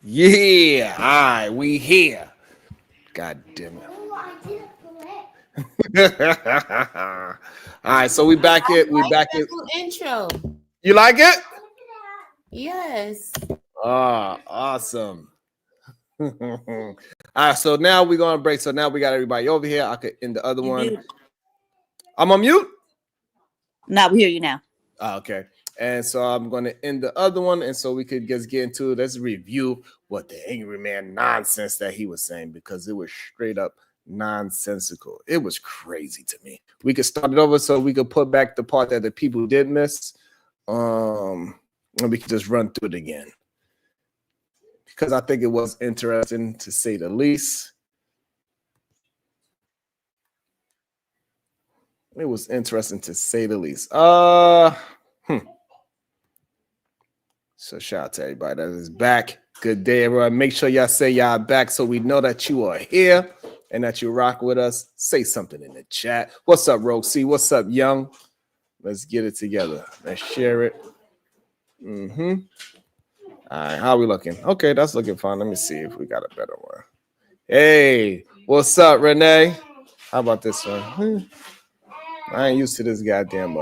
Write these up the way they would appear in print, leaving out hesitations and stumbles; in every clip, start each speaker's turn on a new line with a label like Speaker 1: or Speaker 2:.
Speaker 1: Yeah, all right, we here. God damn it. All right, so we back
Speaker 2: I
Speaker 1: it. We
Speaker 2: like
Speaker 1: back
Speaker 2: that
Speaker 1: it.
Speaker 2: little intro.
Speaker 1: You like it?
Speaker 2: Yes.
Speaker 1: Ah, awesome. All right, so now we're gonna break. So now we got everybody over here. I could end the other
Speaker 3: You
Speaker 1: one.
Speaker 3: muted.
Speaker 1: I'm on mute.
Speaker 3: Now we hear you now.
Speaker 1: Okay. And so I'm going to end the other one. And so we could just get into it. Let's review what the angry man nonsense that he was saying, because it was straight up nonsensical. It was crazy to me. We could start it over so we could put back the part that the people did miss. And we could just run through it again, because I think it was interesting to say the least. It was interesting to say the least. So shout out to everybody that is back. Good day, everyone. Make sure y'all say y'all back so we know that you are here and that you rock with us. Say something in the chat. What's up, Rogue C? What's up, Young? Let's get it together. Let's share it. All right, how are we looking? Okay, that's looking fine. Let me see if we got a better one. Hey, what's up, Renee? How about this one? I ain't used to this goddamn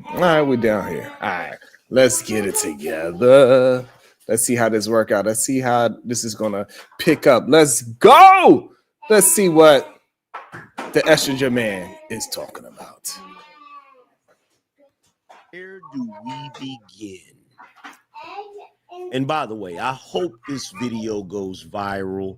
Speaker 1: All right, we're down here. All right, let's get it together. Let's see how this work out. Let's see how this is gonna pick up. Let's go. Let's see what the estrogen man is talking about.
Speaker 4: Where do we begin? And by the way, I hope this video goes viral,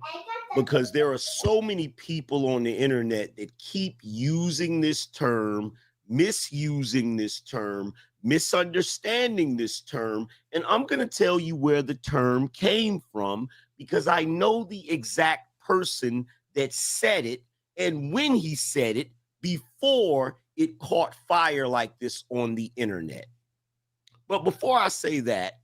Speaker 4: because there are so many people on the internet that keep using this term, misusing this term, misunderstanding this term. And I'm going to tell you where the term came from, because I know the exact person that said it and when he said it before it caught fire like this on the internet. But before I say that,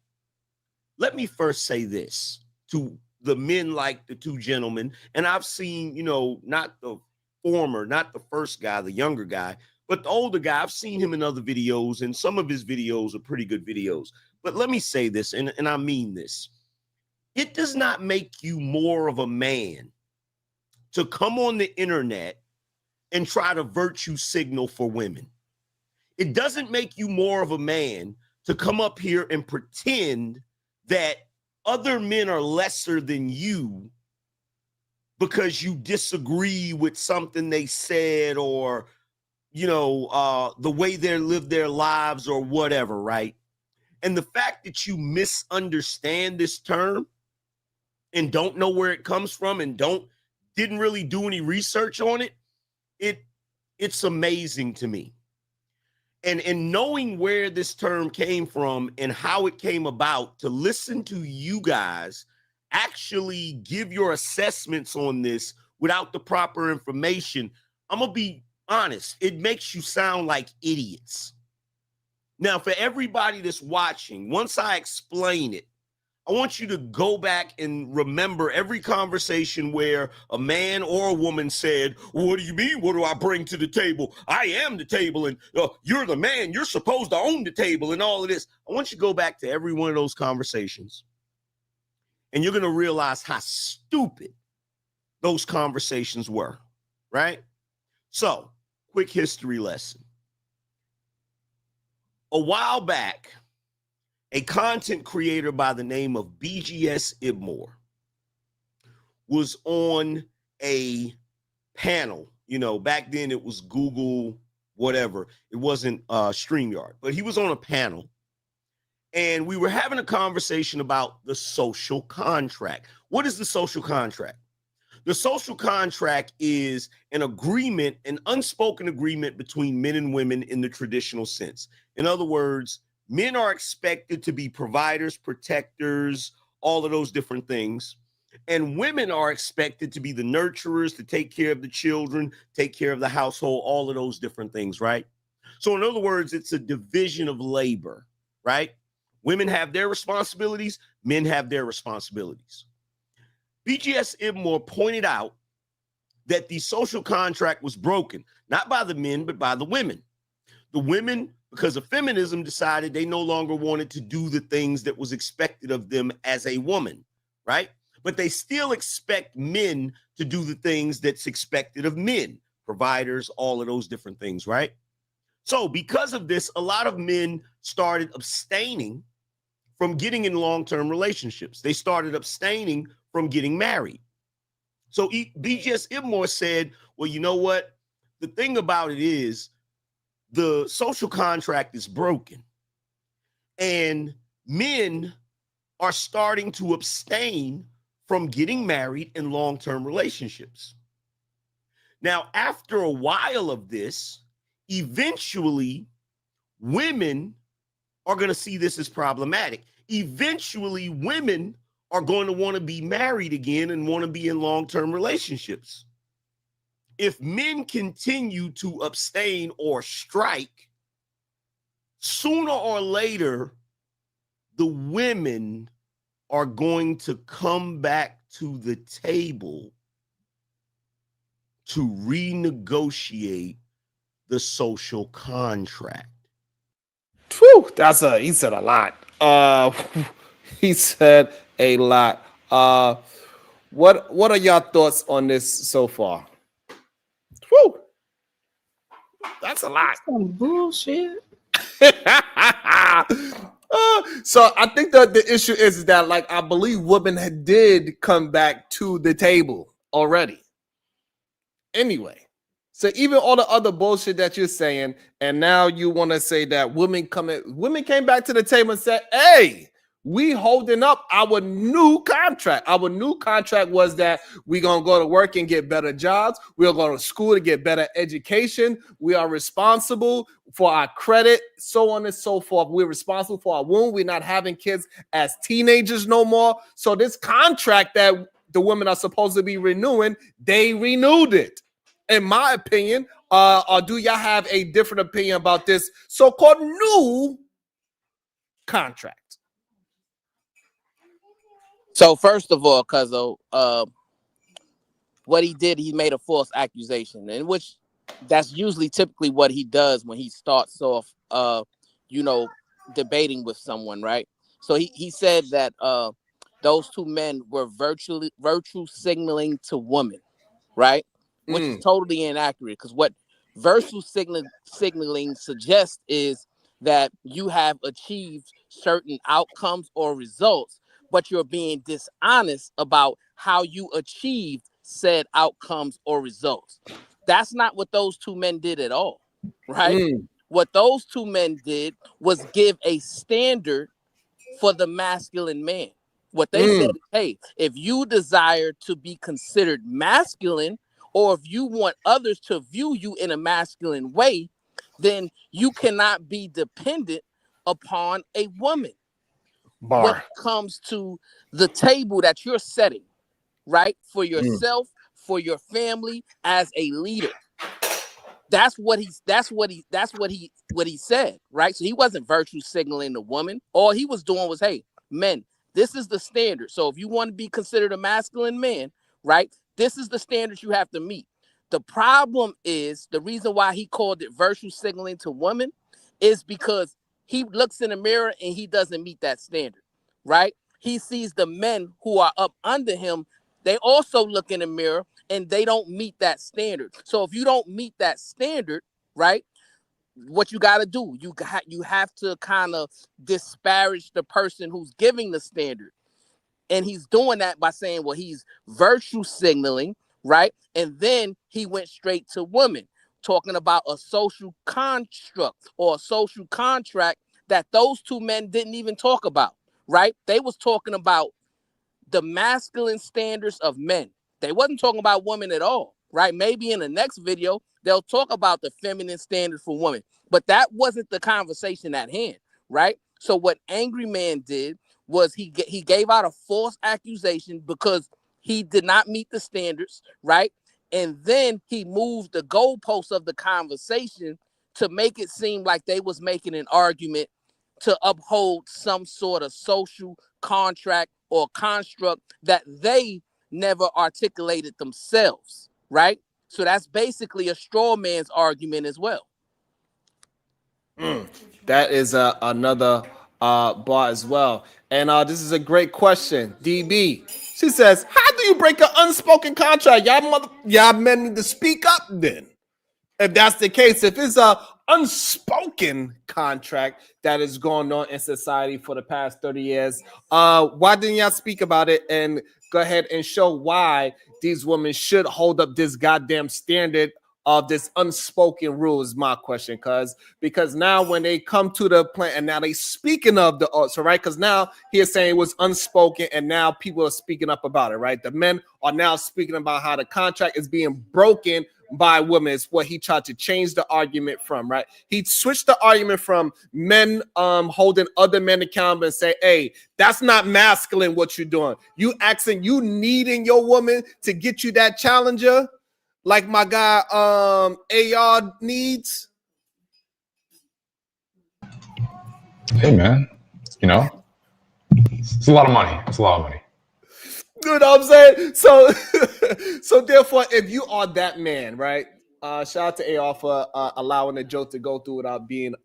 Speaker 4: let me first say this to the men, like the two gentlemen. And I've seen, not the former, not the first guy, the younger guy, but the older guy. I've seen him in other videos, and some of his videos are pretty good videos. But let me say this, and I mean this. It does not make you more of a man to come on the internet and try to virtue signal for women. It doesn't make you more of a man to come up here and pretend that other men are lesser than you because you disagree with something they said, or, the way they live their lives or whatever, right? And the fact that you misunderstand this term and don't know where it comes from and didn't really do any research on it, it's amazing to me. And knowing where this term came from and how it came about, to listen to you guys actually give your assessments on this without the proper information, I'm going to be honest, it makes you sound like idiots. Now, for everybody that's watching, once I explain it, I want you to go back and remember every conversation where a man or a woman said, "What do you mean? What do I bring to the table? I am the table, and you're the man. You're supposed to own the table," and all of this. I want you to go back to every one of those conversations, and you're going to realize how stupid those conversations were, right? So, quick history lesson. A while back, a content creator by the name of BGS Ibmore was on a panel. Back then it was Google, whatever. It wasn't StreamYard, but he was on a panel, and we were having a conversation about the social contract. What is the social contract? The social contract is an agreement, an unspoken agreement between men and women in the traditional sense. In other words, men are expected to be providers, protectors, all of those different things. And women are expected to be the nurturers, to take care of the children, take care of the household, all of those different things, right? So in other words, it's a division of labor, right? Women have their responsibilities, men have their responsibilities. BGS Ibmore pointed out that the social contract was broken, not by the men, but by the women. The women, because of feminism decided they no longer wanted to do the things that was expected of them as a woman, right? But they still expect men to do the things that's expected of men, providers, all of those different things, right? So because of this, a lot of men started abstaining from getting in long-term relationships. They started abstaining from getting married. So BGS Ibmore said, well, you know what? The thing about it is the social contract is broken, and men are starting to abstain from getting married in long-term relationships. Now, after a while of this, eventually women are going to see this as problematic. Eventually, women are going to want to be married again and want to be in long-term relationships. If men continue to abstain or strike, sooner or later, the women are going to come back to the table to renegotiate the social contract.
Speaker 1: Whew, he said a lot. He said a lot. What are y'all thoughts on this so far? Whew, that's a lot.
Speaker 2: Some bullshit.
Speaker 1: So I think that the issue is that, like, I believe women did come back to the table already. Anyway, so even all the other bullshit that you're saying, and now you want to say that women came back to the table and said, "Hey, we holding up our new contract. Our new contract was that we're gonna go to work and get better jobs. We'll go to school to get better education. We are responsible for our credit, so on and so forth. We're responsible for our womb. We're not having kids as teenagers no more. So this contract that the women are supposed to be renewing, they renewed it. In my opinion, or do y'all have a different opinion about this so-called new contract?"
Speaker 5: So first of all, Cuzzo, what he did, he made a false accusation, in which that's usually typically what he does when he starts off, debating with someone, right? So he said that those two men were virtue signaling to women, right? Which is totally inaccurate, because what virtue signaling suggests is that you have achieved certain outcomes or results, but you're being dishonest about how you achieved said outcomes or results. That's not what those two men did at all, right? What those two men did was give a standard for the masculine man. What they said is, hey, if you desire to be considered masculine, or if you want others to view you in a masculine way, then you cannot be dependent upon a woman. When it comes to the table that you're setting, right, for yourself, for your family, as a leader. That's what he said, right? So he wasn't virtue signaling the woman. All he was doing was, hey, men, this is the standard. So if you want to be considered a masculine man, right, this is the standard you have to meet. The problem is, the reason why he called it virtue signaling to women is because he looks in the mirror and he doesn't meet that standard, right? He sees the men who are up under him. They also look in the mirror and they don't meet that standard. So if you don't meet that standard, right, what you got to do, you have to kind of disparage the person who's giving the standard. And he's doing that by saying, well, he's virtue signaling, right? And then he went straight to women, talking about a social construct or a social contract that those two men didn't even talk about, right? They was talking about the masculine standards of men. They wasn't talking about women at all, right? Maybe in the next video, they'll talk about the feminine standards for women, but that wasn't the conversation at hand, right? So what Angry Man did was he gave out a false accusation because he did not meet the standards, right? And then he moved the goalposts of the conversation to make it seem like they was making an argument to uphold some sort of social contract or construct that they never articulated themselves, right? So that's basically a straw man's argument as well.
Speaker 1: That is another bar as well. And this is a great question. DB, she says, how do you break an unspoken contract? Y'all men need to speak up then. If that's the case, if it's a unspoken contract that is going on in society for the past 30 years, why didn't y'all speak about it and go ahead and show why these women should hold up this goddamn standard of this unspoken rule is my question, because now when they come to the plan and now they speaking of the so right, because now he's saying it was unspoken and now people are speaking up about it, right? The men are now speaking about how the contract is being broken by women. Is what he tried to change the argument from, right? He switched the argument from men holding other men accountable and say, hey, that's not masculine what you're doing. You needing your woman to get you that challenger like my guy AR needs.
Speaker 6: Hey man, you know, it's a lot of money. It's a lot of money.
Speaker 1: You know what I'm saying? So so therefore, if you are that man, right? Shout out to AR for allowing the joke to go through without being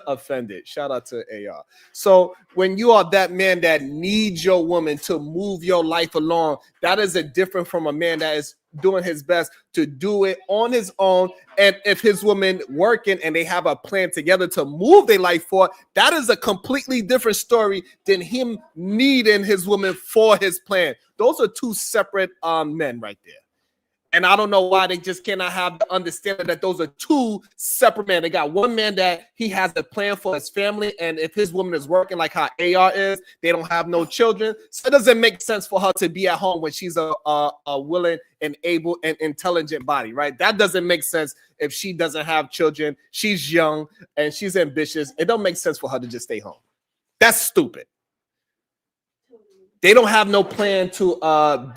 Speaker 1: offended. Shout out to AR. So when you are that man that needs your woman to move your life along, that is a different from a man that is doing his best to do it on his own. And if his woman working and they have a plan together to move their life forward, that is a completely different story than him needing his woman for his plan. Those are two separate men right there. And I don't know why they just cannot have the understanding that those are two separate men. They got one man that he has a plan for his family. And if his woman is working like how AR is, they don't have no children. So it doesn't make sense for her to be at home when she's a willing and able and intelligent body, right? That doesn't make sense if she doesn't have children. She's young and she's ambitious. It don't make sense for her to just stay home. That's stupid. They don't have no plan to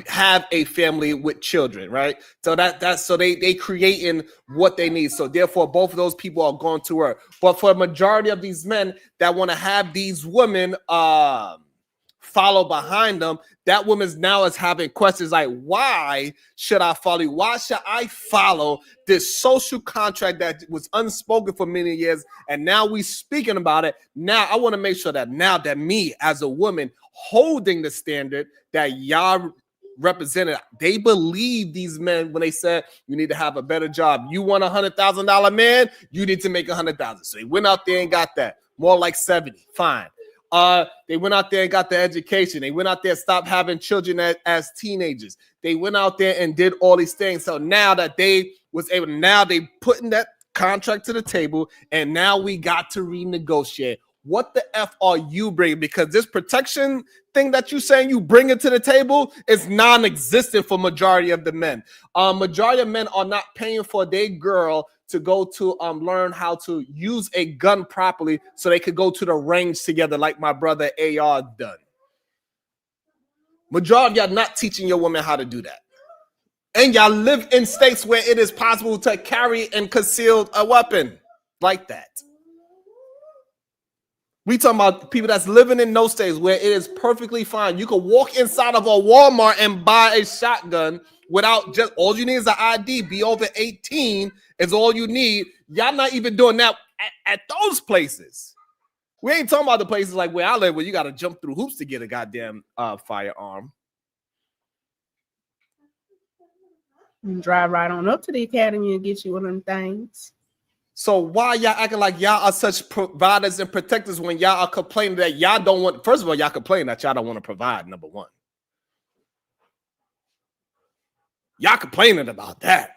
Speaker 1: have a family with children, right? So that's so they creating what they need. So therefore, both of those people are going to work. But for a majority of these men that want to have these women follow behind them, that woman now is having questions like, why should I follow you? Why should I follow this social contract that was unspoken for many years? And now we speaking about it. Now I want to make sure that now that me as a woman holding the standard that y'all represented, they believe these men when they said you need to have a better job. You want $100,000 man, you need to make 100,000. So they went out there and got that. More like 70. Fine. They went out there and got the education. They went out there and stopped having children as teenagers. They went out there and did all these things. So now that they was able, now they putting that contract to the table, and now we got to renegotiate. What the F are you bringing? Because this protection thing that you saying you bring it to the table is non-existent for majority of the men. Majority of men are not paying for their girl to go to learn how to use a gun properly so they could go to the range together like my brother AR done. Majority of y'all not teaching your woman how to do that. And y'all live in states where it is possible to carry and conceal a weapon like that. We talking about people that's living in those states where it is perfectly fine. You can walk inside of a Walmart and buy a shotgun without just, all you need is an ID. Be over 18 is all you need. Y'all not even doing that at those places. We ain't talking about the places like where I live where you got to jump through hoops to get a goddamn firearm.
Speaker 7: Drive right on up to the academy and get you one of them things.
Speaker 1: So why y'all acting like y'all are such providers and protectors when y'all are complaining that y'all don't want, first of all, y'all complain that y'all don't want to provide, number one. Y'all complaining about that.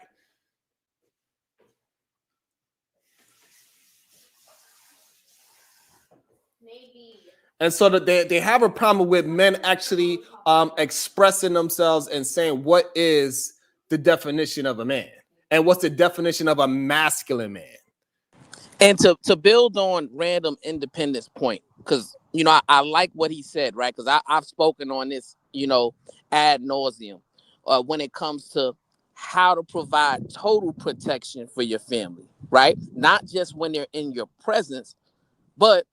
Speaker 2: Maybe.
Speaker 1: And so that they have a problem with men actually expressing themselves and saying what is the definition of a man and what's the definition of a masculine man.
Speaker 5: And to build on Random Independence point, because, you know, I like what he said, right? Because I've spoken on this, you know, ad nauseum when it comes to how to provide total protection for your family, right? Not just when they're in your presence, but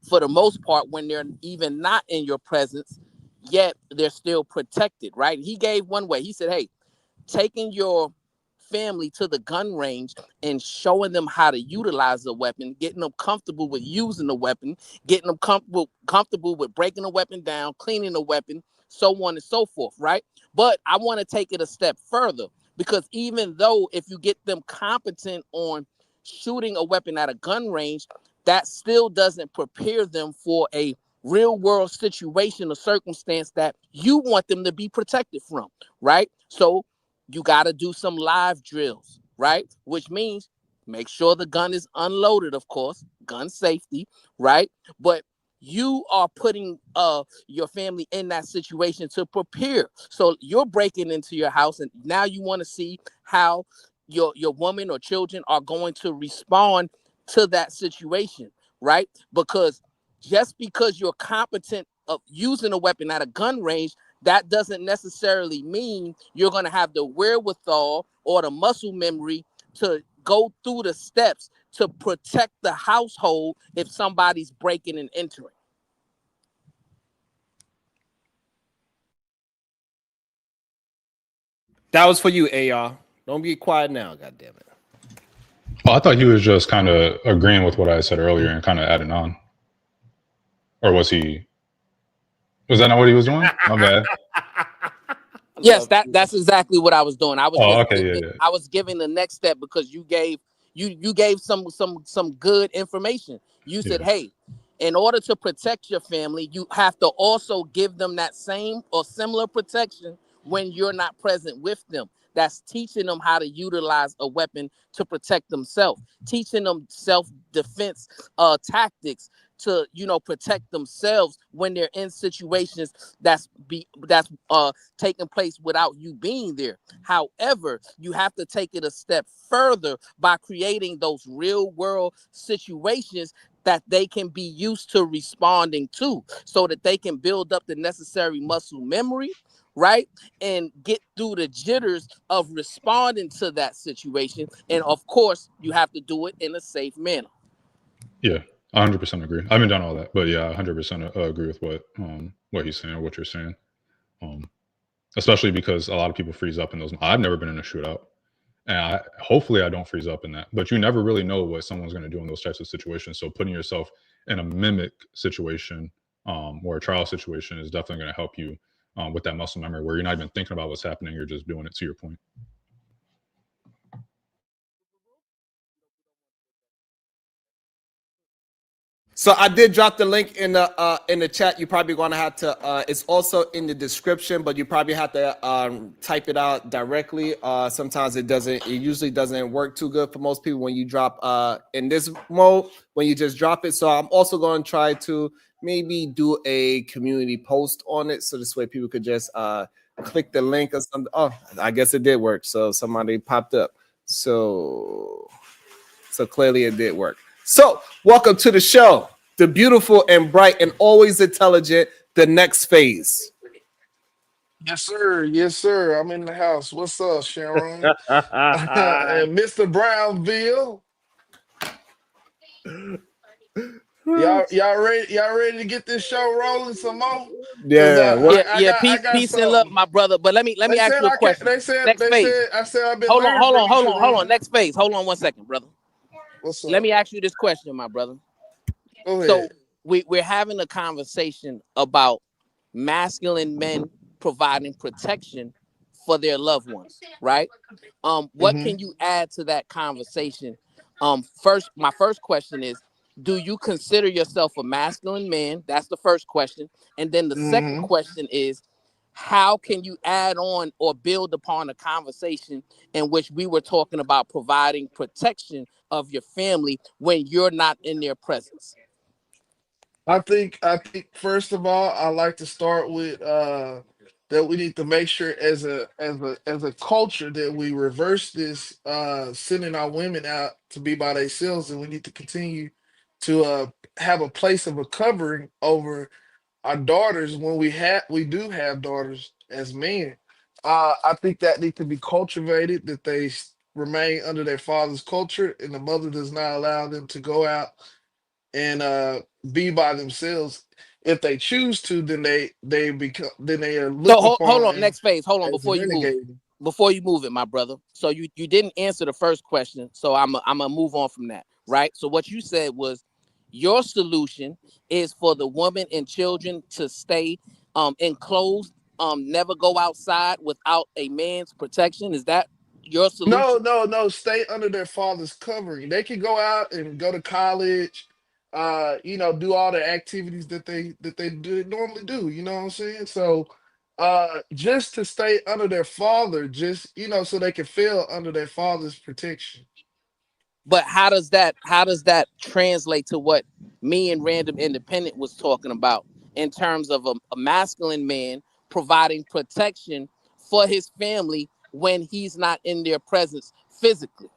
Speaker 5: for the most part, when they're even not in your presence, yet they're still protected, right? He gave one way. He said, hey, taking your family to the gun range and showing them how to utilize the weapon, getting them comfortable with using the weapon, getting them comfortable with breaking the weapon down, cleaning the weapon, so on and so forth, right? But I want to take it a step further, because even though if you get them competent on shooting a weapon at a gun range, that still doesn't prepare them for a real world situation or circumstance that you want them to be protected from, right? So you got to do some live drills, right? Which means make sure the gun is unloaded, of course, gun safety, right? But you are putting your family in that situation to prepare. So you're breaking into your house, and now you want to see how your woman or children are going to respond to that situation, right? Because just because you're competent of using a weapon at a gun range, that doesn't necessarily mean you're going to have the wherewithal or the muscle memory to go through the steps to protect the household if somebody's breaking and entering.
Speaker 1: That was for you, AR. Don't be quiet now, goddammit.
Speaker 6: Oh, I thought he was just kind of agreeing with what I said earlier and kind of adding on. Or was he? Was that not what he was doing? My bad.
Speaker 5: Yes, that's exactly what I was doing. I was I was giving the next step, because you gave some good information. You said, hey, in order to protect your family, you have to also give them that same or similar protection when you're not present with them. That's teaching them how to utilize a weapon to protect themselves, teaching them self-defense tactics to, protect themselves when they're in situations that's taking place without you being there. However, you have to take it a step further by creating those real world situations that they can be used to responding to, so that they can build up the necessary muscle memory, right? And get through the jitters of responding to that situation. And of course, you have to do it in a safe manner.
Speaker 6: Yeah, 100% agree. I haven't done all that, but yeah, 100% agree with what he's saying, what you're saying. Especially because a lot of people freeze up in those. I've never been in a shootout, and hopefully I don't freeze up in that. But you never really know what someone's going to do in those types of situations. So putting yourself in a mimic situation or a trial situation is definitely going to help you with that muscle memory, where you're not even thinking about what's happening. You're just doing it, to your point.
Speaker 1: So I did drop the link in the chat. You're probably going to have to. It's also in the description, but you probably have to type it out directly. Sometimes it doesn't. It usually doesn't work too good for most people when you drop in this mode, when you just drop it. So I'm also going to try to maybe do a community post on it, so this way people could just click the link or something. Oh, I guess it did work. So somebody popped up. So clearly it did work. So, welcome to the show, the beautiful and bright and always intelligent, the next phase.
Speaker 8: Yes, sir. Yes, sir. I'm in the house. What's up, Sharon? And Mr. Brownville. Y'all ready? Y'all ready to get this show rolling some more?
Speaker 1: Yeah.
Speaker 5: Peace and love, my brother. But let me ask you a question.
Speaker 8: I said I've been.
Speaker 5: Hold on. Next phase. Hold on 1 second, brother.
Speaker 8: What's up?
Speaker 5: Let me ask you this question, my brother.
Speaker 8: Go ahead.
Speaker 5: So we're having a conversation about masculine men providing protection for their loved ones, right? What can you add to that conversation? First, my first question is, do you consider yourself a masculine man? That's the first question. And then the second question is, how can you add on or build upon a conversation in which we were talking about providing protection of your family when you're not in their presence?
Speaker 8: I think first of all, I like to start with that we need to make sure as a culture that we reverse this sending our women out to be by themselves, and we need to continue to have a place of a covering over our daughters when we do have daughters as men. I think that need to be cultivated, that they remain under their father's culture, and the mother does not allow them to go out and be by themselves. If they choose to, then they become, then they are looked
Speaker 5: So hold
Speaker 8: upon
Speaker 5: on, next phase. Hold on
Speaker 8: as
Speaker 5: before you move.
Speaker 8: renegade.
Speaker 5: before you move it, my brother. So you didn't answer the first question, so I'm gonna move on from that, right? So what you said was your solution is for the woman and children to stay enclosed, never go outside without a man's protection. Is that your
Speaker 8: No,
Speaker 5: solution?
Speaker 8: no, no. Stay under their father's covering. They can go out and go to college, do all the activities that they normally do. You know what I'm saying? So, just to stay under their father, just so they can feel under their father's protection.
Speaker 5: But how does that translate to what me and Random Independent was talking about in terms of a masculine man providing protection for his family when he's not in their presence physically?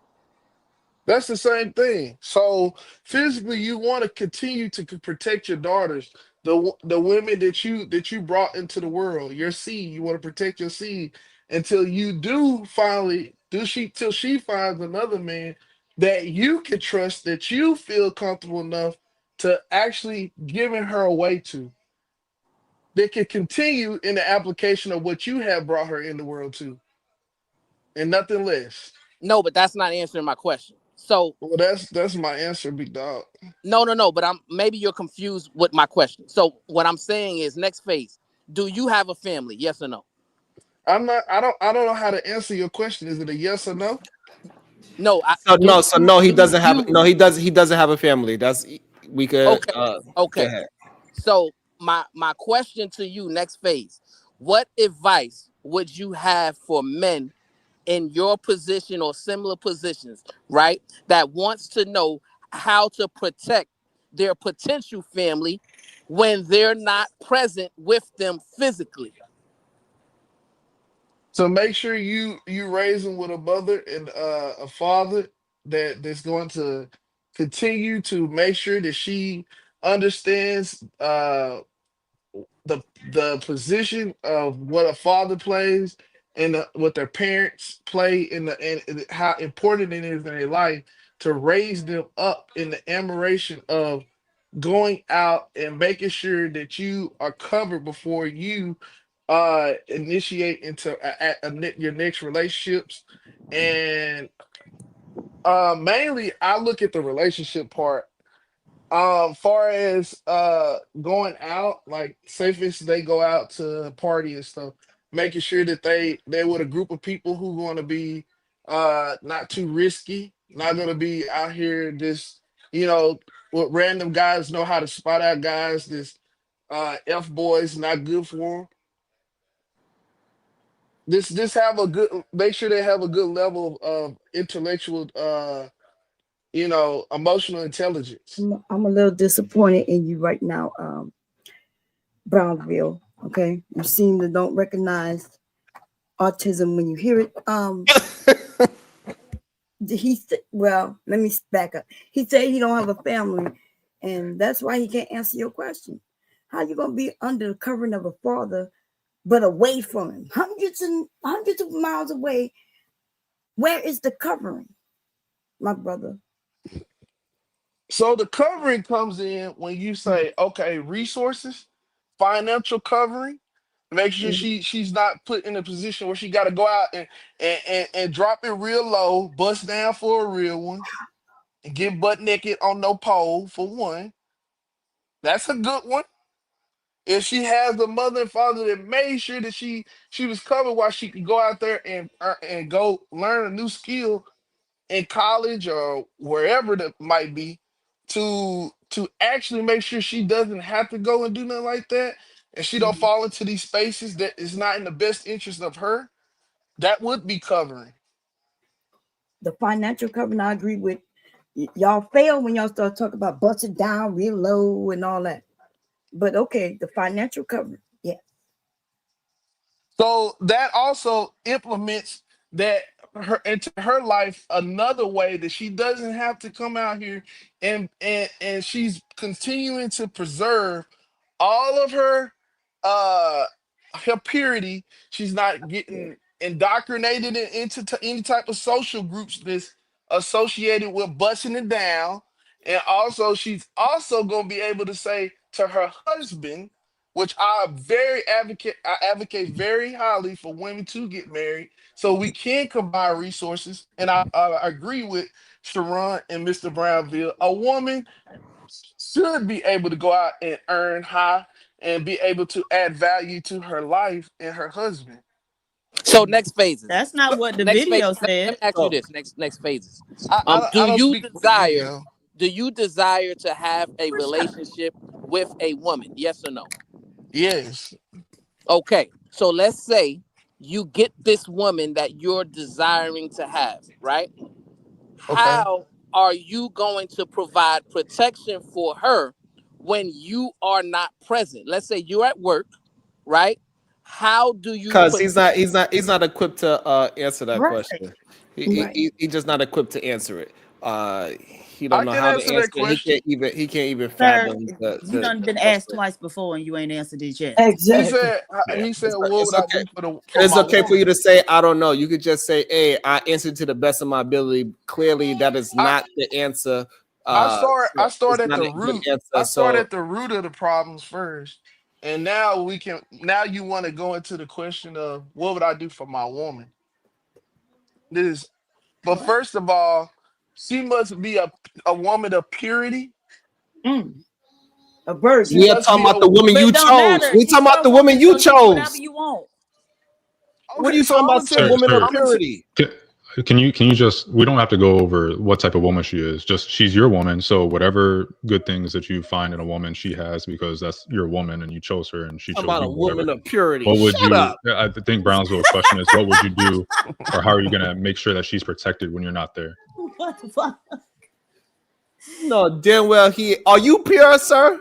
Speaker 8: That's the same thing. So physically, you want to continue to protect your daughters, the women that you brought into the world, your seed. You want to protect your seed until you do finally do she till she finds another man that you can trust, that you feel comfortable enough to actually giving her away to. That can continue in the application of what you have brought her in the world to, and nothing less.
Speaker 5: No, but that's not answering my question. So
Speaker 8: Well, that's my answer, big dog.
Speaker 5: no, but I'm maybe you're confused with my question. So what I'm saying is next phase. Do you have a family? Yes or no?
Speaker 8: I'm not. I don't know how to answer your question. Is it a yes or no?
Speaker 5: No,
Speaker 1: So
Speaker 5: do
Speaker 1: no, so no, he
Speaker 5: do
Speaker 1: doesn't have
Speaker 5: you
Speaker 1: he doesn't have a family. That's we could
Speaker 5: okay,
Speaker 1: go
Speaker 5: okay.
Speaker 1: ahead.
Speaker 5: So my question to you next phase. What advice would you have for men in your position or similar positions, right? That wants to know how to protect their potential family when they're not present with them physically.
Speaker 8: So make sure you raise them with a mother and a father that's going to continue to make sure that she understands the position of what a father plays and what their parents play in and how important it is in their life to raise them up in the admiration of going out and making sure that you are covered before you initiate into your next relationships. And mainly I look at the relationship part. Far as going out, like say for instance they go out to a party and stuff, making sure that they with a group of people who going to be not too risky, not going to be out here just you know with random guys, know how to spot out guys this f boys not good for them. This have a good, make sure they have a good level of intellectual emotional intelligence.
Speaker 3: I'm a little disappointed in you right now, Brownville. Okay, you seem to don't recognize autism when you hear it. Well, let me back up. He said he don't have a family, and that's why he can't answer your question. How you gonna be under the covering of a father, but away from him, hundreds and hundreds of miles away? Where is the covering, my brother?
Speaker 8: So the covering comes in when you say, okay, resources, financial covering, make sure
Speaker 3: Mhm.
Speaker 8: she's not put in a position where she got to go out and drop it real low, bust down for a real one, and get butt naked on no pole for one. That's a good one. If she has a mother and father that made sure that she was covered while she could go out there and go learn a new skill in college or wherever that might be, to actually make sure she doesn't have to go and do nothing like that, and she don't fall into these spaces that is not in the best interest of her, that would be covering.
Speaker 3: The financial covering, I agree with. Y'all fail when y'all start talking about busting down real low and all that. But okay, the financial covering, yeah.
Speaker 8: So that also implements that her into her life another way that she doesn't have to come out here and she's continuing to preserve all of uh her purity. She's not getting indoctrinated into any type of social groups that's associated with busting it down. And also she's also gonna be able to say to her husband which I advocate very highly for women to get married, so we can combine resources. And I agree with Sharon and Mr. Brownville. A woman should be able to go out and earn high and be able to add value to her life and her husband.
Speaker 5: So next phases.
Speaker 9: That's not what the
Speaker 5: Next phase.
Speaker 9: video
Speaker 5: Let me
Speaker 9: said.
Speaker 5: ask you
Speaker 1: So
Speaker 5: this. Next phases.
Speaker 8: I don't speak to the video.
Speaker 5: Do you desire to have a relationship with a woman? Yes or no?
Speaker 8: Yes.
Speaker 5: Okay. So let's say you get this woman that you're desiring to have, right?
Speaker 8: Okay.
Speaker 5: How are you going to provide protection for her when you are not present? Let's say you're at work, right? How do you
Speaker 1: because he's not equipped to answer that
Speaker 9: Right.
Speaker 1: question.
Speaker 3: Right.
Speaker 1: He's just not equipped to answer it. He don't
Speaker 8: I
Speaker 1: know
Speaker 8: can
Speaker 1: how to
Speaker 8: answer
Speaker 1: answer
Speaker 8: that
Speaker 1: it.
Speaker 8: question.
Speaker 1: He can't even
Speaker 9: Sir,
Speaker 1: fathom
Speaker 9: you done been asked twice before and you ain't answered it yet.
Speaker 3: Exactly.
Speaker 8: He said,
Speaker 1: It's,
Speaker 8: what
Speaker 1: it's
Speaker 8: would I
Speaker 1: okay.
Speaker 8: do for
Speaker 1: It's
Speaker 8: my
Speaker 1: okay for you
Speaker 8: woman?
Speaker 1: to say I don't know. You could just say, "Hey, I answered to the best of my ability." Clearly, that is
Speaker 8: I
Speaker 1: not the answer.
Speaker 8: I
Speaker 1: So
Speaker 8: start
Speaker 1: it's
Speaker 8: at
Speaker 1: not
Speaker 8: the
Speaker 1: a good
Speaker 8: root. I
Speaker 1: answer.
Speaker 8: start
Speaker 1: So
Speaker 8: at the root of the problems first. And now you want to go into the question of what would I do for my woman? This but
Speaker 9: What?
Speaker 8: first of all, she must be a woman of purity.
Speaker 3: Mm. A
Speaker 8: She
Speaker 3: virgin.
Speaker 1: we are
Speaker 8: must
Speaker 1: talking
Speaker 8: be
Speaker 1: about the
Speaker 8: a
Speaker 1: woman
Speaker 9: But
Speaker 1: you
Speaker 9: it don't
Speaker 1: chose.
Speaker 9: matter.
Speaker 1: We
Speaker 9: She's
Speaker 1: talking about
Speaker 9: your
Speaker 1: the woman
Speaker 9: woman, so
Speaker 1: you
Speaker 9: you do whatever
Speaker 1: chose.
Speaker 9: you want.
Speaker 1: What are
Speaker 8: okay.
Speaker 1: you
Speaker 8: So
Speaker 1: talking
Speaker 8: I'm
Speaker 1: about?
Speaker 8: gonna
Speaker 1: Said
Speaker 8: tell you.
Speaker 1: woman of
Speaker 6: Sir,
Speaker 8: I'm gonna.
Speaker 1: purity.
Speaker 6: can you just, we don't have to go over what type of woman she is. Just she's your woman. So whatever good things that you find in a woman, she has, because that's your woman and you chose her and she
Speaker 1: Talking
Speaker 6: chose
Speaker 1: about a
Speaker 6: you, whatever.
Speaker 1: woman of purity.
Speaker 6: What would
Speaker 1: Shut
Speaker 6: you,
Speaker 1: up.
Speaker 6: I think Brownsville's question is, what would you do or how are you going to make sure that she's protected when you're not there?
Speaker 9: What the fuck?
Speaker 1: No, damn well he. Are you pure, sir?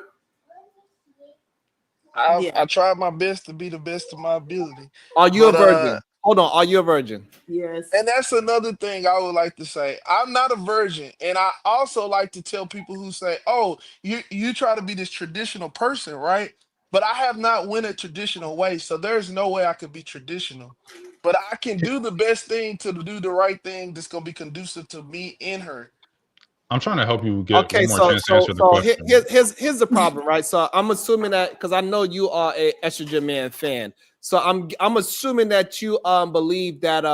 Speaker 9: Yeah.
Speaker 8: I tried my best to be the best of my ability,
Speaker 1: Are you a
Speaker 8: but
Speaker 1: virgin? Hold on. Are you a virgin?
Speaker 9: Yes.
Speaker 8: and that's another thing I would like to say. I'm not a virgin, and I also like to tell people who say, "Oh, you try to be this traditional person, right?" But I have not went a traditional way, so there's no way I could be traditional. But I can do the best thing to do the right thing that's gonna be conducive to me and her.
Speaker 6: I'm trying to help you get
Speaker 1: Okay,
Speaker 6: one more
Speaker 1: so
Speaker 6: chance to
Speaker 1: so
Speaker 6: answer the
Speaker 1: so
Speaker 6: question.
Speaker 1: here's the problem, right? So I'm assuming that because I know you are a Estrogen Man fan, so I'm assuming that you believe that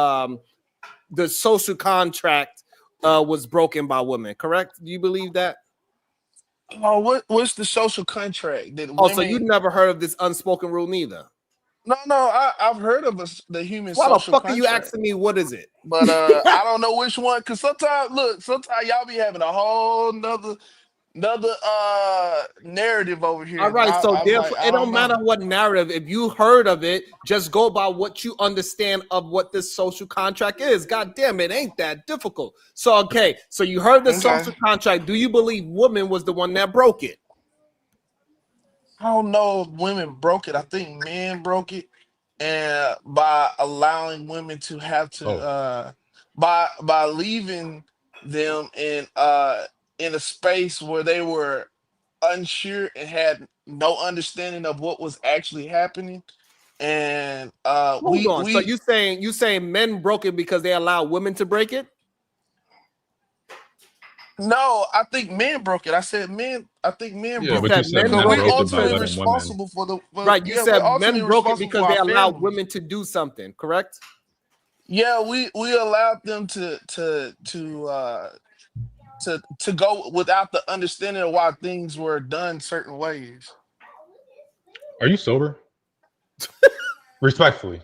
Speaker 1: the social contract was broken by women, correct? Do you believe that?
Speaker 8: Oh, what's the social contract that
Speaker 1: Oh, so you
Speaker 8: women?
Speaker 1: never heard of this unspoken rule neither?
Speaker 8: No, I've heard of the human
Speaker 1: Why the
Speaker 8: social
Speaker 1: fuck are you
Speaker 8: contract.
Speaker 1: asking me what is it?
Speaker 8: But I don't know which one, because sometimes y'all be having a whole another narrative over here,
Speaker 1: All
Speaker 8: and
Speaker 1: right, so
Speaker 8: I'm like,
Speaker 1: therefore,
Speaker 8: I
Speaker 1: it
Speaker 8: don't
Speaker 1: don't matter
Speaker 8: know.
Speaker 1: what narrative. If you heard of it, just go by what you understand of what this social contract is. God damn, it ain't that difficult. So, okay, so you heard the
Speaker 8: Okay.
Speaker 1: social contract. Do you believe woman was the one that broke it?
Speaker 8: I don't know if women broke it. I think men broke it, and by allowing women to have to
Speaker 6: Oh,
Speaker 8: by leaving them in a space where they were unsure and had no understanding of what was actually happening. And
Speaker 1: Hold on. So
Speaker 8: we
Speaker 1: you saying men broke it because they allow women to break it?
Speaker 8: no, I think men broke it. I said men. I think men
Speaker 6: yeah,
Speaker 1: You
Speaker 8: broke
Speaker 6: but you
Speaker 1: said
Speaker 8: it
Speaker 6: said
Speaker 1: men
Speaker 8: because
Speaker 6: men
Speaker 1: broke
Speaker 8: we're
Speaker 1: it
Speaker 6: broke it by
Speaker 1: because
Speaker 8: ultimately
Speaker 6: letting women.
Speaker 8: responsible
Speaker 1: right. You
Speaker 8: we're
Speaker 1: said
Speaker 8: ultimately
Speaker 1: men broke it
Speaker 8: responsible
Speaker 1: because
Speaker 8: for
Speaker 1: they
Speaker 8: our
Speaker 1: allowed
Speaker 8: families.
Speaker 1: women to do something. Correct?
Speaker 8: Yeah, we allowed them to go without the understanding of why things were done certain ways.
Speaker 6: Are you sober? Respectfully.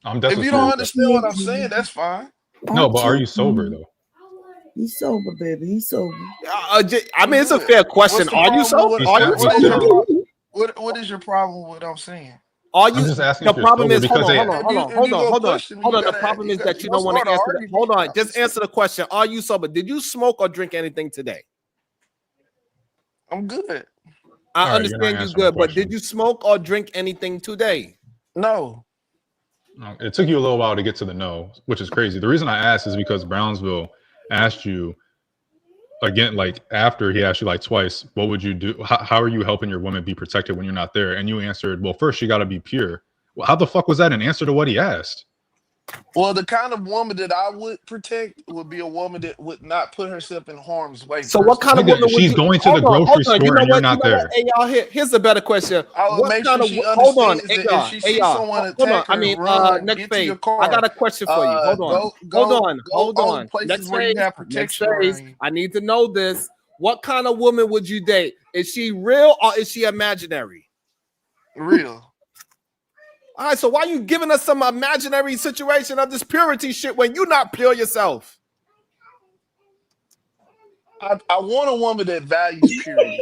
Speaker 6: I'm
Speaker 8: If
Speaker 6: definitely
Speaker 8: you don't
Speaker 6: serious.
Speaker 8: understand what I'm saying, that's fine.
Speaker 6: No, but are
Speaker 3: Archie,
Speaker 6: you sober though?
Speaker 3: he's sober, baby. He's sober.
Speaker 1: I
Speaker 8: I'm
Speaker 1: mean, it's a
Speaker 8: good.
Speaker 1: fair
Speaker 8: What's
Speaker 1: question.
Speaker 8: the
Speaker 1: Are you
Speaker 8: problem
Speaker 1: so?
Speaker 8: with
Speaker 6: He
Speaker 1: Are you
Speaker 6: sound, he
Speaker 8: what is your
Speaker 1: sober?
Speaker 6: sound.
Speaker 8: problem? What is your problem with what I'm saying?
Speaker 1: Are
Speaker 6: I'm
Speaker 1: you?
Speaker 6: just asking
Speaker 1: The
Speaker 6: if you're
Speaker 1: problem
Speaker 6: sober
Speaker 1: is, hold
Speaker 6: because
Speaker 1: on,
Speaker 6: they.
Speaker 1: hold on, hold on,
Speaker 8: If
Speaker 1: hold
Speaker 8: you
Speaker 1: on,
Speaker 8: gonna
Speaker 1: hold on,
Speaker 8: question me,
Speaker 1: hold on. The problem is that
Speaker 8: you
Speaker 1: you
Speaker 8: gonna
Speaker 1: don't want
Speaker 8: start
Speaker 1: to
Speaker 8: an
Speaker 1: answer.
Speaker 8: argument.
Speaker 1: Hold on, just answer the question. Are you sober? Did you smoke or drink anything today?
Speaker 8: I'm good.
Speaker 1: I
Speaker 6: All right, you're not
Speaker 1: understand you
Speaker 6: answering the
Speaker 1: good, but did
Speaker 6: question.
Speaker 1: you smoke or drink anything today?
Speaker 8: No.
Speaker 6: It took you a little while to get to the no, which is crazy. The reason I asked is because Brownsville asked you again, like after he asked you like twice, what would you do? How are you helping your woman be protected when you're not there? And you answered, well, first you got to be pure. Well, how the fuck was that an answer to what he asked?
Speaker 8: Well, the kind of woman that I would protect would be a woman that would not put herself in harm's way.
Speaker 1: So what
Speaker 8: First of
Speaker 1: kind of
Speaker 8: all,
Speaker 6: Nigga,
Speaker 1: woman would
Speaker 6: she's
Speaker 1: you
Speaker 6: going to the grocery
Speaker 1: hold on. You
Speaker 6: store
Speaker 1: know
Speaker 6: and you're
Speaker 1: what? You
Speaker 6: not
Speaker 1: know what?
Speaker 6: there.
Speaker 1: Hey y'all, here's a better question.
Speaker 8: I would
Speaker 1: What
Speaker 8: make
Speaker 1: kind
Speaker 8: sure
Speaker 1: of
Speaker 8: she
Speaker 1: hold on,
Speaker 8: understands
Speaker 1: hey
Speaker 8: that if
Speaker 1: y'all,
Speaker 8: she
Speaker 1: hey
Speaker 8: sees
Speaker 1: y'all,
Speaker 8: someone
Speaker 1: hold on.
Speaker 8: attack
Speaker 1: I
Speaker 8: her,
Speaker 1: mean,
Speaker 8: run,
Speaker 1: next
Speaker 8: get to your
Speaker 1: phase. I got
Speaker 8: car,
Speaker 1: a question for you. Hold on.
Speaker 8: go only
Speaker 1: Hold on.
Speaker 8: places
Speaker 1: Next
Speaker 8: where you
Speaker 1: phase.
Speaker 8: have
Speaker 1: Next
Speaker 8: protection
Speaker 1: phase.
Speaker 8: around you.
Speaker 1: I need to know this. What kind of woman would you date? Is she real or is she imaginary?
Speaker 8: Real.
Speaker 1: All right, so why are you giving us some imaginary situation of this purity shit when you're not pure yourself?
Speaker 8: I want a woman that values purity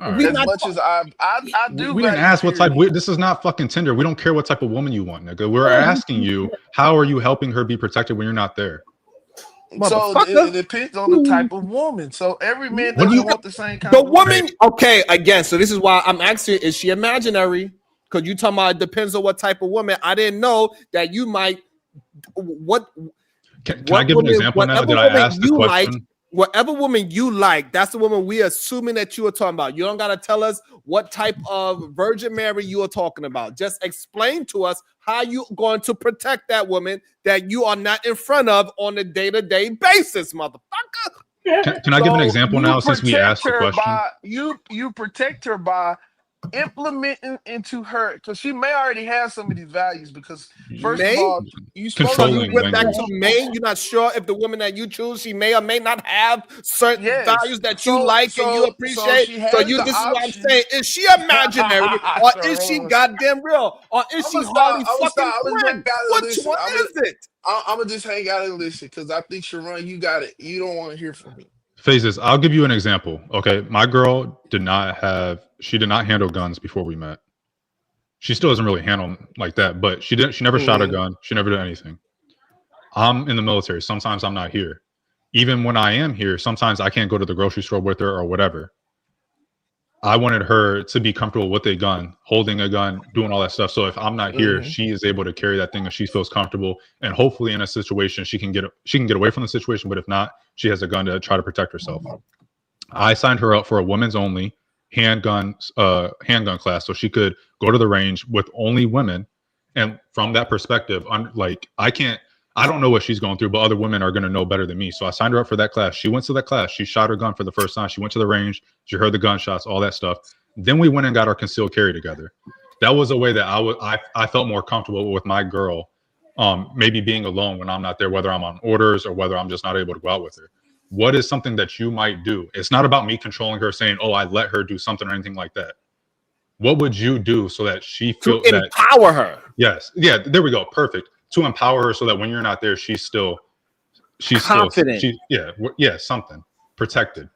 Speaker 6: All
Speaker 1: We
Speaker 6: right.
Speaker 8: as
Speaker 1: not
Speaker 8: much as I do
Speaker 6: We didn't
Speaker 8: value
Speaker 6: ask what type.
Speaker 8: purity.
Speaker 6: This is not fucking Tinder. We don't care what type of woman you want, nigga. We're asking you, how are you helping her be protected when you're not there?
Speaker 8: So it
Speaker 1: motherfucker.
Speaker 8: depends on the type of woman. So every man
Speaker 6: What do
Speaker 8: doesn't
Speaker 6: you?
Speaker 8: want the same kind
Speaker 1: The
Speaker 8: of woman.
Speaker 1: woman, okay, again, so this is why I'm asking, is she imaginary? Because you talking about it depends on what type of woman. I didn't know that you might what
Speaker 6: Can I give an
Speaker 1: woman,
Speaker 6: example now?
Speaker 1: whatever
Speaker 6: Did I
Speaker 1: woman
Speaker 6: ask the
Speaker 1: you like,
Speaker 6: question?
Speaker 1: whatever woman you like, that's the woman we assuming that you are talking about. You don't gotta tell us what type of Virgin Mary you are talking about. Just explain to us how you going to protect that woman that you are not in front of on a day-to-day basis, motherfucker.
Speaker 6: Can I give an
Speaker 8: So
Speaker 6: example
Speaker 8: you
Speaker 6: now since we
Speaker 8: protect
Speaker 6: asked the
Speaker 8: her
Speaker 6: question?
Speaker 8: by you protect her by implementing into her, because she may already have some of these values. Because first of
Speaker 1: May?
Speaker 8: all, you're supposed
Speaker 1: So
Speaker 8: to
Speaker 1: you
Speaker 8: be
Speaker 6: Controlling
Speaker 1: went
Speaker 8: with
Speaker 1: back
Speaker 8: her.
Speaker 1: to
Speaker 6: language.
Speaker 1: May. You're not sure if the woman that you choose, she may or may not have certain
Speaker 8: Yes.
Speaker 1: values that you like and you
Speaker 8: So
Speaker 1: appreciate.
Speaker 8: she
Speaker 1: So
Speaker 8: has
Speaker 1: you,
Speaker 8: the
Speaker 1: this is what I'm
Speaker 8: option.
Speaker 1: saying. Is she imaginary or is she
Speaker 8: Sharon,
Speaker 1: goddamn real? Or is
Speaker 8: I'm
Speaker 1: she
Speaker 8: gonna stop.
Speaker 1: Harley
Speaker 8: I'm gonna
Speaker 1: fucking
Speaker 8: stop. I'm gonna just
Speaker 1: Quinn?
Speaker 8: hang out and
Speaker 1: Which
Speaker 8: listen.
Speaker 1: one is it?
Speaker 8: I'm gonna just hang out and listen, because I think Sharon, you got it. You don't want to hear from me.
Speaker 6: Phases. I'll give you an example. Okay, my girl did not have. She did not handle guns before we met. She still doesn't really handle them like that, but she didn't. She never shot a
Speaker 8: Mhm.
Speaker 6: gun. She never did anything. I'm in the military. Sometimes I'm not here. Even when I am here, sometimes I can't go to the grocery store with her or whatever. I wanted her to be comfortable with a gun, holding a gun, doing all that stuff. So if I'm not here,
Speaker 8: Mhm.
Speaker 6: she is able to carry that thing and she feels comfortable. And hopefully, in a situation, she can get away from the situation. But if not, she has a gun to try to protect herself. I signed her up for a women's only handgun class, so she could go to the range with only women. And from that perspective, I don't know what she's going through, but other women are going to know better than me. So I signed her up for that class. She went to that class. She shot her gun for the first time. She went to the range. She heard the gunshots, all that stuff. Then we went and got our concealed carry together. That was a way that I felt more comfortable with my girl, maybe being alone when I'm not there, whether I'm on orders or whether I'm just not able to go out with her. What is something that you might do? It's not about me controlling her, saying, "Oh, I let her do something" or anything like that. What would you do so that she
Speaker 1: To
Speaker 6: feel that?
Speaker 1: empower her.
Speaker 6: Yes, yeah, there we go, perfect. To empower her so that when you're not there, she's still
Speaker 1: Confident.
Speaker 6: yeah, something protected.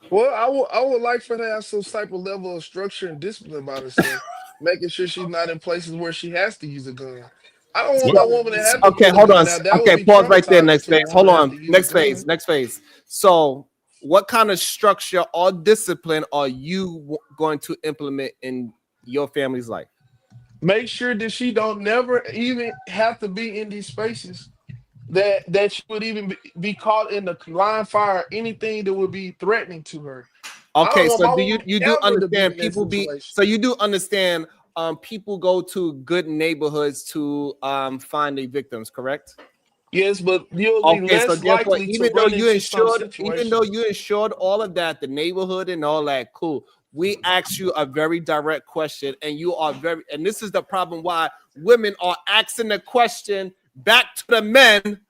Speaker 8: Well, I would like for her to have some type of level of structure and discipline about herself, making sure she's not in places where she has to use a gun. I don't want
Speaker 6: What?
Speaker 8: no woman to have to
Speaker 1: Okay,
Speaker 8: pull a
Speaker 1: hold on.
Speaker 8: gun out. That would
Speaker 1: Okay,
Speaker 8: be
Speaker 1: pause right there.
Speaker 8: traumatizing
Speaker 1: Next
Speaker 8: to a
Speaker 1: phase. Hold
Speaker 8: woman to have to
Speaker 1: on.
Speaker 8: use a
Speaker 1: Next phase.
Speaker 8: gun.
Speaker 1: Next phase. So, what kind of structure or discipline are you going to implement in your family's life?
Speaker 8: Make sure that she don't never even have to be in these spaces. That she would even be caught in the line fire, or anything that would be threatening to her. I don't
Speaker 1: Okay,
Speaker 8: want
Speaker 1: so
Speaker 8: my
Speaker 1: do
Speaker 8: woman
Speaker 1: you do
Speaker 8: ever to be
Speaker 1: understand
Speaker 8: in that
Speaker 1: people be
Speaker 8: situation.
Speaker 1: so you do understand people go to good neighborhoods to find their victims, correct?
Speaker 8: Yes, but you'll be
Speaker 1: Okay, so
Speaker 8: less
Speaker 1: therefore,
Speaker 8: likely to run into some
Speaker 1: even though
Speaker 8: situation.
Speaker 1: you insured all of that, the neighborhood and all that, cool. We asked you a very direct question, and you are very, and this is the problem why women are asking the question back to the men.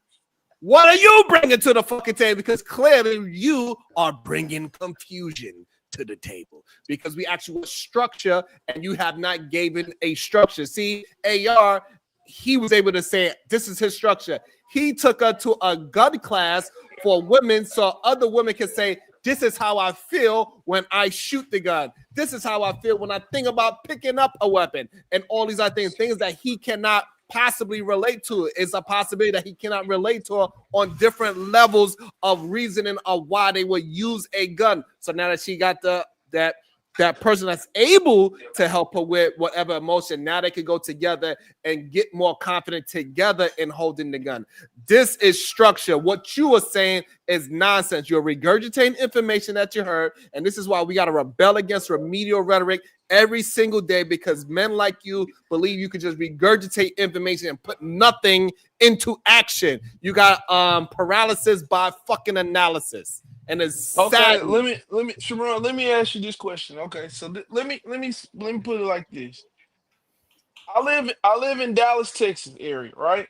Speaker 1: What are you bringing to the fucking table? Because clearly you are bringing confusion to the table because we asked you a structure and you have not given a structure. See, AR, he was able to say this is his structure. He took her to a gun class for women so other women can say, this is how I feel when I shoot the gun. This is how I feel when I think about picking up a weapon and all these other things that he cannot possibly relate to. It's a possibility that he cannot relate to her on different levels of reasoning of why they would use a gun. So now that she got that that person that's able to help her with whatever emotion. Now they can go together and get more confident together in holding the gun. This is structure. What you are saying is nonsense. You're regurgitating information that you heard, and this is why we got to rebel against remedial rhetoric every single day, because men like you believe you could just regurgitate information and put nothing into action. You got paralysis by fucking analysis. And it's
Speaker 8: Okay,
Speaker 1: sad.
Speaker 8: let me, Sharon, let me ask you this question. Okay, so let me put it like this. I live in Dallas, Texas area, right?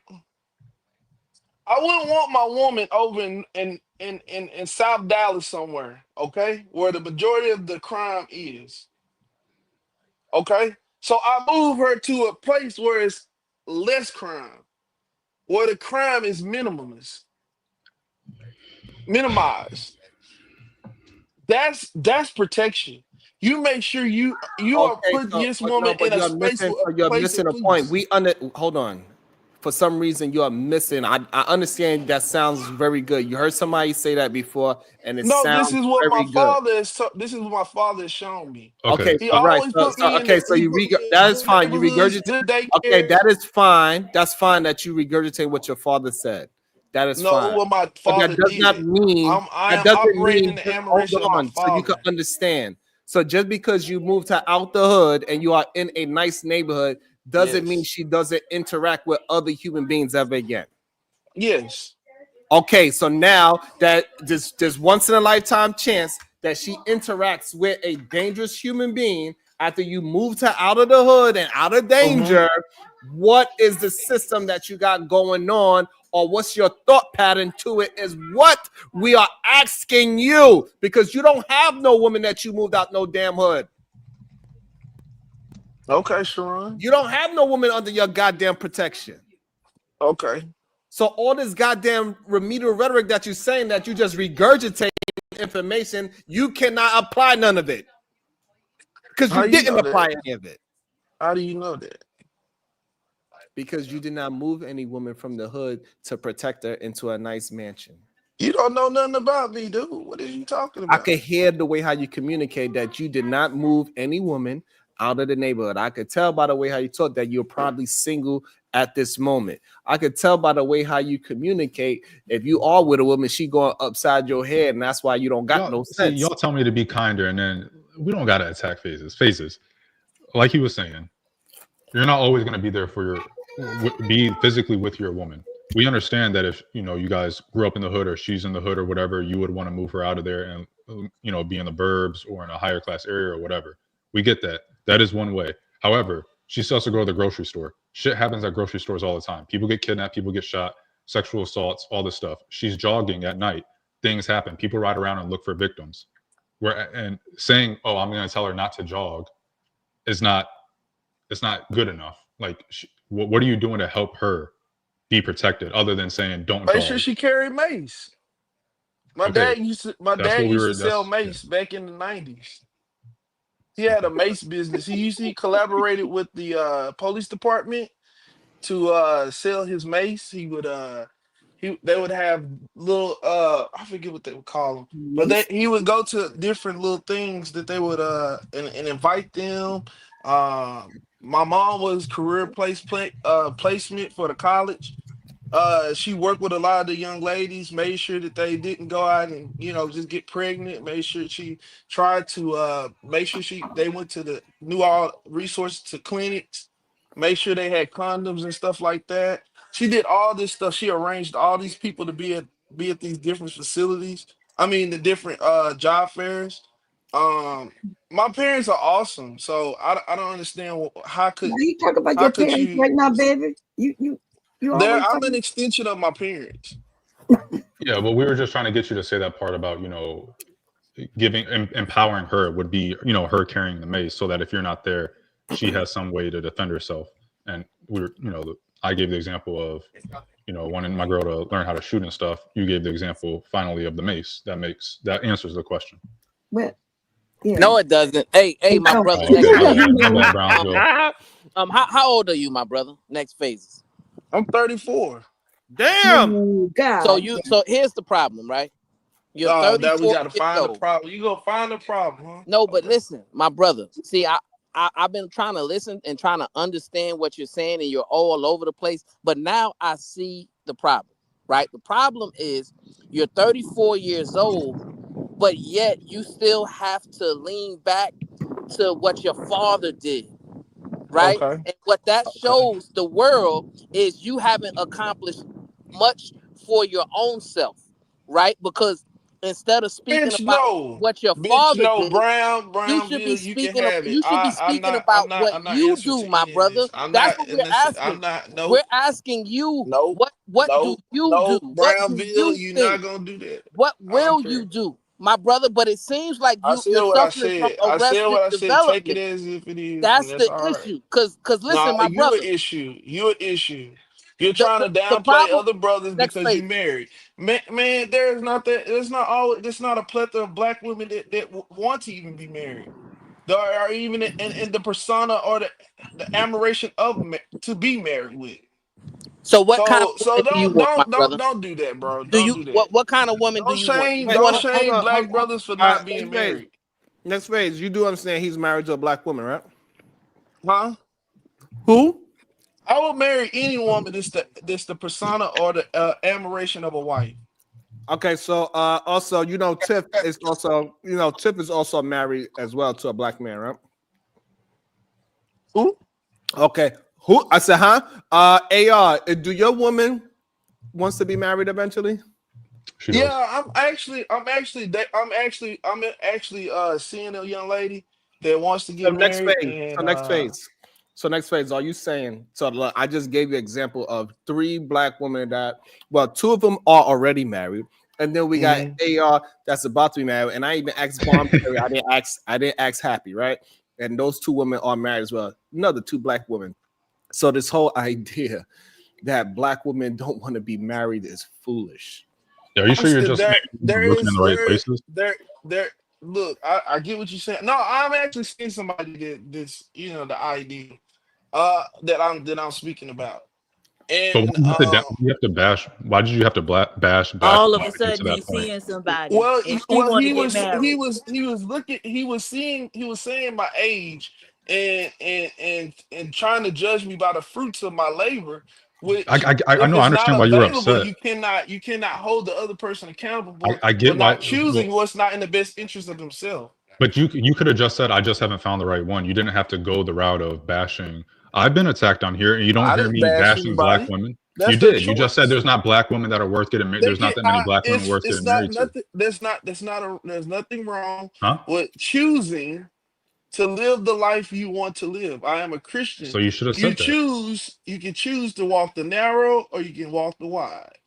Speaker 8: I wouldn't want my woman over in South Dallas somewhere, okay, where the majority of the crime is. Okay, so I move her to a place where it's less crime, where the crime is minimized. That's protection. You make sure you are
Speaker 1: Okay,
Speaker 8: putting
Speaker 1: so
Speaker 8: this
Speaker 1: but
Speaker 8: woman
Speaker 1: no,
Speaker 8: in
Speaker 1: but
Speaker 8: a
Speaker 1: you're
Speaker 8: space,
Speaker 1: missing.
Speaker 8: a
Speaker 1: So you're
Speaker 8: place
Speaker 1: missing
Speaker 8: of
Speaker 1: a point.
Speaker 8: peace.
Speaker 1: Hold on. For some reason, you are missing. I understand that sounds very good. You heard somebody say that before, and it
Speaker 8: No, this
Speaker 1: sounds
Speaker 8: is what my
Speaker 1: very good.
Speaker 8: father is. This is what my father has shown me.
Speaker 1: Okay,
Speaker 6: Okay.
Speaker 8: He
Speaker 1: all right.
Speaker 8: always put me in
Speaker 1: Okay,
Speaker 8: the.
Speaker 1: so
Speaker 8: He
Speaker 1: you
Speaker 8: put me in
Speaker 1: that is
Speaker 8: good
Speaker 1: fine. You
Speaker 8: neighborhoods,
Speaker 1: regurgitate.
Speaker 8: good
Speaker 1: Okay,
Speaker 8: daycare.
Speaker 1: that is fine. That's fine that you regurgitate what your father said. That is
Speaker 8: No,
Speaker 1: fine.
Speaker 8: what my
Speaker 1: But that
Speaker 8: father
Speaker 1: does not
Speaker 8: did.
Speaker 1: mean
Speaker 8: I
Speaker 1: that
Speaker 8: am
Speaker 1: doesn't
Speaker 8: operating
Speaker 1: mean
Speaker 8: in the
Speaker 1: just hold
Speaker 8: admiration of my
Speaker 1: on so you can
Speaker 8: father.
Speaker 1: understand. So just because you moved her out the hood and you are in a nice neighborhood doesn't mean
Speaker 8: Yes.
Speaker 1: she doesn't interact with other human beings ever again.
Speaker 8: Yes.
Speaker 1: Okay, so now that there's once in a lifetime chance that she interacts with a dangerous human being after you moved her out of the hood and out of danger, what is the system that you got going on, or what's your thought pattern to it is what we are asking you, because you don't have no woman that you moved out no damn hood.
Speaker 8: Okay, Sharon.
Speaker 1: You don't have no woman under your goddamn protection.
Speaker 8: Okay.
Speaker 1: So all this goddamn remedial rhetoric that you're saying that you just regurgitate information, you cannot apply none of it because
Speaker 8: How
Speaker 1: you
Speaker 8: you
Speaker 1: didn't
Speaker 8: know
Speaker 1: apply
Speaker 8: that?
Speaker 1: any of it
Speaker 8: How do you know that?
Speaker 1: because you did not move any woman from the hood to protect her into a nice mansion.
Speaker 8: You don't know nothing about me, dude. What are you talking
Speaker 1: I
Speaker 8: about?
Speaker 1: could hear the way how you communicate that you did not move any woman out of the neighborhood. I could tell by the way how you talk that you're probably single at this moment. I could tell by the way how you communicate if you are with a woman, she going upside your head, and that's why you don't got no sense.
Speaker 6: Y'all tell me to be kinder, and then we don't gotta attack phases. Like he was saying, you're not always gonna be there for be physically with your woman. We understand that if you guys grew up in the hood or she's in the hood or whatever, you would want to move her out of there and be in the burbs or in a higher class area or whatever. We get that. That is one way. However, she still has to go to the grocery store. Shit happens at grocery stores all the time. People get kidnapped, people get shot, sexual assaults, all this stuff. She's jogging at night. Things happen. People ride around and look for victims. And saying, "Oh, I'm going to tell her not to jog," is not. It's not good enough. Like, what are you doing to help her be protected, other than saying don't
Speaker 8: Make
Speaker 6: jog?
Speaker 8: sure she carried mace. My
Speaker 6: Okay,
Speaker 8: dad used to. Sell mace back in the 90s. He had a mace business. He collaborated with the police department to sell his mace. They would have little I forget what they would call them, but he would go to different little things that they would and invite them. My mom was career placement for the college. She worked with a lot of the young ladies, made sure that they didn't go out and just get pregnant. Made sure she tried to make sure they went to the knew all resources to clinics, make sure they had condoms and stuff like that. She did all this stuff. She arranged all these people to be at these different facilities. I mean, the different job fairs. Um, my parents are awesome, so I don't understand how
Speaker 3: Now you talk about
Speaker 8: how
Speaker 3: your
Speaker 8: could
Speaker 3: parents
Speaker 8: you
Speaker 3: right now, baby. You always
Speaker 8: I'm an
Speaker 3: talking.
Speaker 8: extension of my parents.
Speaker 6: Yeah, but we were just trying to get you to say that part about empowering her would be her carrying the mace, so that if you're not there, she has some way to defend herself. And I gave the example of wanting my girl to learn how to shoot and stuff. You gave the example finally of the mace. That answers the question.
Speaker 3: Well, yeah.
Speaker 5: No, it doesn't. Hey, my
Speaker 3: don't.
Speaker 5: brother.
Speaker 6: Okay,
Speaker 5: Next
Speaker 6: my
Speaker 5: phase.
Speaker 6: bad, Brownsville.
Speaker 5: How old are you, my brother? Next phases.
Speaker 8: I'm 34.
Speaker 1: Damn.
Speaker 3: Oh, God.
Speaker 5: So here's the problem, right? You're
Speaker 8: Oh, that we
Speaker 5: 34
Speaker 8: gotta
Speaker 5: years
Speaker 8: find the
Speaker 5: old.
Speaker 8: problem. You gonna find the problem, huh?
Speaker 5: No, but
Speaker 8: Okay.
Speaker 5: listen, my brother. See, I've been trying to listen and trying to understand what you're saying, and you're all over the place. But now I see the problem, right? The problem is you're 34 years old, but yet you still have to lean back to what your father did, right?
Speaker 8: Okay.
Speaker 5: And what that
Speaker 8: Okay.
Speaker 5: shows the world is you haven't accomplished much for your own self, right? Because instead of speaking
Speaker 8: Bitch,
Speaker 5: about
Speaker 8: no.
Speaker 5: what your
Speaker 8: Bitch,
Speaker 5: father
Speaker 8: no.
Speaker 5: did,
Speaker 8: Brownville, you can have it.
Speaker 5: you should be speaking about what
Speaker 8: I'm not
Speaker 5: you
Speaker 8: answering
Speaker 5: do,
Speaker 8: to
Speaker 5: my
Speaker 8: any of
Speaker 5: brother.
Speaker 8: this. I'm
Speaker 5: That's
Speaker 8: not
Speaker 5: what we're
Speaker 8: and listen, I'm
Speaker 5: asking.
Speaker 8: not
Speaker 5: We're
Speaker 8: nope,
Speaker 5: asking you
Speaker 8: nope,
Speaker 5: what do
Speaker 8: nope,
Speaker 5: you do?
Speaker 8: nope.
Speaker 5: What do
Speaker 8: Brownville,
Speaker 5: you
Speaker 8: you're
Speaker 5: think?
Speaker 8: not gonna do that.
Speaker 5: What
Speaker 8: I don't
Speaker 5: will you
Speaker 8: care.
Speaker 5: do, my brother? But it seems like
Speaker 8: I
Speaker 5: you're
Speaker 8: said what I
Speaker 5: suffering from
Speaker 8: said. I said
Speaker 5: arrested
Speaker 8: what I said. Take it
Speaker 5: development.
Speaker 8: as if it is, and
Speaker 5: That's
Speaker 8: that's
Speaker 5: the
Speaker 8: all right.
Speaker 5: issue. Cause
Speaker 8: No,
Speaker 5: listen, my
Speaker 8: you an
Speaker 5: brother,
Speaker 8: issue. You an issue. You're trying to
Speaker 5: the
Speaker 8: downplay
Speaker 5: problem.
Speaker 8: other brothers
Speaker 5: Next
Speaker 8: because you
Speaker 5: phase.
Speaker 8: married. Man, there's not that. There's not always. There's not a plethora of black women that want to even be married. There are even in the persona or the admiration of to be married with.
Speaker 5: So what kind of
Speaker 8: So
Speaker 5: woman do you want, my brother?
Speaker 8: don't do that, bro.
Speaker 5: Do
Speaker 8: Don't
Speaker 5: you
Speaker 8: do that.
Speaker 5: what kind of woman do you want? Do you
Speaker 1: Wait,
Speaker 8: Don't
Speaker 5: want
Speaker 1: hold
Speaker 8: shame
Speaker 1: on, hold
Speaker 8: black
Speaker 1: on.
Speaker 8: brothers for
Speaker 1: All
Speaker 8: not
Speaker 1: right,
Speaker 8: being
Speaker 1: next phase.
Speaker 8: married,
Speaker 1: Next phase. You do understand he's married to a black woman, right?
Speaker 8: huh?
Speaker 1: Who?
Speaker 8: I would marry any woman that's the persona or the admiration of a wife.
Speaker 1: Okay, so also, Tiff is also, Tiff is also married as well to a black man, right?
Speaker 8: Who?
Speaker 1: Okay. Who? I said, huh? AR, do your woman wants to be married eventually?
Speaker 6: She does.
Speaker 8: Yeah, I'm actually seeing a young lady that wants to
Speaker 1: So
Speaker 8: get
Speaker 1: next
Speaker 8: married,
Speaker 1: phase. So
Speaker 8: and
Speaker 1: next phase. So next phase, are you saying, so look, I just gave you an example of 3 black women that, well, 2 of them are already married. And then we got
Speaker 8: mhm.
Speaker 1: AR that's about to be married. And I even asked Bomb Theory. I didn't ask Happy, right? And those 2 women are married as well. Another 2 black women. So this whole idea that black women don't want to be married is foolish.
Speaker 6: Are you
Speaker 8: I'm
Speaker 6: sure you're
Speaker 8: still
Speaker 6: just
Speaker 8: there.
Speaker 6: maybe looking in the right places?
Speaker 8: There. Look, I get what you're saying. No, I'm actually seeing somebody that's the idea that I'm speaking about,
Speaker 6: But why
Speaker 8: and
Speaker 6: do you have to you have to bash? Why did you have to bash
Speaker 9: All of
Speaker 6: somebody
Speaker 9: a
Speaker 6: to get to
Speaker 9: sudden,
Speaker 6: that
Speaker 9: you
Speaker 6: point?
Speaker 9: seeing somebody,
Speaker 8: well,
Speaker 9: and she want to
Speaker 8: he
Speaker 9: get
Speaker 8: was he
Speaker 9: married.
Speaker 8: was he was looking he was saying my age and trying to judge me by the fruits of my labor, which
Speaker 6: I
Speaker 8: if
Speaker 6: know, I
Speaker 8: it's not
Speaker 6: understand why you were
Speaker 8: available,
Speaker 6: upset.
Speaker 8: you cannot hold the other person accountable
Speaker 6: I
Speaker 8: for
Speaker 6: get why.
Speaker 8: not choosing
Speaker 6: Well,
Speaker 8: what's not in the best interest of themselves.
Speaker 6: but you could have just said, I just haven't found the right one. You didn't have to go the route of bashing. I've been attacked on here, and you don't
Speaker 8: I
Speaker 6: hear
Speaker 8: didn't
Speaker 6: me
Speaker 8: bash
Speaker 6: bashing black
Speaker 8: anybody.
Speaker 6: women. You
Speaker 8: That's their
Speaker 6: did. You just said
Speaker 8: choice.
Speaker 6: there's not black women that are worth getting married.
Speaker 8: They
Speaker 6: There's not
Speaker 8: get
Speaker 6: that many black women worth
Speaker 8: it's
Speaker 6: getting
Speaker 8: not
Speaker 6: married to.
Speaker 8: nothing. There's nothing wrong
Speaker 6: Huh?
Speaker 8: with choosing to live the life you want to live. I am a Christian.
Speaker 6: So you should have said that.
Speaker 8: You can choose to walk the narrow or you can walk the wide.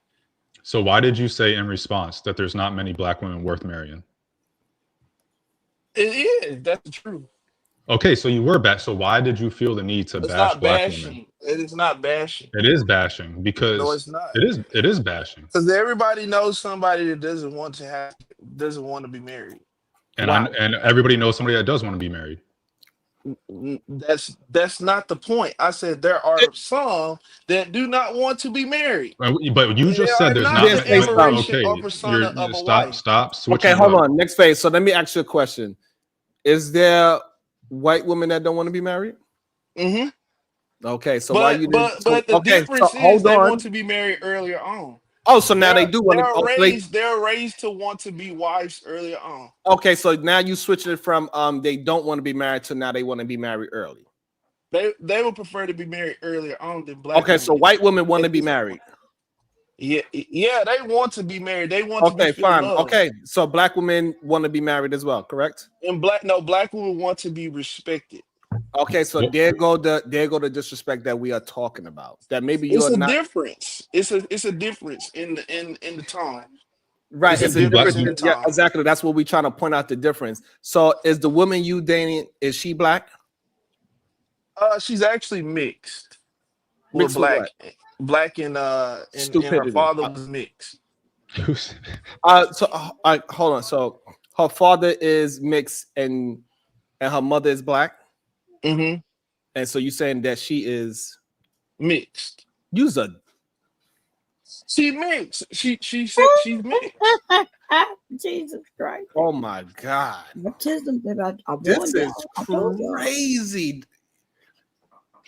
Speaker 6: So why did you say in response that there's not many black women worth marrying?
Speaker 8: It is. That's the truth.
Speaker 6: Okay, so you were bash. So why did you feel the need to
Speaker 8: It's
Speaker 6: bash
Speaker 8: not
Speaker 6: black women?
Speaker 8: bashing. It is not bashing.
Speaker 6: It is bashing
Speaker 8: No,
Speaker 6: because
Speaker 8: it's not.
Speaker 6: it is bashing.
Speaker 8: Because everybody knows somebody that doesn't want to be married.
Speaker 6: And
Speaker 1: Wow.
Speaker 6: and everybody knows somebody that does want to be married.
Speaker 8: That's not the point. I said there are some that do not want to be married.
Speaker 6: But you
Speaker 8: And they
Speaker 6: just said
Speaker 8: are
Speaker 6: there's
Speaker 8: not
Speaker 6: not
Speaker 1: Didn't
Speaker 8: the
Speaker 1: say
Speaker 6: wait,
Speaker 1: something.
Speaker 8: admiration or
Speaker 6: okay.
Speaker 8: persona of a
Speaker 6: Stop
Speaker 8: wife.
Speaker 6: switching
Speaker 1: Okay,
Speaker 6: it
Speaker 1: hold
Speaker 6: up.
Speaker 1: on. Next phase. So let me ask you a question. Is there white women that don't want to be married?
Speaker 8: Hmm.
Speaker 1: Okay, so why you didn't?
Speaker 8: But the
Speaker 1: Okay, so
Speaker 8: difference is
Speaker 1: hold
Speaker 8: they want
Speaker 1: on.
Speaker 8: to be married earlier on.
Speaker 1: Oh, so now they do want to.
Speaker 8: They're raised to want to be wives earlier on.
Speaker 1: Okay, so now you switch it from they don't want to be married to now they want to be married early.
Speaker 8: They would prefer to be married earlier on than black
Speaker 1: Okay, so
Speaker 8: women
Speaker 1: white women want to
Speaker 8: at
Speaker 1: be
Speaker 8: this
Speaker 1: married.
Speaker 8: point. Yeah, they want to be married. They want to be
Speaker 1: Okay,
Speaker 8: feel
Speaker 1: fine.
Speaker 8: love.
Speaker 1: Okay, so black women want to be married as well, correct?
Speaker 8: And black women want to be respected.
Speaker 1: Okay, so
Speaker 6: Well,
Speaker 1: there go the disrespect that we are talking about. That maybe
Speaker 8: It's
Speaker 1: you're
Speaker 8: a
Speaker 1: not
Speaker 8: difference. It's a difference in the time.
Speaker 1: right.
Speaker 8: It's a
Speaker 1: It's a
Speaker 6: black,
Speaker 8: difference
Speaker 1: difference.
Speaker 8: in the
Speaker 1: Yeah,
Speaker 8: time.
Speaker 1: exactly. That's what we're trying to point out the difference. So is the woman you dating, is she black?
Speaker 8: She's actually mixed. With
Speaker 1: Mixed with what?
Speaker 8: black and her
Speaker 1: Stupidity.
Speaker 8: father was mixed.
Speaker 1: So hold on. So her father is mixed and her mother is black.
Speaker 8: Hmm.
Speaker 1: And so you saying that she is
Speaker 8: Mixed.
Speaker 1: use a
Speaker 8: She mixed. She said she's mixed.
Speaker 3: Jesus Christ.
Speaker 1: Oh my God.
Speaker 3: Autism that I
Speaker 1: This
Speaker 3: warned
Speaker 1: is
Speaker 3: y'all. I told y'all.
Speaker 1: crazy.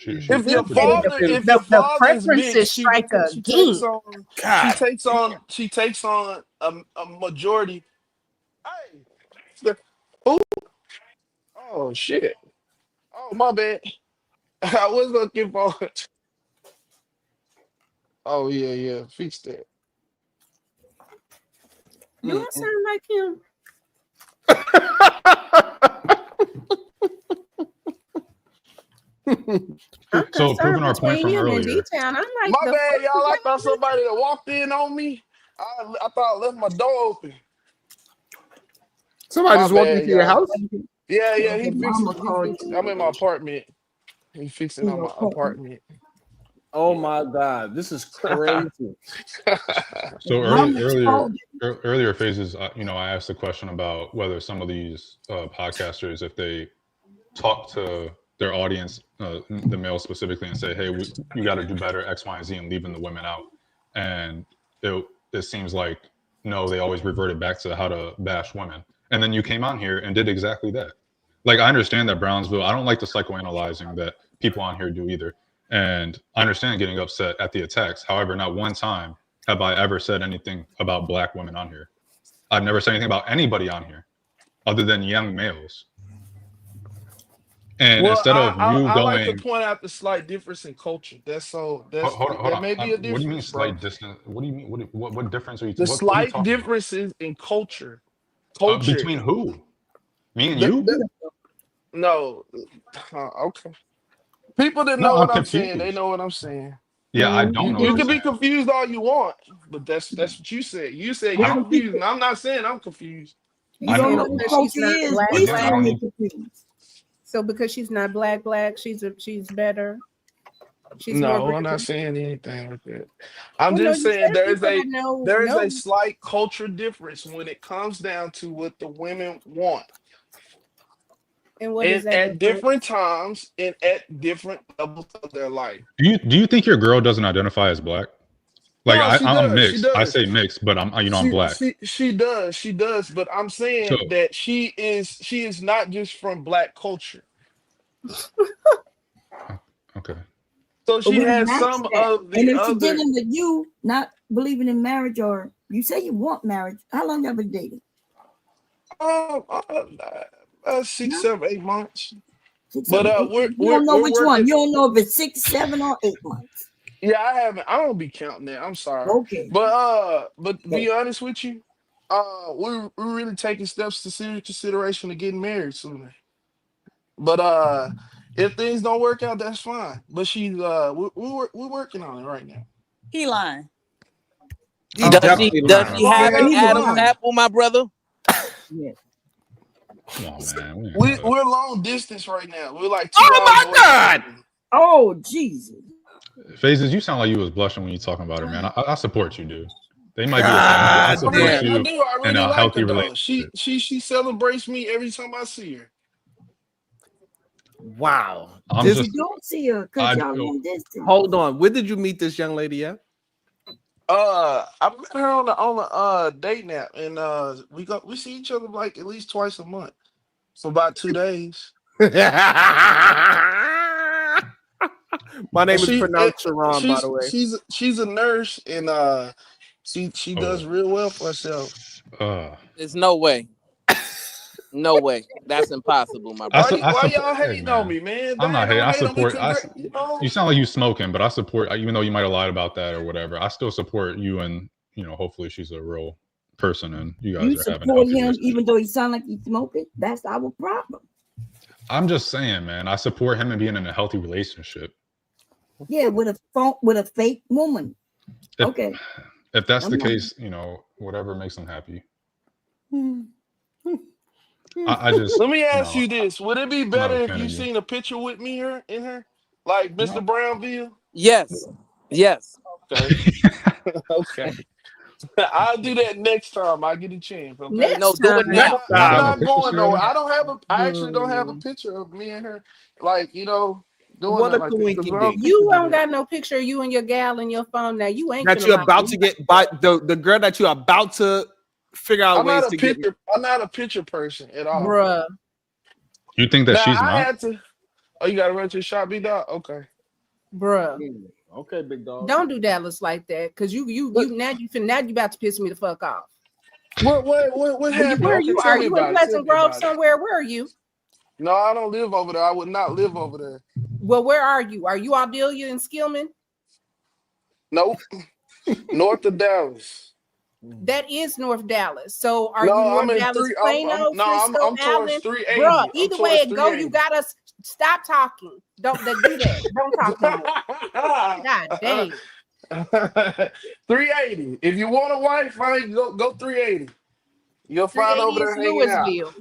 Speaker 8: If your father, if
Speaker 7: the
Speaker 8: your father is
Speaker 7: preferences
Speaker 8: mixed,
Speaker 7: strike
Speaker 8: she
Speaker 7: again.
Speaker 8: takes on a majority. Hey, who? Oh shit! Oh my bad. I was looking for. Oh yeah. Fix that.
Speaker 7: Do I sound like him? I'm
Speaker 6: So proving
Speaker 7: concerned
Speaker 6: our point
Speaker 7: between
Speaker 6: from
Speaker 7: him and
Speaker 6: earlier.
Speaker 7: D-Town. I'm like,
Speaker 8: My
Speaker 7: the
Speaker 8: bad,
Speaker 7: fuck
Speaker 8: y'all. I
Speaker 7: is
Speaker 8: thought somebody that walked in on me. I thought I left my door open.
Speaker 1: Somebody
Speaker 8: My
Speaker 1: just walked
Speaker 8: bad,
Speaker 1: into your
Speaker 8: y'all.
Speaker 1: house.
Speaker 8: Yeah.
Speaker 3: Your
Speaker 8: He
Speaker 3: mama
Speaker 8: fixing.
Speaker 3: called
Speaker 8: I'm in my
Speaker 3: you
Speaker 8: apartment. He fixing
Speaker 3: in
Speaker 8: on
Speaker 3: your
Speaker 8: my
Speaker 3: apartment.
Speaker 8: apartment.
Speaker 1: Oh my God. This is crazy.
Speaker 6: So
Speaker 3: Mama called you.
Speaker 6: earlier phases, I asked a question about whether some of these podcasters, if they talk to their audience, the males specifically, and say, "Hey, you got to do better X, Y, and Z," and leaving the women out. And it seems like no, they always reverted back to how to bash women. And then you came on here and did exactly that. Like, I understand that Brownsville. I don't like the psychoanalyzing that people on here do either. And I understand getting upset at the attacks. However, not one time have I ever said anything about Black women on here. I've never said anything about anybody on here other than young males. And
Speaker 8: Well,
Speaker 6: instead of you
Speaker 8: I like to
Speaker 6: going,
Speaker 8: point out the slight difference in culture.
Speaker 6: hold
Speaker 8: That may
Speaker 6: on.
Speaker 8: be a
Speaker 6: What do you mean
Speaker 8: difference, bro.
Speaker 6: slight distance? What do you mean? What difference are you?
Speaker 8: The
Speaker 6: What are you
Speaker 8: slight
Speaker 6: talking about?
Speaker 8: differences in culture. Culture.
Speaker 6: Between who? Me and
Speaker 8: The,
Speaker 6: you?
Speaker 8: the, no. Okay. People that
Speaker 6: No,
Speaker 8: know
Speaker 6: I'm
Speaker 8: what I'm saying, they
Speaker 6: confused.
Speaker 8: know what I'm saying.
Speaker 6: Yeah, I don't know what
Speaker 8: You
Speaker 6: you're
Speaker 8: can be
Speaker 6: saying.
Speaker 8: confused all you want, but that's what you said. You said
Speaker 6: I
Speaker 8: you're
Speaker 6: don't.
Speaker 3: Different
Speaker 8: confused,
Speaker 3: people.
Speaker 8: and I'm not saying I'm confused.
Speaker 3: You
Speaker 6: I
Speaker 3: don't
Speaker 7: saying
Speaker 3: know
Speaker 6: know.
Speaker 3: what
Speaker 7: because she's
Speaker 3: culture
Speaker 7: not
Speaker 3: is.
Speaker 7: black,
Speaker 3: He's
Speaker 6: Again, I
Speaker 3: gonna
Speaker 6: don't
Speaker 7: black.
Speaker 3: get
Speaker 6: need.
Speaker 3: confused.
Speaker 7: So because she's not black, she's better. She's more
Speaker 8: No, I'm not
Speaker 7: represented.
Speaker 8: saying anything like that. I'm
Speaker 7: Well, no,
Speaker 8: just
Speaker 7: you
Speaker 8: saying
Speaker 7: said people that
Speaker 8: there is
Speaker 7: know.
Speaker 8: a slight culture difference when it comes down to what the women want.
Speaker 7: And what is
Speaker 8: And
Speaker 7: that
Speaker 8: at
Speaker 7: difference?
Speaker 8: different times and at different levels of their life.
Speaker 6: Do you think your girl doesn't identify as Black? Like
Speaker 8: No, she
Speaker 6: I'm
Speaker 8: does. She
Speaker 6: mixed. I
Speaker 8: does.
Speaker 6: say mixed, but I'm
Speaker 8: She
Speaker 6: Black.
Speaker 8: she she does. She does. But I'm
Speaker 6: So
Speaker 8: saying that she is not just from Black culture.
Speaker 6: okay.
Speaker 8: So
Speaker 3: But
Speaker 8: she
Speaker 3: we
Speaker 8: has
Speaker 3: match
Speaker 8: some
Speaker 3: that.
Speaker 8: of
Speaker 3: And
Speaker 8: the
Speaker 3: if she's
Speaker 8: other.
Speaker 3: dealing with you not believing in marriage, or you say you want marriage, how long y'all been dating?
Speaker 8: Um, uh, 6,
Speaker 3: No?
Speaker 8: 7, 8 months.
Speaker 3: 6,
Speaker 8: But
Speaker 3: 7, 8
Speaker 8: we're
Speaker 3: months. You
Speaker 8: we're
Speaker 3: don't know
Speaker 8: we're
Speaker 3: which one.
Speaker 8: working.
Speaker 3: You don't know if it's 6, 7, or 8 months.
Speaker 8: Yeah, I haven't. I don't be counting that. I'm sorry.
Speaker 3: Okay.
Speaker 8: But to be honest with you, we're really taking steps to serious consideration of getting married sooner. But if things don't work out, that's fine. But she's we're working on it right now.
Speaker 9: He lying.
Speaker 1: He
Speaker 6: Nah,
Speaker 1: definitely
Speaker 8: No,
Speaker 5: Does
Speaker 1: lying.
Speaker 5: she
Speaker 8: no, I'm
Speaker 5: have
Speaker 3: Yeah,
Speaker 5: an
Speaker 8: not
Speaker 3: he
Speaker 5: Adam's
Speaker 3: lying.
Speaker 8: lying.
Speaker 5: apple, my brother?
Speaker 3: Yeah.
Speaker 6: come on, man. We ain't
Speaker 8: We
Speaker 6: gotta.
Speaker 8: we're long distance right now. We're like two
Speaker 1: Oh
Speaker 8: hours
Speaker 1: my
Speaker 8: away from each
Speaker 1: God.
Speaker 8: other.
Speaker 3: Oh, Jesus.
Speaker 6: Phases, you sound like you was blushing when you talking about her, man. I support you, dude. They might be the same age. I
Speaker 1: God
Speaker 6: support
Speaker 1: damn.
Speaker 8: I
Speaker 6: you
Speaker 8: do. I
Speaker 6: in
Speaker 8: really
Speaker 6: a
Speaker 8: like her
Speaker 6: healthy
Speaker 8: though. She
Speaker 6: relationship.
Speaker 8: she she celebrates me every time I see her.
Speaker 1: Wow.
Speaker 6: I'm
Speaker 3: But
Speaker 1: This
Speaker 3: you
Speaker 6: just,
Speaker 3: don't see her because
Speaker 6: I,
Speaker 3: y'all
Speaker 6: yo,
Speaker 3: long distance.
Speaker 1: hold on. Where did you meet this young lady at?
Speaker 8: I met her on the date nap, and we see each other like at least twice a month for about 2 days.
Speaker 1: My
Speaker 8: And
Speaker 1: name is pronounced Sharon, by the way.
Speaker 8: she's a nurse, and she does
Speaker 6: oh,
Speaker 8: real well for herself.
Speaker 5: There's no way. No way. That's impossible, my
Speaker 6: I,
Speaker 5: brother.
Speaker 6: su- I
Speaker 8: Why
Speaker 6: support.
Speaker 8: y'all
Speaker 6: Hey,
Speaker 8: hating on
Speaker 6: man,
Speaker 8: me, man?
Speaker 6: I'm
Speaker 8: Dang,
Speaker 6: not hating.
Speaker 8: don't
Speaker 6: I
Speaker 8: hate on me.
Speaker 6: support. You
Speaker 8: You
Speaker 6: sound like you smoking, but I support. Even though you might have lied about that or whatever, I still support you, and hopefully she's a real person, and you guys
Speaker 3: You
Speaker 6: are having a
Speaker 3: support
Speaker 6: healthy
Speaker 3: him
Speaker 6: relationship.
Speaker 3: even though he sound like he's smoking. That's our problem.
Speaker 6: I'm just saying, man. I support him and being in a healthy relationship.
Speaker 3: Yeah, with a fake woman.
Speaker 6: If,
Speaker 3: Okay.
Speaker 6: if that's the
Speaker 3: I'm not.
Speaker 6: case, whatever makes them happy. I just,
Speaker 8: Let me ask you this: would it be
Speaker 6: I'm not
Speaker 8: better
Speaker 6: a
Speaker 8: if
Speaker 6: fan
Speaker 8: you
Speaker 6: of you.
Speaker 8: seen a picture with me here in her, like Mr. Brownville?
Speaker 5: Yes. Yes.
Speaker 8: Okay, okay. I'll do that next time I get a chance. Okay.
Speaker 5: No,
Speaker 7: Next
Speaker 5: do it
Speaker 7: time.
Speaker 1: Next
Speaker 5: now.
Speaker 6: You guys
Speaker 8: I'm
Speaker 6: got
Speaker 1: time.
Speaker 6: no
Speaker 8: not
Speaker 6: pictures
Speaker 8: going nowhere.
Speaker 6: together?
Speaker 8: I don't have a. I actually don't have a
Speaker 3: Boo.
Speaker 8: picture of me and her. Like doing
Speaker 1: What
Speaker 8: that
Speaker 1: a
Speaker 8: like that. 'Cause
Speaker 1: winky
Speaker 8: I don't
Speaker 1: dink.
Speaker 8: think
Speaker 7: You
Speaker 8: do
Speaker 7: don't
Speaker 8: that.
Speaker 7: got no picture of you and your gal in your phone now. You ain't
Speaker 1: That
Speaker 7: finna
Speaker 1: you're
Speaker 7: lie.
Speaker 1: about to get by the girl that you're about to figure out
Speaker 8: I'm
Speaker 1: ways
Speaker 8: not a
Speaker 1: to get.
Speaker 8: picture. I'm not a picture person at all.
Speaker 7: Bruh.
Speaker 6: You think that
Speaker 8: Now
Speaker 6: she's
Speaker 8: I
Speaker 6: not?
Speaker 8: had to. Oh, you got to run to the shop, B dog. Okay.
Speaker 7: Bruh.
Speaker 1: Okay, big dog.
Speaker 7: Don't do Dallas like that. Cause you now you about to piss me the fuck off.
Speaker 8: What happened?
Speaker 7: Where are
Speaker 8: Okay,
Speaker 7: you?
Speaker 8: tell
Speaker 7: Are
Speaker 8: me
Speaker 7: you in
Speaker 8: about it. Tell
Speaker 7: Pleasant
Speaker 8: me
Speaker 7: Grove
Speaker 8: about it.
Speaker 7: somewhere? Where are you?
Speaker 8: No, I don't live over there. I would not live over there.
Speaker 7: Well, where are you? Are you Aldelia and Skillman?
Speaker 8: Nope. North of Dallas.
Speaker 7: That is North Dallas. So are you
Speaker 8: No, I'm
Speaker 7: North
Speaker 8: in
Speaker 7: Dallas,
Speaker 8: three.
Speaker 7: Plano, Frisco,
Speaker 8: I'm towards
Speaker 7: Allen?
Speaker 8: 380.
Speaker 7: Bruh,
Speaker 8: I'm
Speaker 7: either way
Speaker 8: towards
Speaker 7: it go, you
Speaker 8: 380.
Speaker 7: gotta stop talking. Don't do that. Don't talk no more. God damn.
Speaker 8: 380. If you want a wife, fine, go 380. You'll find
Speaker 7: 380
Speaker 8: over
Speaker 7: is
Speaker 8: there hanging out.
Speaker 7: Louisville.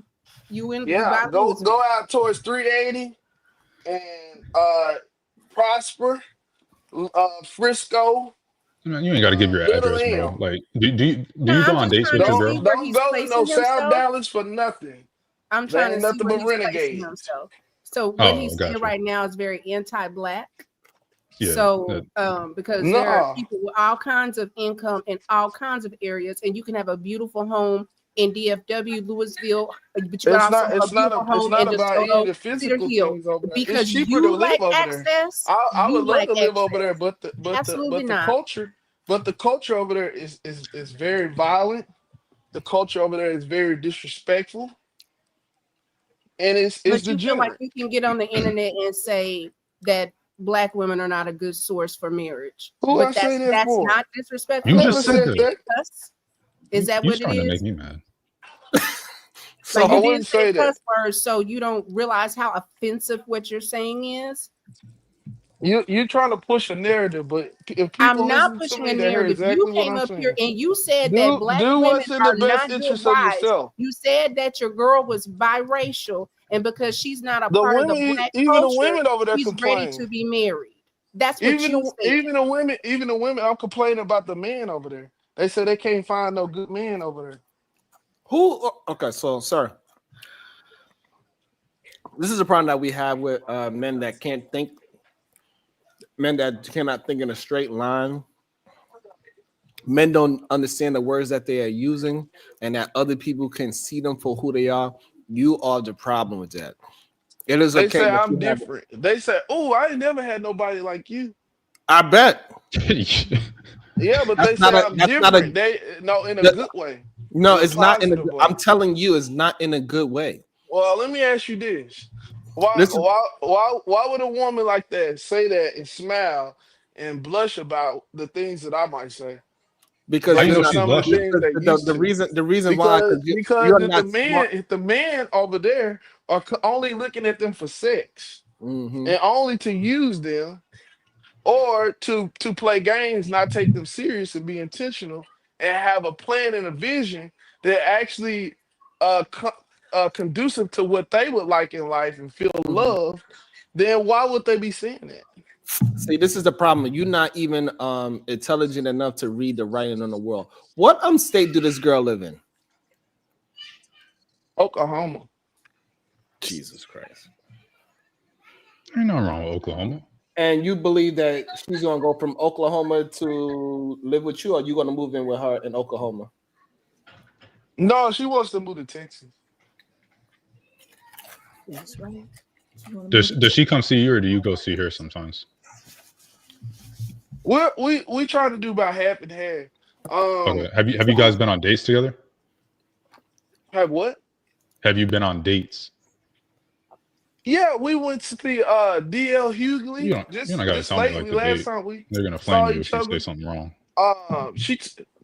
Speaker 7: You
Speaker 8: Yeah,
Speaker 7: by
Speaker 8: go
Speaker 7: Louisville.
Speaker 8: out towards 380 and Prosper, Frisco,
Speaker 6: Man, you ain't got to give your
Speaker 8: Little
Speaker 6: address, bro.
Speaker 8: M.
Speaker 6: Like, do
Speaker 7: No,
Speaker 6: you go
Speaker 7: I'm
Speaker 6: on
Speaker 7: just
Speaker 6: dates
Speaker 7: trying
Speaker 6: with
Speaker 7: to
Speaker 6: your
Speaker 7: see
Speaker 6: girl?
Speaker 7: where
Speaker 8: Don't
Speaker 7: he's
Speaker 8: go to no
Speaker 7: placing
Speaker 8: South
Speaker 7: himself.
Speaker 8: Dallas for nothing.
Speaker 7: I'm
Speaker 8: They
Speaker 7: trying
Speaker 8: ain't
Speaker 7: to see
Speaker 8: nothing
Speaker 7: where
Speaker 8: but
Speaker 7: he's placing
Speaker 8: renegades.
Speaker 7: himself. So what
Speaker 6: Oh,
Speaker 7: he's saying
Speaker 6: gotcha.
Speaker 7: right now is very anti-black.
Speaker 6: Yeah.
Speaker 7: So because there are
Speaker 8: No,
Speaker 7: people with all kinds of income in all kinds of areas, and you can have a beautiful home in DFW, Louisville, but you can
Speaker 8: it's
Speaker 7: also
Speaker 8: not.
Speaker 7: have a beautiful
Speaker 8: It's
Speaker 7: home
Speaker 8: not
Speaker 7: in
Speaker 8: about any of
Speaker 7: DeSoto,
Speaker 8: the
Speaker 7: Cedar
Speaker 8: physical
Speaker 7: Hill.
Speaker 8: things over there. It's
Speaker 7: Because
Speaker 8: cheaper to
Speaker 7: you
Speaker 8: live
Speaker 7: lack
Speaker 8: over there.
Speaker 7: access,
Speaker 8: I would
Speaker 7: you
Speaker 8: love
Speaker 7: lack
Speaker 8: to live over there,
Speaker 7: access. Absolutely
Speaker 8: the
Speaker 7: not.
Speaker 8: culture, over there is very violent. The culture over there is very disrespectful, and it's
Speaker 7: But you feel like
Speaker 8: degenerate.
Speaker 7: you can get on the internet and say that black women are not a good source for marriage.
Speaker 8: Who I
Speaker 7: But
Speaker 8: say that
Speaker 7: that's
Speaker 8: for?
Speaker 7: not
Speaker 8: I
Speaker 6: You
Speaker 7: disrespectful.
Speaker 8: never
Speaker 6: just
Speaker 7: You
Speaker 6: said
Speaker 8: said
Speaker 6: that.
Speaker 8: that.
Speaker 7: cuss. Is that
Speaker 6: You
Speaker 7: what it
Speaker 6: starting to make
Speaker 7: is?
Speaker 6: me mad.
Speaker 1: So
Speaker 7: Like
Speaker 8: I
Speaker 7: you
Speaker 8: wouldn't
Speaker 7: didn't say
Speaker 8: say that.
Speaker 7: cuss words, so you don't realize how offensive what you're saying is.
Speaker 8: You're trying to push a narrative, but if
Speaker 7: I'm
Speaker 8: people
Speaker 7: not
Speaker 8: listen to
Speaker 7: pushing a
Speaker 8: me, they hear
Speaker 7: narrative. You
Speaker 8: exactly what
Speaker 7: came
Speaker 8: I'm
Speaker 7: up here
Speaker 8: saying.
Speaker 7: and you said that
Speaker 8: Do
Speaker 7: black
Speaker 8: do
Speaker 7: women
Speaker 8: what's in the
Speaker 7: are
Speaker 8: best
Speaker 7: not good
Speaker 8: interest of
Speaker 7: wives.
Speaker 8: yourself.
Speaker 7: You said that your girl was biracial, and because she's not a
Speaker 8: The
Speaker 7: part of the
Speaker 8: women,
Speaker 7: black
Speaker 8: even the
Speaker 7: culture,
Speaker 8: women over there
Speaker 7: she's ready
Speaker 8: complain.
Speaker 7: to be married. That's what you said.
Speaker 8: Even the women. I'm complaining about the men over there. They say they can't find no good men over there.
Speaker 1: who? Okay, so sir, this is a problem that we have with men that can't think, men that cannot think in a straight line. Men don't understand the words that they are using, and that other people can see them for who they are. You are the problem with that. It is
Speaker 8: They
Speaker 1: okay
Speaker 8: say
Speaker 1: that
Speaker 8: I'm
Speaker 1: you have.
Speaker 8: different. They say, "Oh, I ain't never had nobody like you."
Speaker 1: I bet
Speaker 8: Yeah, but they
Speaker 1: that's not
Speaker 8: say
Speaker 1: a.
Speaker 8: I'm
Speaker 1: That's not
Speaker 8: different.
Speaker 1: a.
Speaker 8: They no in a good way,
Speaker 1: No,
Speaker 8: in a
Speaker 1: it's not in a.
Speaker 8: positive
Speaker 1: I'm
Speaker 8: way.
Speaker 1: telling you, it's not in a good way.
Speaker 8: Well, let me ask you this:
Speaker 1: Listen,
Speaker 8: why would a woman like that say that and smile and blush about the things that I might say
Speaker 6: How
Speaker 1: because
Speaker 6: you
Speaker 1: you're
Speaker 6: know
Speaker 8: versus
Speaker 1: not.
Speaker 6: she's
Speaker 8: some of the
Speaker 6: blushing?
Speaker 8: things they're used to?
Speaker 1: The reason why
Speaker 8: Because
Speaker 1: you're not smart.
Speaker 8: if the men over there are only looking at them for sex
Speaker 1: Hmm.
Speaker 8: and only to use them or to play games, not take them serious and be intentional and have a plan and a vision that actually conducive to what they would like in life and feel
Speaker 1: Hmm.
Speaker 8: loved, then why would they be saying that?
Speaker 1: See, this is the problem. You're not even intelligent enough to read the writing on the world. What state do this girl live in?
Speaker 8: Oklahoma.
Speaker 1: Jesus Christ.
Speaker 6: Ain't nothing wrong with Oklahoma.
Speaker 1: And you believe that she's gonna go from Oklahoma to live with you, or you gonna move in with her in Oklahoma?
Speaker 8: No, she wants to move to Texas.
Speaker 3: That's right.
Speaker 6: Does she come see you, or do you go see her sometimes?
Speaker 8: We try to do about half and half.
Speaker 6: Okay. Have you guys been on dates together?
Speaker 8: Have what?
Speaker 6: Have you been on dates?
Speaker 8: Yeah, we went to the DL
Speaker 6: You
Speaker 8: Hughley
Speaker 6: don't gotta
Speaker 8: just
Speaker 6: tell me like
Speaker 8: lately.
Speaker 6: the
Speaker 8: Last
Speaker 6: date.
Speaker 8: time we
Speaker 6: They're gonna flame
Speaker 8: saw
Speaker 6: you if
Speaker 8: each
Speaker 6: you say
Speaker 8: other.
Speaker 6: something wrong.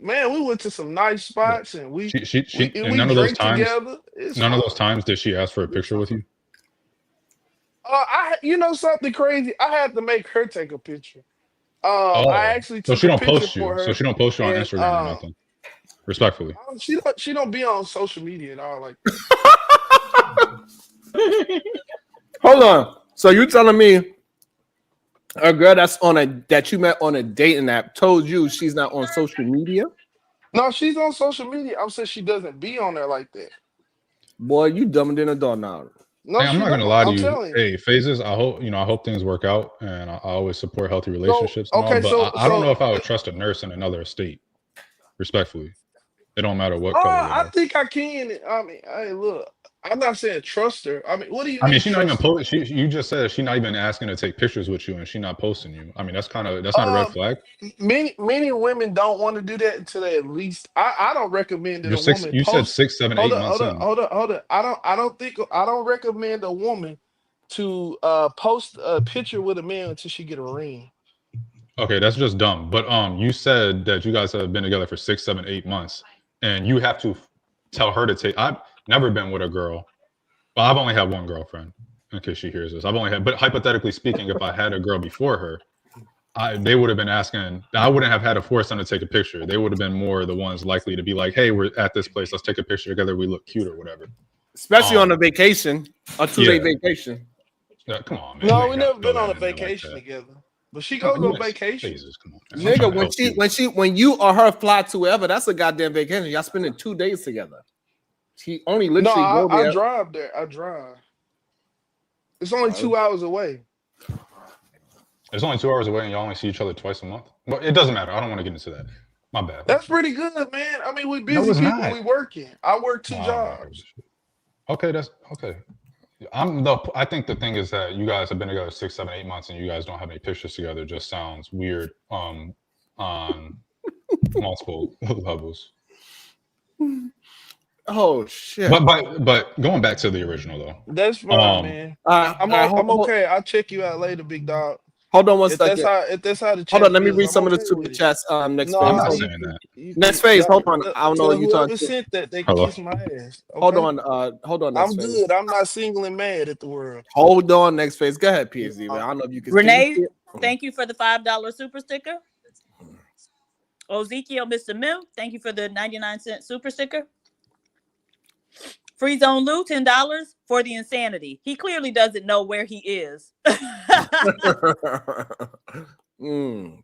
Speaker 8: Man, we went to some nice
Speaker 6: Yeah.
Speaker 8: spots and
Speaker 6: She and
Speaker 8: we
Speaker 6: none of those
Speaker 8: drink
Speaker 6: times,
Speaker 8: together. It's fun.
Speaker 6: did she ask for a picture with you?
Speaker 8: You know something crazy? I had to make her take a picture. I
Speaker 6: Oh,
Speaker 8: actually
Speaker 6: so
Speaker 8: took
Speaker 6: she
Speaker 8: a
Speaker 6: don't
Speaker 8: picture
Speaker 6: post you.
Speaker 8: for
Speaker 6: So
Speaker 8: her,
Speaker 6: she don't post you on
Speaker 8: and
Speaker 6: Instagram or nothing. Respectfully.
Speaker 8: she don't be on social media at all like that.
Speaker 1: Hold on. So you telling me a girl that you met on a dating app told you she's not on social media?
Speaker 8: No, she's on social media. I'm saying she doesn't be on there like that.
Speaker 1: Boy, you dumber than a dog now.
Speaker 8: No,
Speaker 6: Hey, I'm
Speaker 8: she
Speaker 6: not gonna
Speaker 8: don't.
Speaker 6: lie to
Speaker 8: I'm
Speaker 6: you.
Speaker 8: telling you.
Speaker 6: Hey, phases. I hope things work out, and I always support healthy
Speaker 8: So
Speaker 6: relationships and all.
Speaker 8: okay,
Speaker 6: But
Speaker 8: so
Speaker 6: I don't know
Speaker 8: so
Speaker 6: if I would trust a nurse in another state. Respectfully, it don't matter what color they
Speaker 8: I
Speaker 6: are.
Speaker 8: think I can. I mean, hey, look, I'm not saying trust her. I mean, what do you
Speaker 6: I mean,
Speaker 8: mean
Speaker 6: she not even
Speaker 8: trust her?
Speaker 6: posting. You just said she not even asking to take pictures with you, and she not posting you. I mean, that's not a red
Speaker 8: Uh,
Speaker 6: flag.
Speaker 8: many women don't want to do that until they at least. I don't recommend that
Speaker 6: You're
Speaker 8: a
Speaker 6: six.
Speaker 8: woman
Speaker 6: You said
Speaker 8: post.
Speaker 6: 6, 7,
Speaker 8: Hold
Speaker 6: 8
Speaker 8: up,
Speaker 6: months
Speaker 8: hold up,
Speaker 6: in.
Speaker 8: hold up, hold up. I don't recommend a woman to post a picture with a man until she get a ring.
Speaker 6: Okay, that's just dumb. But you said that you guys have been together for 6, 7, 8 months, and you have to tell her to take. I've never been with a girl. Well, I've only had one girlfriend. In case she hears this, I've only had. But hypothetically speaking, if I had a girl before her, they would have been asking. I wouldn't have had to force them to take a picture. They would have been more the ones likely to be like, "Hey, we're at this place. Let's take a picture together. We look cute or whatever."
Speaker 1: Especially on a vacation, a 2-day
Speaker 6: Yeah.
Speaker 1: vacation.
Speaker 6: Come on, man. You
Speaker 8: No,
Speaker 6: ain't
Speaker 8: we
Speaker 6: got
Speaker 8: never
Speaker 6: to throw
Speaker 8: been on
Speaker 6: that
Speaker 8: a
Speaker 6: in there like
Speaker 8: vacation
Speaker 6: that.
Speaker 8: together, but she
Speaker 6: No,
Speaker 8: goes
Speaker 6: you
Speaker 8: on
Speaker 6: miss
Speaker 8: vacation.
Speaker 6: phases. Come on, man. I'm trying
Speaker 1: Nigga,
Speaker 6: to help you.
Speaker 1: when you or her fly to wherever, that's a goddamn vacation. Y'all spending 2 days together. She only
Speaker 8: No,
Speaker 1: literally go
Speaker 8: I
Speaker 1: there.
Speaker 8: drive there. I drive. It's only 2 hours away.
Speaker 6: It's only 2 hours away, and y'all only see each other twice a month. But it doesn't matter. I don't want to get into that. My bad.
Speaker 8: That's pretty good, man. I mean, we
Speaker 6: No,
Speaker 8: busy
Speaker 6: it's
Speaker 8: people.
Speaker 6: not.
Speaker 8: We working. I work
Speaker 6: Oh,
Speaker 8: two
Speaker 6: I don't want to hear this
Speaker 8: jobs.
Speaker 6: shit. Okay, that's okay. I think the thing is that you guys have been together 6, 7, 8 months, and you guys don't have any pictures together. Just sounds weird. On multiple levels.
Speaker 1: Oh shit.
Speaker 6: But going back to the original
Speaker 8: That's
Speaker 6: though.
Speaker 8: fine, man. I'm okay. I'll check you out later, big dog.
Speaker 1: Hold on one
Speaker 8: If that's
Speaker 1: second.
Speaker 8: how the
Speaker 1: Hold on,
Speaker 8: chat
Speaker 1: let me
Speaker 8: feels,
Speaker 1: read
Speaker 8: I'm
Speaker 1: some of the
Speaker 8: okay
Speaker 1: super
Speaker 8: with it.
Speaker 1: chats. Next phase.
Speaker 6: I'm not
Speaker 8: No,
Speaker 6: saying that.
Speaker 1: Next phase. Hold on. I don't know
Speaker 8: tell
Speaker 1: what you talking
Speaker 8: whoever
Speaker 1: to.
Speaker 8: sent that they can
Speaker 6: Hello.
Speaker 8: kiss my ass.
Speaker 1: Hold
Speaker 8: Okay,
Speaker 1: on. Hold on. Next
Speaker 8: I'm
Speaker 1: phase.
Speaker 8: good. I'm not single and mad at the world.
Speaker 1: Hold on. Next phase. Go ahead, PSD. Man. I don't know if you can
Speaker 9: Renee,
Speaker 1: see it.
Speaker 9: thank you for the $5 super sticker. Ezekiel, Mr. Mill, thank you for the 99-cent super sticker. Free Zone Lou, $10 for the insanity. He clearly doesn't know where he is.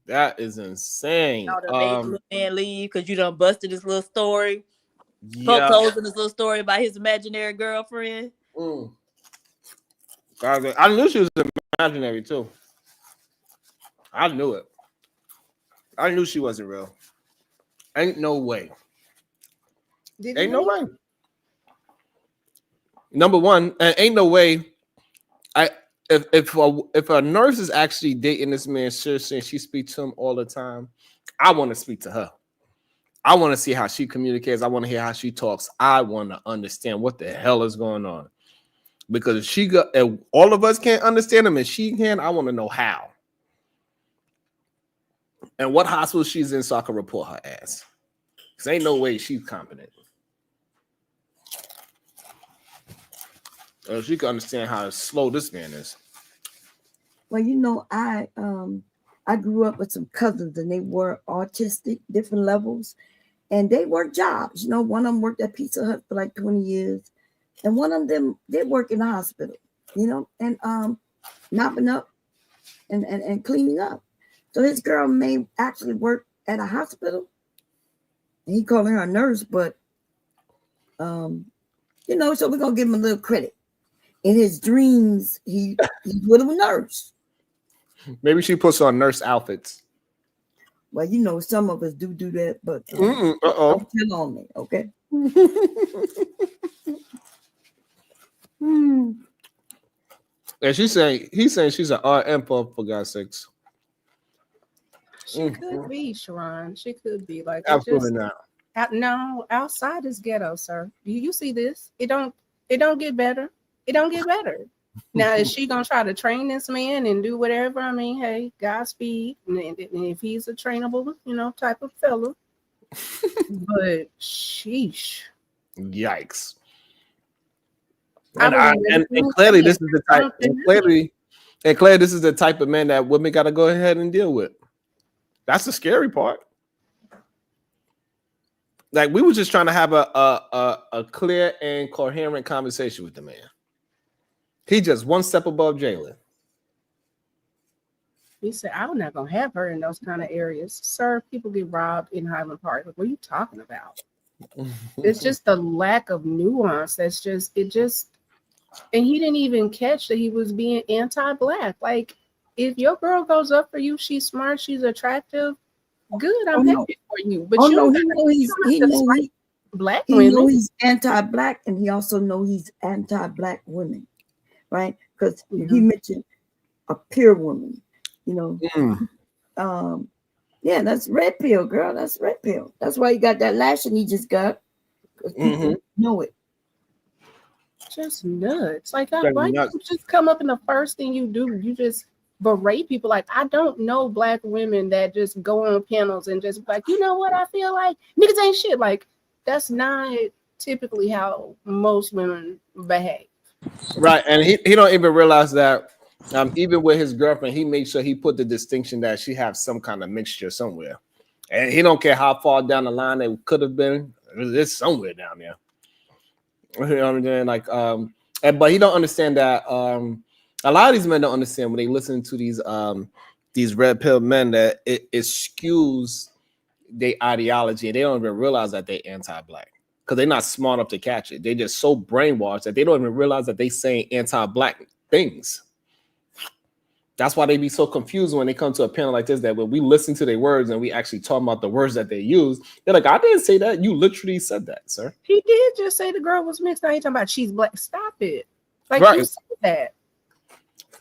Speaker 1: That is insane.
Speaker 9: Y'all done made the little man leave because you done busted his little story. Poked
Speaker 1: Yeah.
Speaker 9: holes in his little story about his imaginary girlfriend.
Speaker 1: I knew she was imaginary too. I knew it. I knew she wasn't real. Ain't no way. Ain't no way. Number one, ain't no way. If a nurse is actually dating this man seriously and she speaks to him all the time, I want to speak to her. I want to see how she communicates. I want to hear how she talks. I want to understand what the hell is going on. Because if all of us can't understand him and she can, I want to know how. And what hospital she's in so I can report her ass. Because ain't no way she's competent. Or she can understand how slow this man is.
Speaker 3: Well, you know, I grew up with some cousins and they were autistic, different levels, and they worked jobs. You know, one of them worked at Pizza Hut for like 20 years, and one of them did work in the hospital, you know, and mopping up and cleaning up. So his girl may actually work at a hospital, and he calling her a nurse, but you know, so we're gonna give him a little credit. In his dreams, he's with a nurse.
Speaker 1: Maybe she puts on nurse outfits.
Speaker 3: Well, you know, some of us do that, but
Speaker 1: Uh-oh.
Speaker 3: don't tell on me, okay?
Speaker 1: And he's saying she's an RM for God's sakes.
Speaker 7: She could be, Sharon. She could be like
Speaker 1: Absolutely not.
Speaker 7: No, outside is ghetto, sir. You see this? It don't get better. It don't get better. Now, is she gonna try to train this man and do whatever? I mean, hey, Godspeed. And if he's a trainable, you know, type of fella. But sheesh.
Speaker 1: Yikes. And clearly this is the type. And clearly this is the type of man that women got to go ahead and deal with. That's the scary part. Like we were just trying to have a clear and coherent conversation with the man. He just one step above Jalen.
Speaker 7: He said, I'm not gonna have her in those kind of areas. Sir, people get robbed in Highland Park. What are you talking about? It's just the lack of nuance. That's just And he didn't even catch that he was being anti-black. Like, if your girl goes up for you, she's smart, she's attractive, good, I'm
Speaker 3: no.
Speaker 7: happy for you. But
Speaker 3: Oh
Speaker 7: you
Speaker 3: no,
Speaker 7: don't
Speaker 3: he know he's
Speaker 7: have to slight black
Speaker 3: he know
Speaker 7: women.
Speaker 3: he's anti-black, and he also know he's anti-black women, right? Because he mentioned a pure woman, you know. Yeah, that's red pill, girl. That's red pill. That's why he got that lashing he just got. Because people know it.
Speaker 7: Just nuts. Like,
Speaker 1: Straight
Speaker 7: why
Speaker 1: nuts.
Speaker 7: you just come up and the first thing you do, you just berate people? Like, I don't know black women that just go on panels and just like, you know what I feel like? Niggas ain't shit. Like, that's not typically how most women behave.
Speaker 1: Right, and he don't even realize that. Even with his girlfriend, he makes sure he put the distinction that she have some kind of mixture somewhere, and he don't care how far down the line it could have been. It's somewhere down there. You know what I'm saying? Like, but he don't understand that. A lot of these men don't understand when they listen to these red pill men that it skews their ideology, and they don't even realize that they're anti-black because they're not smart enough to catch it. They're just so brainwashed that they don't even realize that they saying anti-black things. That's why they be so confused when they come to a panel like this, that when we listen to their words and we actually talk about the words that they use, they're like, I didn't say that. You literally said that, sir.
Speaker 7: He did just say the girl was mixed. Now he talking about she's black. Stop it. Like,
Speaker 1: Right.
Speaker 7: you said that.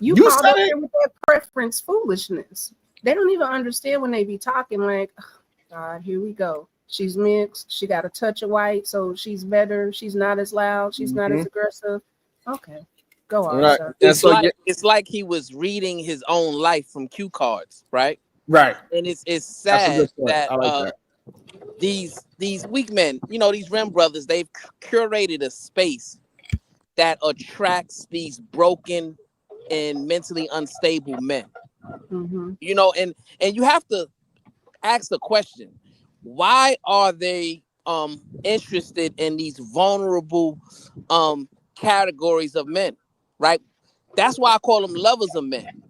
Speaker 7: You
Speaker 1: You
Speaker 7: called
Speaker 1: said
Speaker 7: up
Speaker 1: it.
Speaker 7: there with that preference foolishness. They don't even understand when they be talking like, oh, God, here we go. She's mixed. She got a touch of white, so she's better. She's not as loud. She's not as aggressive. Okay, go on,
Speaker 1: Right.
Speaker 7: sir.
Speaker 1: And so,
Speaker 5: It's like he was reading his own life from cue cards, right?
Speaker 1: right.
Speaker 5: And it's
Speaker 1: That's a
Speaker 5: sad
Speaker 1: good point.
Speaker 5: that
Speaker 1: I like that.
Speaker 5: these weak men, you know, these Rim brothers, they've curated a space that attracts these broken and mentally unstable men. You know, and you have to ask the question, why are they interested in these vulnerable categories of men, right? That's why I call them lovers of men,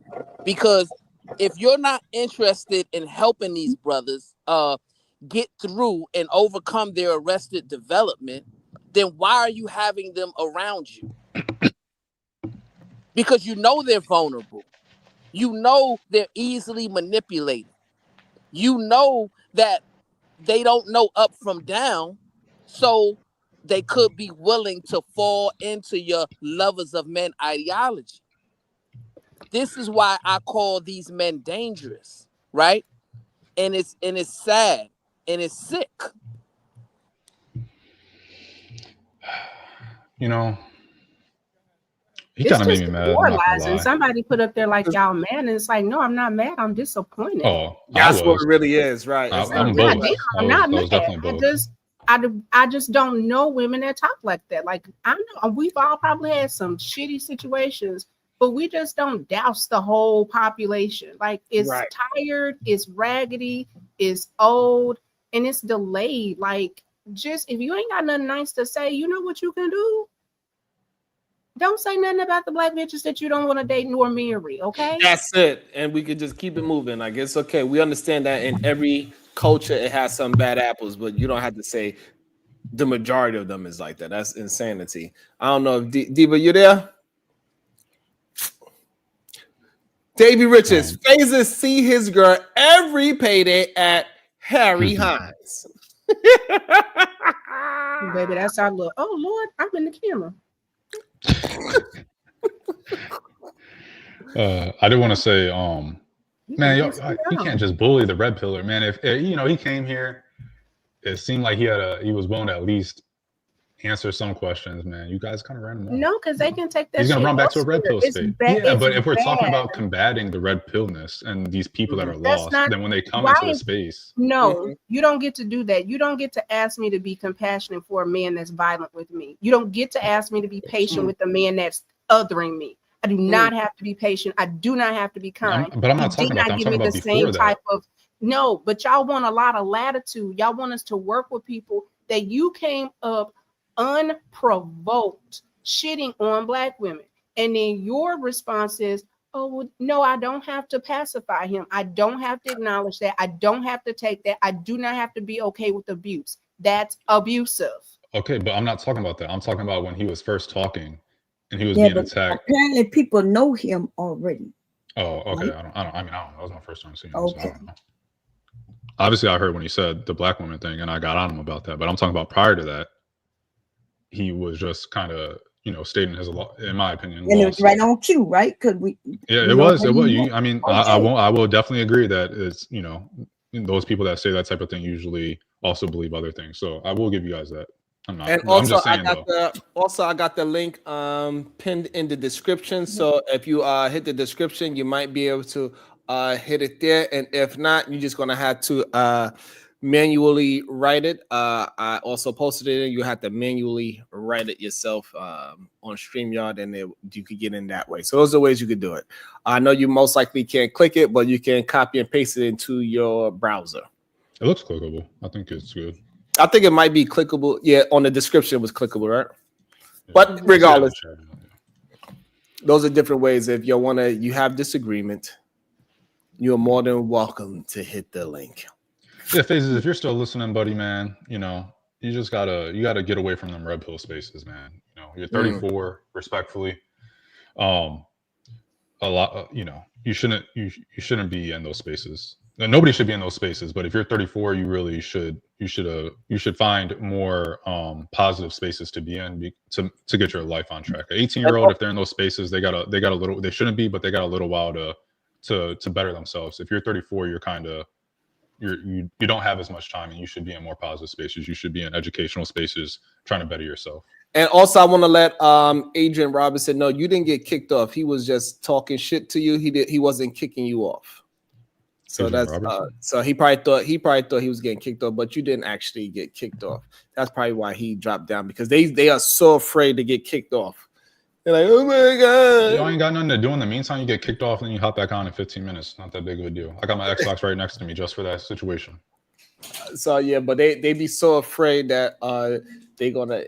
Speaker 5: because if you're not interested in helping these brothers get through and overcome their arrested development, then why are you having them around you? Because you know they're vulnerable. You know they're easily manipulated. You know that they don't know up from down, so they could be willing to fall into your lovers of men ideology. This is why I call these men dangerous, right? And it's sad and it's sick.
Speaker 6: You know, he
Speaker 7: It's
Speaker 6: kind of made
Speaker 7: just
Speaker 6: me mad. I'm not gonna
Speaker 7: demoralizing.
Speaker 6: lie.
Speaker 7: Somebody put up there like, y'all mad, and it's like, no, I'm not mad. I'm disappointed.
Speaker 6: Oh,
Speaker 1: That's what it really is, right? It's
Speaker 6: I'm
Speaker 1: not
Speaker 6: both.
Speaker 1: really
Speaker 7: I'm
Speaker 6: I
Speaker 7: not
Speaker 6: was
Speaker 7: mad.
Speaker 6: definitely both.
Speaker 7: I just don't know women that talk like that. Like, I know we've all probably had some shitty situations, but we just don't douse the whole population. Like, it's
Speaker 1: right.
Speaker 7: tired, it's raggedy, it's old, and it's delayed. Like, just if you ain't got nothing nice to say, you know what you can do? Don't say nothing about the black bitches that you don't want to date nor marry, okay?
Speaker 1: That's it. And we could just keep it moving. Like, it's okay. We understand that in every culture it has some bad apples, but you don't have to say the majority of them is like that. That's insanity. I don't know if Diva, you there? Davey Richards, phases see his girl every payday at Harry Hines.
Speaker 7: Baby, that's our look. Oh Lord, I'm in the camera.
Speaker 6: I did want to say, man, you
Speaker 7: down.
Speaker 6: can't just bully the red pillar, man. If you know he came here, it seemed like he was willing to at least answer some questions, man. You guys kind of ran him off.
Speaker 7: No, because they can take that.
Speaker 6: He's gonna
Speaker 7: shit
Speaker 6: run back to a red
Speaker 7: elsewhere.
Speaker 6: pill
Speaker 7: It's
Speaker 6: state.
Speaker 7: bad.
Speaker 6: Yeah,
Speaker 7: It's
Speaker 6: but if we're talking
Speaker 7: bad.
Speaker 6: about combating the red pillness and these people that are
Speaker 7: That's
Speaker 6: lost,
Speaker 7: not
Speaker 6: then when they come
Speaker 7: why
Speaker 6: into the
Speaker 7: is-
Speaker 6: space,
Speaker 7: No, you don't get to do that. You don't get to ask me to be compassionate for a man that's violent with me. You don't get to ask me to be patient with a man that's othering me. I do not have to be patient. I do not have to be kind.
Speaker 6: but I'm not
Speaker 7: You
Speaker 6: talking
Speaker 7: did
Speaker 6: about that.
Speaker 7: not
Speaker 6: I'm
Speaker 7: give
Speaker 6: talking
Speaker 7: me
Speaker 6: about
Speaker 7: the
Speaker 6: before
Speaker 7: same
Speaker 6: that.
Speaker 7: type of no, but y'all want a lot of latitude. Y'all want us to work with people that you came up unprovoked shitting on black women. And then your response is, oh, well, no, I don't have to pacify him. I don't have to acknowledge that. I don't have to take that. I do not have to be okay with abuse. That's abusive.
Speaker 6: Okay, but I'm not talking about that. I'm talking about when he was first talking. and he was
Speaker 3: Yeah,
Speaker 6: being
Speaker 3: but
Speaker 6: attacked.
Speaker 3: apparently people know him already.
Speaker 6: Oh, okay.
Speaker 3: Right?
Speaker 6: I mean, I don't know. That was my first time seeing him. So I
Speaker 3: Okay.
Speaker 6: don't know. Obviously, I heard when he said the black woman thing, and I got on him about that. But I'm talking about prior to that, he was just kind of, stating his, in my opinion,
Speaker 3: And it was right on cue, right? Because
Speaker 6: Yeah,
Speaker 3: we
Speaker 6: it
Speaker 3: know
Speaker 6: was.
Speaker 3: how
Speaker 6: It was.
Speaker 3: you know.
Speaker 6: I mean,
Speaker 3: Okay.
Speaker 6: I will definitely agree that it's, those people that say that type of thing usually also believe other things. So I will give you guys that.
Speaker 1: And
Speaker 6: I'm
Speaker 1: also,
Speaker 6: just saying though.
Speaker 1: I got the link pinned in the description. So if you hit the description, you might be able to hit it there. And if not, you're just gonna have to manually write it. I also posted it, and you have to manually write it yourself on StreamYard, and you could get in that way. So those are ways you could do it. I know you most likely can't click it, but you can copy and paste it into your browser.
Speaker 6: It looks clickable. I think it's good.
Speaker 1: I think it might be clickable. Yeah, on the description it was clickable, right? Yeah. But regardless, those are different ways. If you have disagreement, you're more than welcome to hit the link.
Speaker 6: Yeah, Phases, if you're still listening, buddy, man, you just gotta get away from them red pill spaces, man. You're 34, respectfully. A lot, you shouldn't be in those spaces. Nobody should be in those spaces, but if you're 34, you really should find more positive spaces to be in to get your life on track. An 18-year-old, if they're in those spaces, they got a little, they shouldn't be, but they got a little while to better themselves. If you're 34, you're kind of you don't have as much time, and you should be in more positive spaces. You should be in educational spaces trying to better yourself.
Speaker 1: And also, I want to let Adrian Robinson know you didn't get kicked off. He was just talking shit to you. He wasn't kicking you off. So
Speaker 6: Adrian
Speaker 1: that's so he probably thought he was getting kicked off, but you didn't actually get kicked off. That's probably why he dropped down, because they are so afraid to get kicked off. They're like, oh my god!
Speaker 6: You ain't got nothing to do in the meantime. You get kicked off, and then you hop back on in 15 minutes. Not that big of a deal. I got my Xbox right next to me just for that situation.
Speaker 1: So yeah, but they be so afraid that they gonna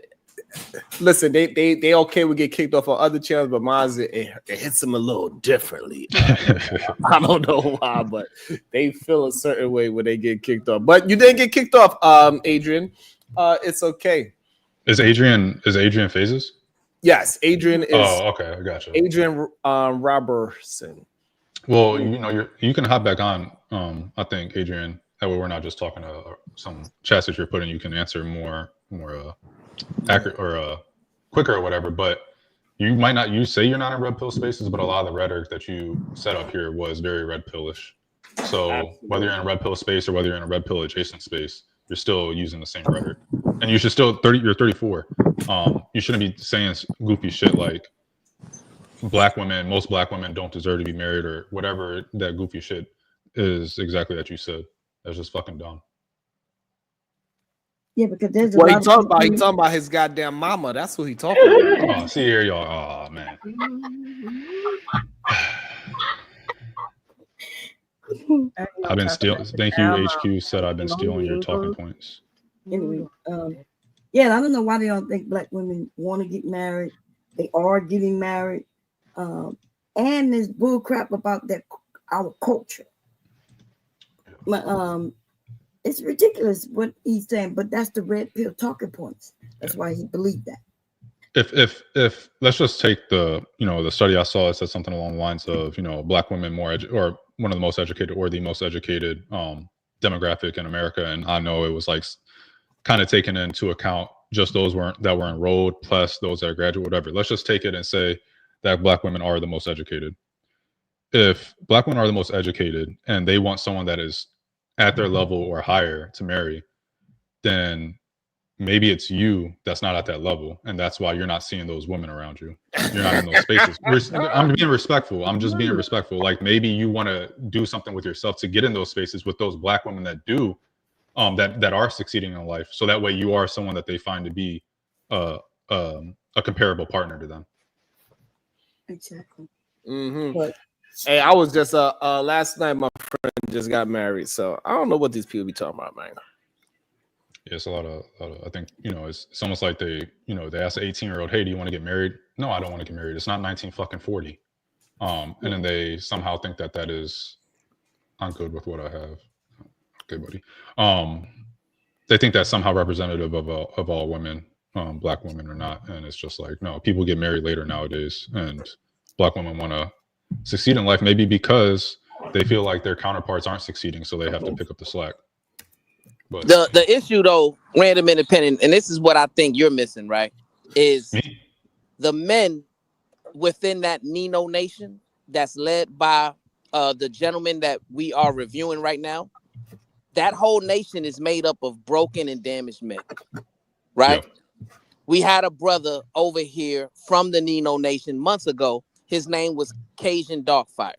Speaker 1: listen. They okay with get kicked off on other channels, but mine it hits them a little differently. I don't know why, but they feel a certain way when they get kicked off. But you didn't get kicked off, Adrian. It's okay.
Speaker 6: Is Adrian Phases?
Speaker 1: Yes, Adrian is.
Speaker 6: Oh, okay, I got you.
Speaker 1: Adrian Robertson.
Speaker 6: Well, you can hop back on. I think, Adrian. That way, we're not just talking to some chats that you're putting. You can answer more accurate or quicker or whatever. But you might not. You say you're not in red pill spaces, but a lot of the rhetoric that you set up here was very red pillish. So absolutely, whether you're in a red pill space or whether you're in a red pill adjacent space, you're still using the same rhetoric, and you should still You're 34. You shouldn't be saying goofy shit like most black women don't deserve to be married, or whatever that goofy shit is exactly that you said. That's just fucking dumb.
Speaker 3: Yeah, because there's
Speaker 1: he talking about his goddamn mama. That's what he talking about.
Speaker 6: Oh, see here, y'all. Oh man. I've been stealing. Thank you, HQ said I've been stealing your talking points.
Speaker 3: Anyway, yeah, I don't know why they don't think black women want to get married. They are getting married, and there's bull crap about our culture. But it's ridiculous what he's saying. But that's the red pill talking points. That's why he believed that.
Speaker 6: If let's just take the study I saw, it said something along the lines of black women or one of the most educated or the most educated demographic in America, and I know it was like kind of taken into account just those that were enrolled plus those that graduate, whatever. Let's just take it and say that black women are the most educated. If black women are the most educated and they want someone that is at their level or higher to marry, then maybe it's you that's not at that level, and that's why you're not seeing those women around you. You're not in those spaces. I'm being respectful. I'm just being respectful. Like maybe you want to do something with yourself to get in those spaces with those black women that do, that are succeeding in life. So that way you are someone that they find to be a comparable partner to them.
Speaker 3: Exactly.
Speaker 1: Mm-hmm.
Speaker 3: But
Speaker 1: hey, I was just last night my friend just got married, so I don't know what these people be talking about, man.
Speaker 6: Yeah, it's a lot of I think it's almost like they ask an 18-year-old, hey, do you want to get married? No, I don't want to get married. It's not 1940. And then they somehow think that is, I'm good with what I have. Okay, buddy. They think that's somehow representative of all women. black women or not. And it's just like, no, people get married later nowadays, and black women want to succeed in life, maybe because they feel like their counterparts aren't succeeding, so they have to pick up the slack. But
Speaker 5: the issue though, random independent, and this is what I think you're missing, right? Is the men within that Nino Nation that's led by the gentleman that we are reviewing right now. That whole nation is made up of broken and damaged men, right? Yeah. We had a brother over here from the Nino Nation months ago. His name was Cajun Darkfire.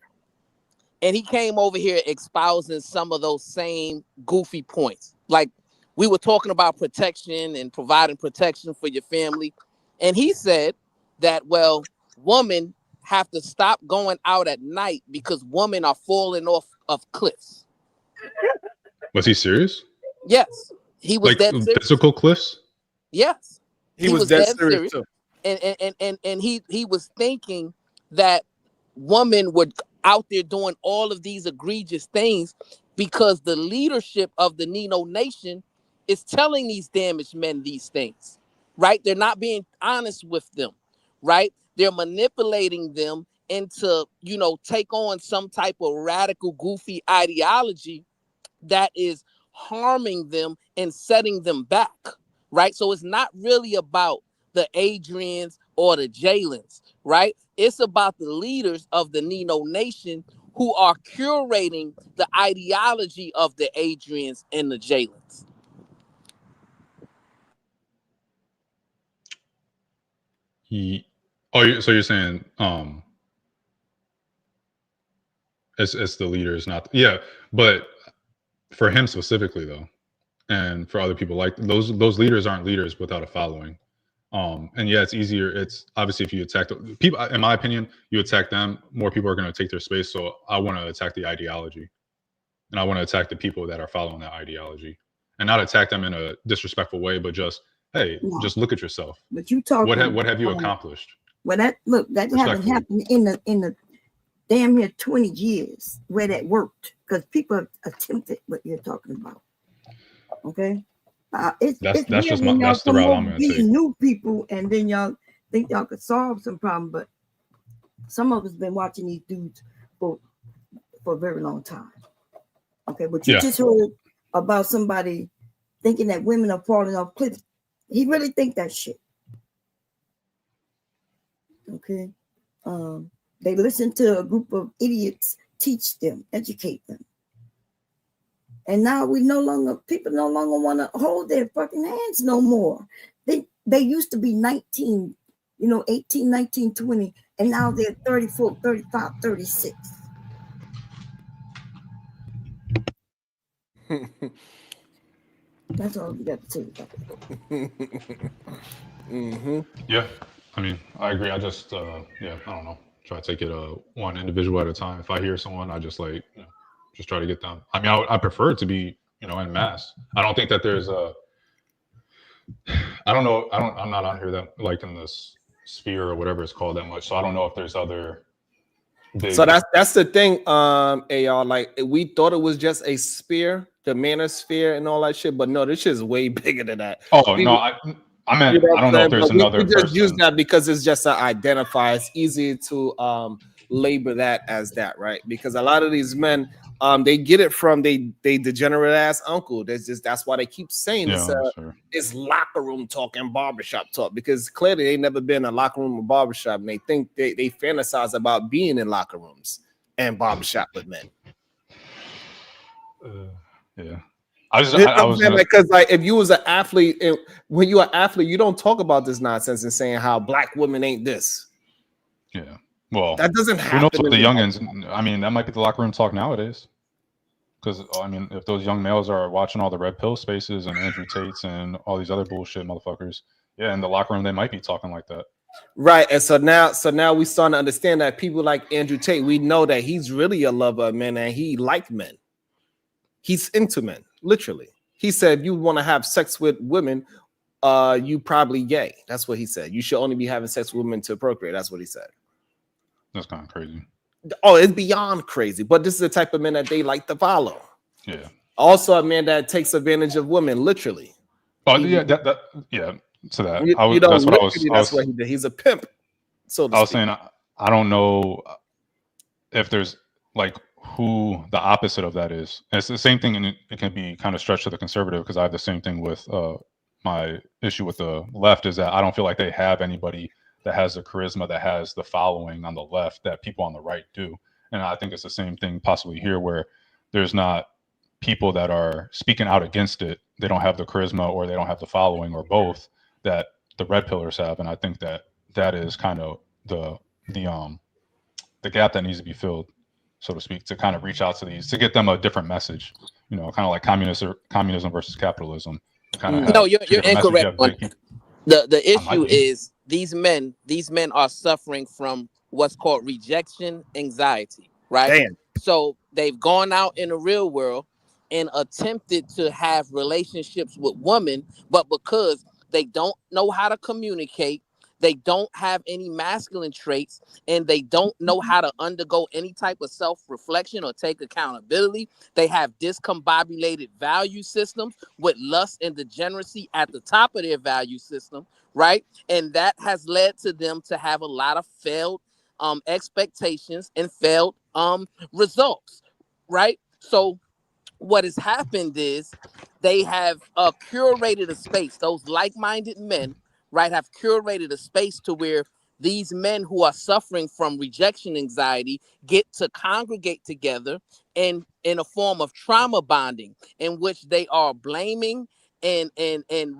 Speaker 5: And he came over here espousing some of those same goofy points. Like, we were talking about protection and providing protection for your family. And he said that, well, women have to stop going out at night because women are falling off of cliffs.
Speaker 6: Was he serious?
Speaker 5: Yes. He was
Speaker 6: like
Speaker 5: dead serious.
Speaker 6: Physical cliffs?
Speaker 5: Yes.
Speaker 1: He was dead serious too.
Speaker 5: And he was thinking that women were out there doing all of these egregious things because the leadership of the Nino Nation is telling these damaged men these things, right? They're not being honest with them, right? They're manipulating them into, take on some type of radical, goofy ideology that is harming them and setting them back, right? So it's not really about the Adrians or the Jalens, right? It's about the leaders of the Nino Nation who are curating the ideology of the Adrians and the Jalens.
Speaker 6: So you're saying it's the leaders, not but for him specifically though, and for other people, like those leaders aren't leaders without a following. And yeah, it's easier. It's obviously if you attack the people, in my opinion, you attack them, more people are going to take their space. So I want to attack the ideology, and I want to attack the people that are following that ideology, and not attack them in a disrespectful way, but just, hey, just look at yourself.
Speaker 3: But you talk.
Speaker 6: What have you accomplished?
Speaker 3: Well, that hasn't happened in the damn near 20 years where that worked, because people have attempted what you're talking about. Okay. That's the route I'm going to take. New people, and then y'all think y'all could solve some problem, but some of us been watching these dudes for a very long time. Okay, but you just heard about somebody thinking that women are falling off cliffs. He really think that shit. Okay, they listen to a group of idiots teach them, educate them. And now people no longer want to hold their fucking hands no more. They used to be 19, 18, 19, 20, and now they're 34, 35, 36. That's all we got to say about it.
Speaker 1: Mm-hmm.
Speaker 6: Yeah, I mean, I agree. I just, I don't know. Try to take it one individual at a time. If I hear someone, I just just try to get them. I mean, I prefer it to be, en masse. I don't think that there's I'm not on here that in this sphere or whatever it's called that much. So I don't know if there's other.
Speaker 1: So that's the thing, AR. Like, we thought it was just a sphere, the manosphere and all that shit, but no, this shit is way bigger than that.
Speaker 6: Oh, no, I meant, I don't know if there's another.
Speaker 1: We just use that because it's just an identifier. It's easy to label that as that, right? Because a lot of these men, they get it from they degenerate ass uncle. That's why they keep saying it's locker room talk and barbershop talk, because clearly they never been in a locker room or barbershop, and they think they fantasize about being in locker rooms and barbershop with men.
Speaker 6: Yeah.
Speaker 1: Because if you was an athlete, and when you're an athlete, you don't talk about this nonsense and saying how black women ain't this.
Speaker 6: Yeah. Well,
Speaker 1: that doesn't happen.
Speaker 6: Who knows what the youngins? I mean, that might be the locker room talk nowadays. Because I mean, if those young males are watching all the Red Pill Spaces and Andrew Tates and all these other bullshit motherfuckers, in the locker room they might be talking like that.
Speaker 1: Right, and so now we starting to understand that people like Andrew Tate, we know that he's really a lover of men and he likes men. He's into men, literally. He said, if you want to have sex with women, you probably gay. That's what he said. You should only be having sex with women to procreate. That's what he said.
Speaker 6: That's kind of crazy.
Speaker 1: Oh, it's beyond crazy. But this is the type of men that they like to follow.
Speaker 6: Yeah.
Speaker 1: Also a man that takes advantage of women, literally.
Speaker 6: Oh, to that.
Speaker 1: You don't
Speaker 6: That's what
Speaker 1: literally, that's what he did. He's a pimp, so to
Speaker 6: I was
Speaker 1: speak.
Speaker 6: saying I don't know if there's like who the opposite of that is. And it's the same thing, and it can be kind of stretched to the conservative, because I have the same thing with my issue with the left, is that I don't feel like they have anybody that has the charisma, that has the following on the left that people on the right do. And I think it's the same thing possibly here, where there's not people that are speaking out against it. They don't have the charisma, or they don't have the following, or both, that the red pillars have. And I think that is kind of the gap that needs to be filled, so to speak, to kind of reach out to these, to get them a different message, kind of like communism versus capitalism. Kind of have
Speaker 5: No, you're incorrect. The issue is these men are suffering from what's called rejection anxiety, right?
Speaker 1: Damn.
Speaker 5: So they've gone out in the real world and attempted to have relationships with women, but because they don't know how to communicate, they don't have any masculine traits, and they don't know how to undergo any type of self-reflection or take accountability. They have discombobulated value systems with lust and degeneracy at the top of their value system, right? And that has led to them to have a lot of failed expectations and failed results, right? So what has happened is they have curated a space. Those like-minded men, right, have curated a space to where these men who are suffering from rejection anxiety get to congregate together in a form of trauma bonding, in which they are blaming and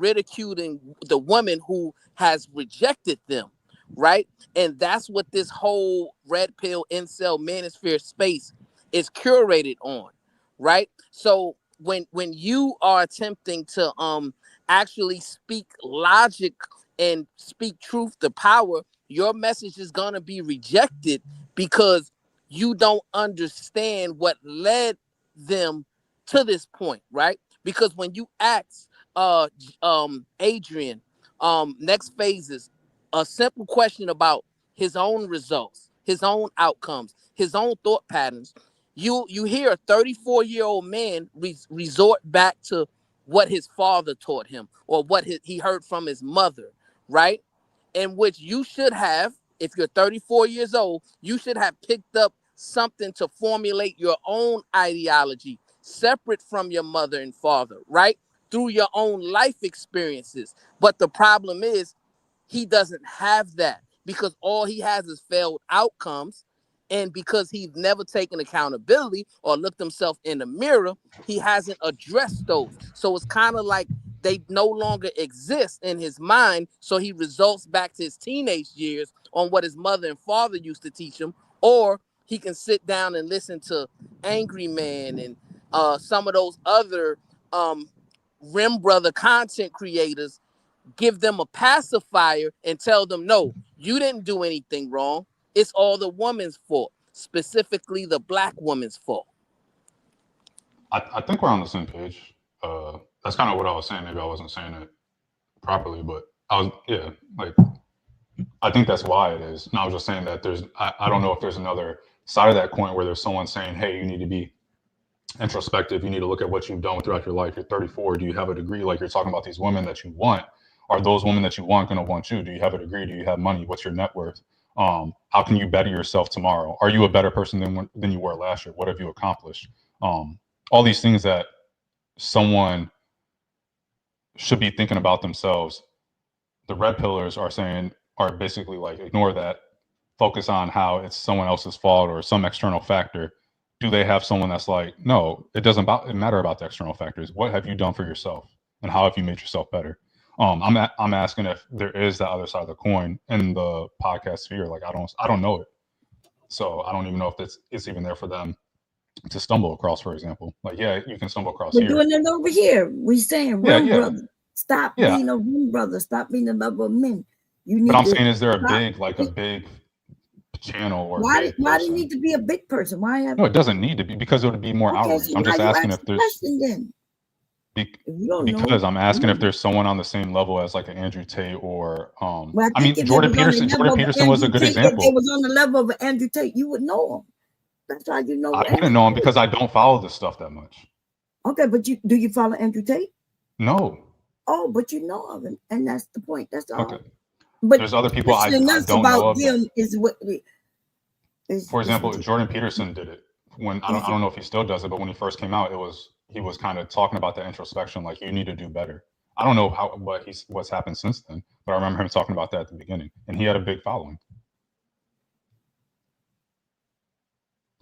Speaker 5: ridiculing the woman who has rejected them, right? And that's what this whole red pill incel manosphere space is curated on, right? So when you are attempting to actually speak logic and speak truth to power, your message is going to be rejected because you don't understand what led them to this point, right? Because when you ask Adrian next phases a simple question about his own results, his own outcomes, his own thought patterns, you hear a 34-year-old man resort back to what his father taught him, or what he heard from his mother, right? In which you should have, if you're 34 years old, you should have picked up something to formulate your own ideology separate from your mother and father, right? Through your own life experiences. But the problem is, he doesn't have that, because all he has is failed outcomes. And because he's never taken accountability or looked himself in the mirror, he hasn't addressed those. So it's kind of like they no longer exist in his mind. So he results back to his teenage years on what his mother and father used to teach him, or he can sit down and listen to Angry Man and some of those other Rim Brother content creators, give them a pacifier and tell them, no, you didn't do anything wrong. It's all the woman's fault, specifically the black woman's fault.
Speaker 6: I think we're on the same page. That's kind of what I was saying. Maybe I wasn't saying it properly, but I think that's why it is. And I was just saying that I don't know if there's another side of that coin where there's someone saying, hey, you need to be introspective. You need to look at what you've done throughout your life. You're 34. Do you have a degree? Like you're talking about these women that you want. Are those women that you want going to want you? Do you have a degree? Do you have money? What's your net worth? How can you better yourself tomorrow? Are you a better person than you were last year? What have you accomplished? All these things that someone should be thinking about themselves. The red pillars are basically like, ignore that. Focus on how it's someone else's fault or some external factor. Do they have someone that's like, no, it doesn't matter about the external factors. What have you done for yourself, and how have you made yourself better? I'm asking if there is the other side of the coin in the podcast sphere. Like I don't know it, so I don't even know if it's even there for them to stumble across. For example, like you can stumble across.
Speaker 3: We're doing it over here. We're saying, brother, stop being a rum brother. Stop being a lover of men. You need.
Speaker 6: But I'm saying, is there a big channel or
Speaker 3: why do you need to be a big person? Why have?
Speaker 6: No, it doesn't need to be, because it would be more outreach.
Speaker 3: So
Speaker 6: I'm just asking if there's.
Speaker 3: Because
Speaker 6: I'm asking if there's someone on the same level as like an Andrew Tate or Jordan Peterson. Jordan Peterson was a good example.
Speaker 3: If it was on the level of Andrew Tate, you would know him. That's why you know.
Speaker 6: I wouldn't know him because I don't follow this stuff that much.
Speaker 3: Okay, but do you follow Andrew Tate?
Speaker 6: No.
Speaker 3: Oh, but you know of him, and that's the point. That's all.
Speaker 6: Okay.
Speaker 3: But
Speaker 6: There's other people I
Speaker 3: questioning us
Speaker 6: don't know
Speaker 3: about
Speaker 6: of that.
Speaker 3: them is what is.
Speaker 6: For example,
Speaker 3: ridiculous.
Speaker 6: Jordan Peterson did it when I don't know if he still does it, but when he first came out, he was kind of talking about the introspection, like you need to do better. I don't know what's happened since then, but I remember him talking about that at the beginning, and he had a big following.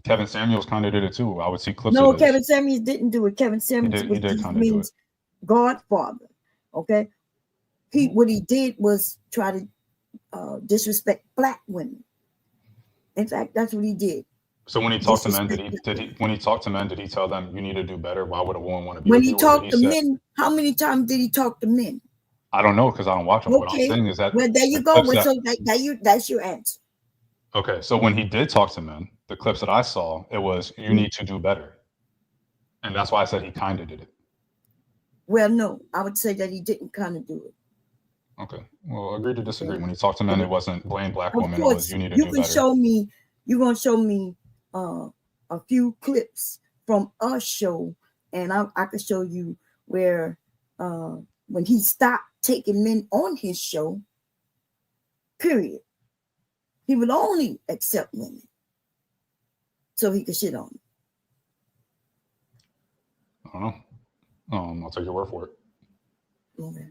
Speaker 6: Kevin Samuels kind of did it too. I would see clips.
Speaker 3: No,
Speaker 6: of his.
Speaker 3: Kevin Samuels didn't do it. Kevin Samuels
Speaker 6: He did kind of do it.
Speaker 3: Godfather. Okay, what he did was try to disrespect black women. In fact, that's what he did.
Speaker 6: So when he talked to men, when he talked to men, did he tell them you need to do better? Why would a woman want to be
Speaker 3: when
Speaker 6: with
Speaker 3: he
Speaker 6: you?
Speaker 3: talked to men? How many times did he talk to men?
Speaker 6: I don't know because I don't watch them.
Speaker 3: Okay.
Speaker 6: What I'm saying is that
Speaker 3: well, there you go. So that's your answer.
Speaker 6: Okay, so when he did talk to men, the clips that I saw, it was you need to do better, and that's why I said he kind of did it.
Speaker 3: Well, no, I would say that he didn't kind of do it.
Speaker 6: Okay, well, agree to disagree. When he talked to men, it wasn't blame black women.
Speaker 3: Course,
Speaker 6: it was you need to do better.
Speaker 3: You're gonna show me a few clips from a show, and I can show you where when he stopped taking men on his show, period, he would only accept women so he could shit on them.
Speaker 6: I don't know. I'll take your word for it.
Speaker 3: Okay.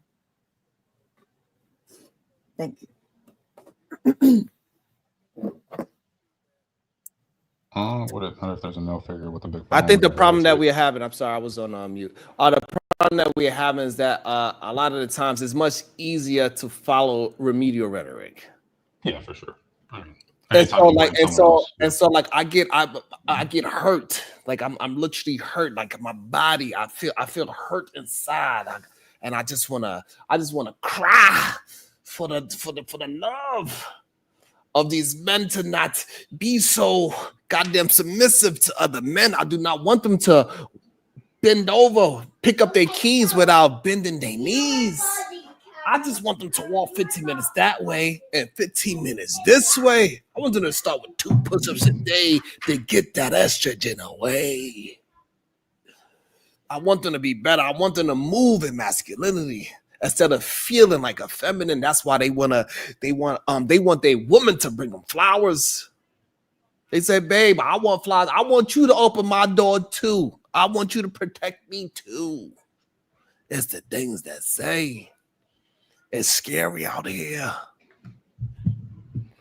Speaker 3: Thank you.
Speaker 6: What if there's a no figure with a big?
Speaker 1: I think the problem that we're having, I'm sorry, I was on mute. The problem that we're having is that a lot of the times it's much easier to follow remedial rhetoric.
Speaker 6: Yeah, for sure. I mean,
Speaker 1: and so I get hurt. Like I'm literally hurt. Like my body, I feel hurt inside, and I just wanna cry for the love of these men to not be so goddamn submissive to other men. I do not want them to bend over, pick up their keys without bending their knees. I just want them to walk 15 minutes that way and 15 minutes this way. I want them to start with 2 push-ups a day to get that estrogen away. I want them to be better. I want them to move in masculinity instead of feeling like a feminine. That's why they want their woman to bring them flowers. They say, babe, I want flowers. I want you to open my door too. I want you to protect me too. It's the things that say. It's scary out here.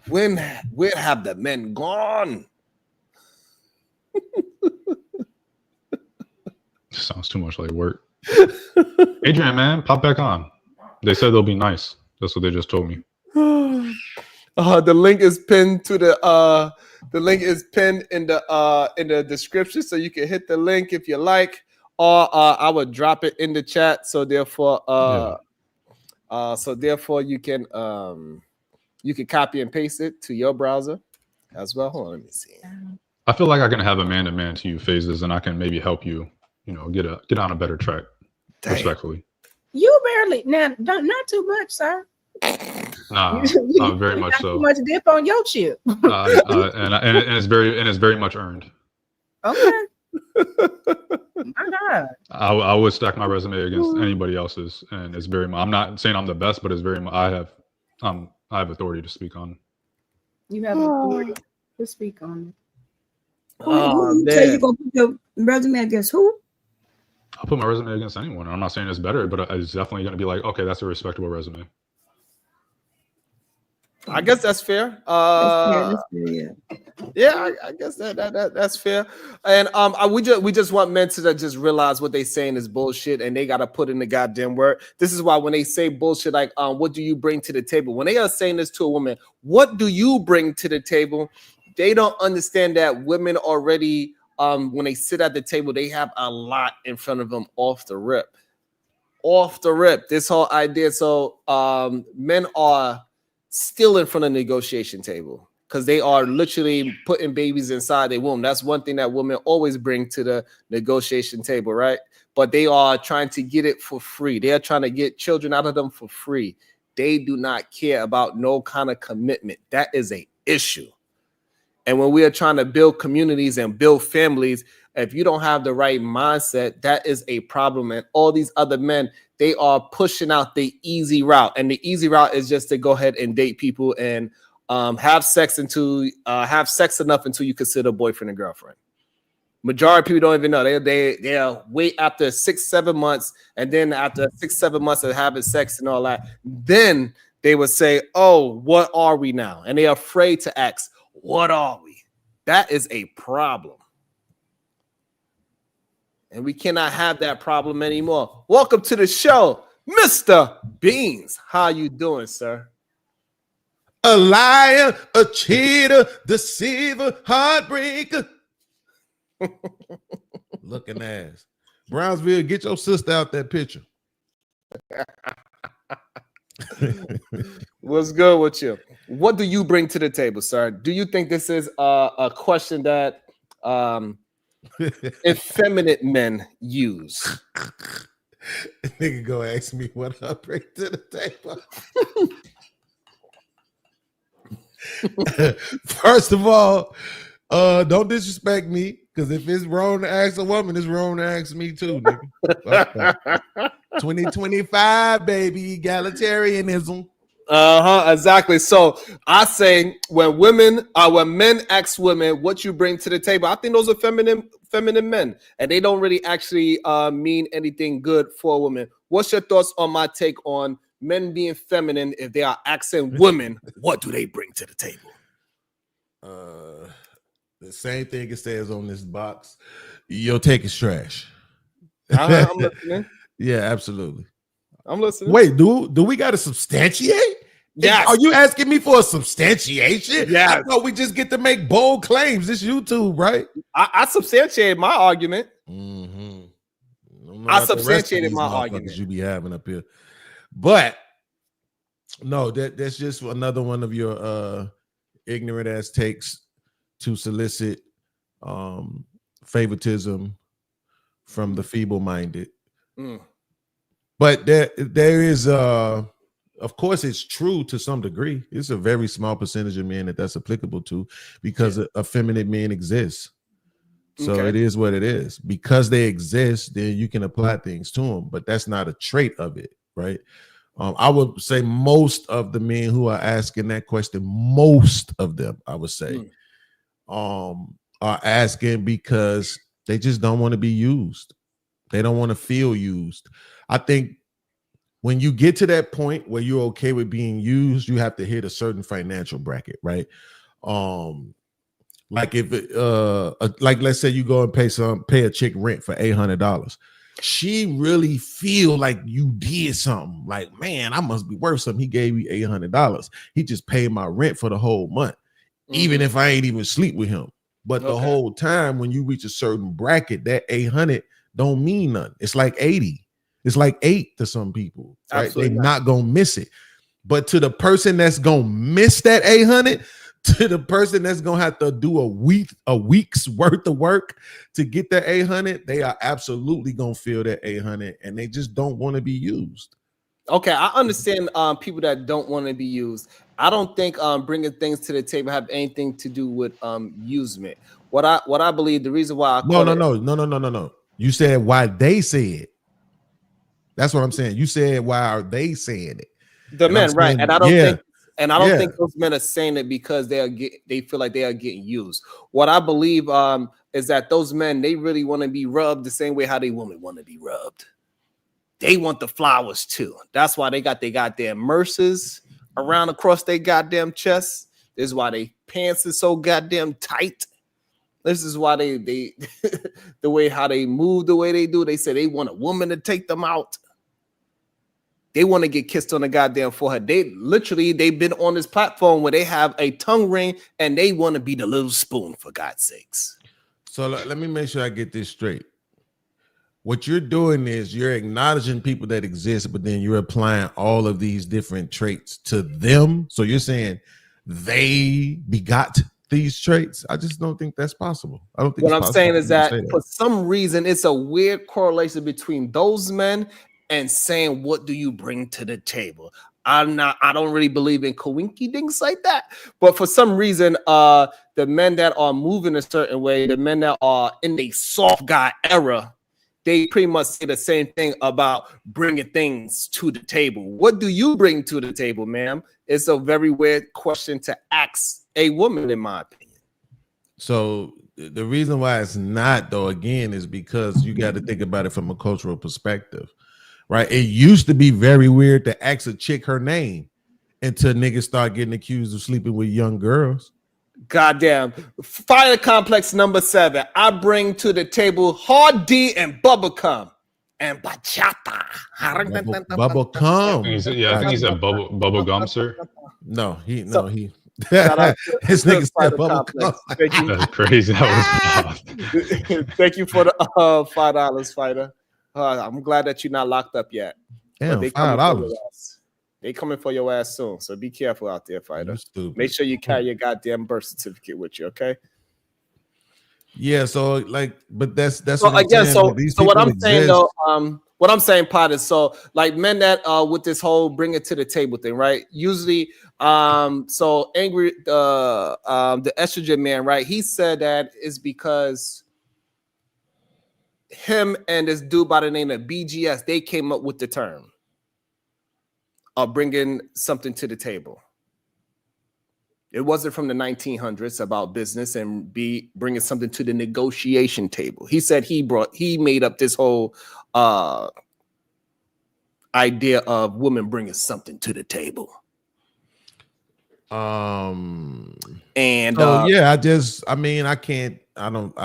Speaker 1: When have the men gone?
Speaker 6: Sounds too much like work. Adrian, man, pop back on. They said they'll be nice. That's what they just told me.
Speaker 1: The link is pinned to the link is pinned in the description, so you can hit the link if you like, or I would drop it in the chat. So therefore, you can copy and paste it to your browser as well. Hold on, let me see.
Speaker 6: I feel like I can have a man-to-man to you phases, and I can maybe help you, get on a better track. Damn. Respectfully.
Speaker 7: You barely not too much, sir.
Speaker 6: Nah, not very much so.
Speaker 7: Too much dip on your chip.
Speaker 6: And it's very much earned.
Speaker 7: Okay. My God.
Speaker 6: I would stack my resume against anybody else's, and it's very. I'm not saying I'm the best, but it's very. I have authority to speak on.
Speaker 7: You have authority to speak on it.
Speaker 3: You say you're gonna put your resume against who?
Speaker 6: I'll put my resume against anyone. I'm not saying it's better, but it's definitely going to be like, okay, that's a respectable resume.
Speaker 1: I guess that's fair.
Speaker 3: Yeah.
Speaker 1: Yeah, I guess that's fair. And we just want men to just realize what they saying is bullshit, and they gotta put in the goddamn work. This is why when they say bullshit, like what do you bring to the table? When they are saying this to a woman, what do you bring to the table? They don't understand that women already, when they sit at the table, they have a lot in front of them off the rip. This whole idea. So men are still in front of the negotiation table because they are literally putting babies inside their womb. That's one thing that women always bring to the negotiation table, right? But they are trying to get it for free. They are trying to get children out of them for free. They do not care about no kind of commitment. That is an issue. And when we are trying to build communities and build families, If you don't have the right mindset, that is a problem. And all these other men, they are pushing out the easy route. And the easy route is just to go ahead and date people and have sex enough until you consider boyfriend and girlfriend. Majority of people don't even know. They'll wait after 6-7 months, and then after 6-7 months of having sex and all that, then they would say, "Oh, what are we now?" And they're afraid to ask, "What are we?" That is a problem, and we cannot have that problem anymore. Welcome to the show, Mr. Beans. How you doing, sir?
Speaker 10: A liar, a cheater, deceiver, heartbreaker. Looking ass. Brownsville, get your sister out that picture.
Speaker 1: What's good with you? What do you bring to the table, sir? Do you think this is a question that effeminate men use?
Speaker 10: Nigga go ask me what I bring to the table. First of all, don't disrespect me, because if it's wrong to ask a woman, it's wrong to ask me too, nigga. 2025, baby, egalitarianism.
Speaker 1: Exactly. So I say when men ask women what you bring to the table, I think those are feminine men, and they don't really actually mean anything good for a woman. What's your thoughts on my take on men being feminine if they are asking women what do they bring to the table?
Speaker 10: The same thing it says on this box. Your take is trash.
Speaker 1: I'm listening.
Speaker 10: Yeah, absolutely.
Speaker 1: I'm listening.
Speaker 10: Wait, do we got to substantiate?
Speaker 1: Yes.
Speaker 10: Are you asking me for a substantiation?
Speaker 1: Yes.
Speaker 10: I thought we just get to make bold claims. It's YouTube, right?
Speaker 1: I substantiated my argument.
Speaker 10: Mm-hmm.
Speaker 1: I substantiated my argument.
Speaker 10: You be having up here, but no, that's just another one of your ignorant ass takes to solicit favoritism from the feeble-minded. But there is of course it's true to some degree. It's a very small percentage of men that's applicable to, because effeminate men exist. So it is what it is. Because they exist, then you can apply things to them, but that's not a trait of it, right? I would say most of the men who are asking that question, most of them, I would say, are asking because they just don't want to be used. They don't want to feel used. I think when you get to that point where you're okay with being used, you have to hit a certain financial bracket, right? Like if it, like let's say you go and pay a chick rent for $800. She really feel like you did something. Like, man, I must be worth something. He gave me $800. He just paid my rent for the whole month, even if I ain't even sleep with him. But the whole time, when you reach a certain bracket, that 800 don't mean nothing. It's like 80. It's like 8 to some people. Right? They're not gonna miss it. But to the person that's gonna miss that 800, to the person that's gonna have to do a week's worth of work to get that 800, they are absolutely gonna feel that 800, and they just don't want to be used.
Speaker 1: Okay, I understand people that don't want to be used. I don't think bringing things to the table have anything to do with usement. What I believe, the reason why
Speaker 10: No. You said why they say it. That's what I'm saying. You said why are they saying it?
Speaker 1: The men, right? And I don't think those men are saying it because they feel like they are getting used. What I believe is that those men, they really want to be rubbed the same way how they women want to be rubbed. They want the flowers too. That's why they got their goddamn merces around across their goddamn chest. This is why their pants is so goddamn tight. This is why they the way how they move the way they do. They say they want a woman to take them out. They want to get kissed on the goddamn forehead. They've been on this platform where they have a tongue ring and they want to be the little spoon, for God's sakes.
Speaker 10: So let me make sure I get this straight. What you're doing is you're acknowledging people that exist, but then you're applying all of these different traits to them. So you're saying they begot these traits. I just don't think that's possible. I don't think
Speaker 1: what I'm saying is that for some reason it's a weird correlation between those men and saying, what do you bring to the table? I don't really believe in coinky dinks like that. But for some reason, the men that are moving a certain way, the men that are in the soft guy era, they pretty much say the same thing about bringing things to the table. What do you bring to the table, ma'am? It's a very weird question to ask a woman, in my opinion.
Speaker 10: So the reason why it's not, though, again, is because you got to think about it from a cultural perspective, right? It used to be very weird to ask a chick her name until niggas start getting accused of sleeping with young girls.
Speaker 1: Goddamn. Fire complex number 7. I bring to the table hard D and bubblegum and bachata.
Speaker 10: Bubblegum.
Speaker 6: I think he said bubble gum, sir.
Speaker 10: No, he
Speaker 1: Shout out
Speaker 10: his
Speaker 1: to
Speaker 10: nigga said
Speaker 1: Fighter
Speaker 10: bubble
Speaker 1: Complex.
Speaker 10: gum.
Speaker 1: Thank you.
Speaker 6: That's crazy. That was wild.
Speaker 1: Thank you for the $5, Fighter. I'm glad that you're not locked up yet.
Speaker 10: Damn,
Speaker 1: But they coming for
Speaker 10: $5.
Speaker 1: your ass. They coming for your ass soon. So be careful out there, Fighter.
Speaker 10: You stupid.
Speaker 1: Make sure you carry your goddamn birth certificate with you, okay?
Speaker 10: Yeah, so like, but that's
Speaker 1: So
Speaker 10: what I'm
Speaker 1: again,
Speaker 10: saying.
Speaker 1: so
Speaker 10: Like, these
Speaker 1: what
Speaker 10: people
Speaker 1: I'm saying
Speaker 10: exist.
Speaker 1: though, what I'm saying, Pot, is so like men that with this whole bring it to the table thing, right? Usually, so angry, the estrogen man, right? He said that is because him and this dude by the name of BGS, they came up with the term of bringing something to the table. It wasn't from the 1900s about business and bringing something to the negotiation table. He said he made up this whole idea of women bringing something to the table.
Speaker 10: And
Speaker 1: So
Speaker 10: yeah, I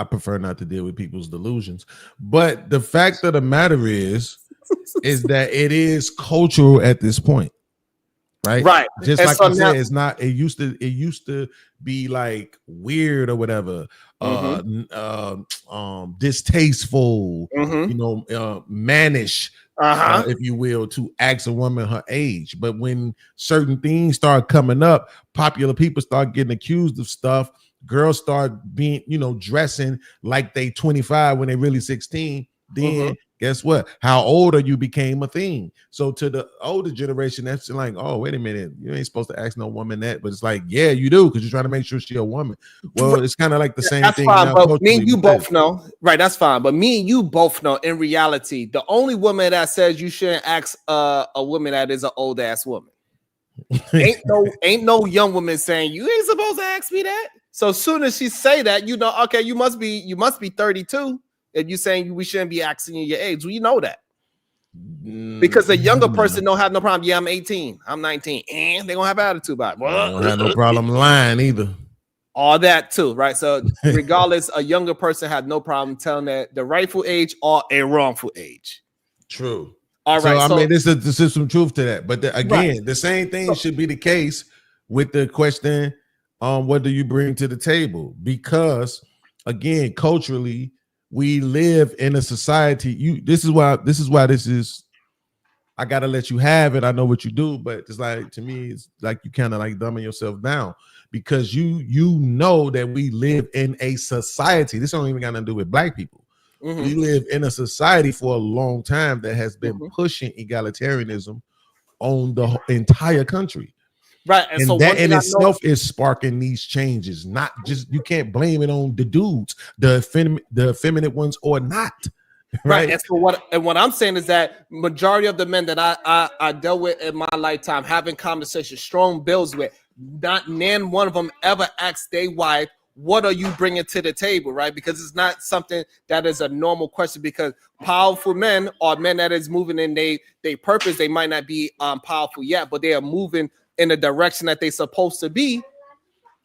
Speaker 10: prefer not to deal with people's delusions. But the fact of the matter is that it is cultural at this point. Right. Just
Speaker 1: And
Speaker 10: like
Speaker 1: so
Speaker 10: I
Speaker 1: now,
Speaker 10: said, it's not, it used to be like weird or whatever, distasteful, mannish, if you will, to ask a woman her age. But when certain things start coming up, popular people start getting accused of stuff. Girls start being, dressing like they 25 when they really 16. Then guess what? How old are you became a thing. So to the older generation, that's like, oh, wait a minute, you ain't supposed to ask no woman that. But it's like, yeah, you do, because you're trying to make sure she's a woman. Well, it's kind of like the same
Speaker 1: that's
Speaker 10: thing.
Speaker 1: fine,
Speaker 10: Now,
Speaker 1: but me and you both know, right? That's fine. But me and you both know, in reality, the only woman that says you shouldn't ask a woman that is an old ass woman. ain't no young woman saying you ain't supposed to ask me that. So as soon as she say that, okay, you must be 32. If you saying we shouldn't be asking you your age, well, you know that. Because the younger person don't have no problem. Yeah, I'm 18, I'm 19, and they gonna have attitude about it.
Speaker 10: Well, don't have no problem lying either.
Speaker 1: All that too, right? So regardless, a younger person had no problem telling that the rightful age or a wrongful age.
Speaker 10: True.
Speaker 1: All right.
Speaker 10: So I mean, this is some truth to that. But again, the same thing should be the case with the question, what do you bring to the table? Because again, culturally, we live in a society. This is why this is. I gotta let you have it. I know what you do, but it's like, to me, it's like you kind of like dumbing yourself down, because you know that we live in a society. This don't even got nothing to do with black people. We live in a society for a long time that has been pushing egalitarianism on the entire country.
Speaker 1: Right.
Speaker 10: And so that in itself is sparking these changes. Not just, you can't blame it on the dudes, the effeminate ones or not.
Speaker 1: Right. And so what I'm saying is that majority of the men that I dealt with in my lifetime, having conversations, strong bills with, not none one of them ever asked their wife, what are you bringing to the table, right? Because it's not something that is a normal question, because powerful men are men that is moving in they purpose. They might not be powerful yet, but they are moving in the direction that they're supposed to be.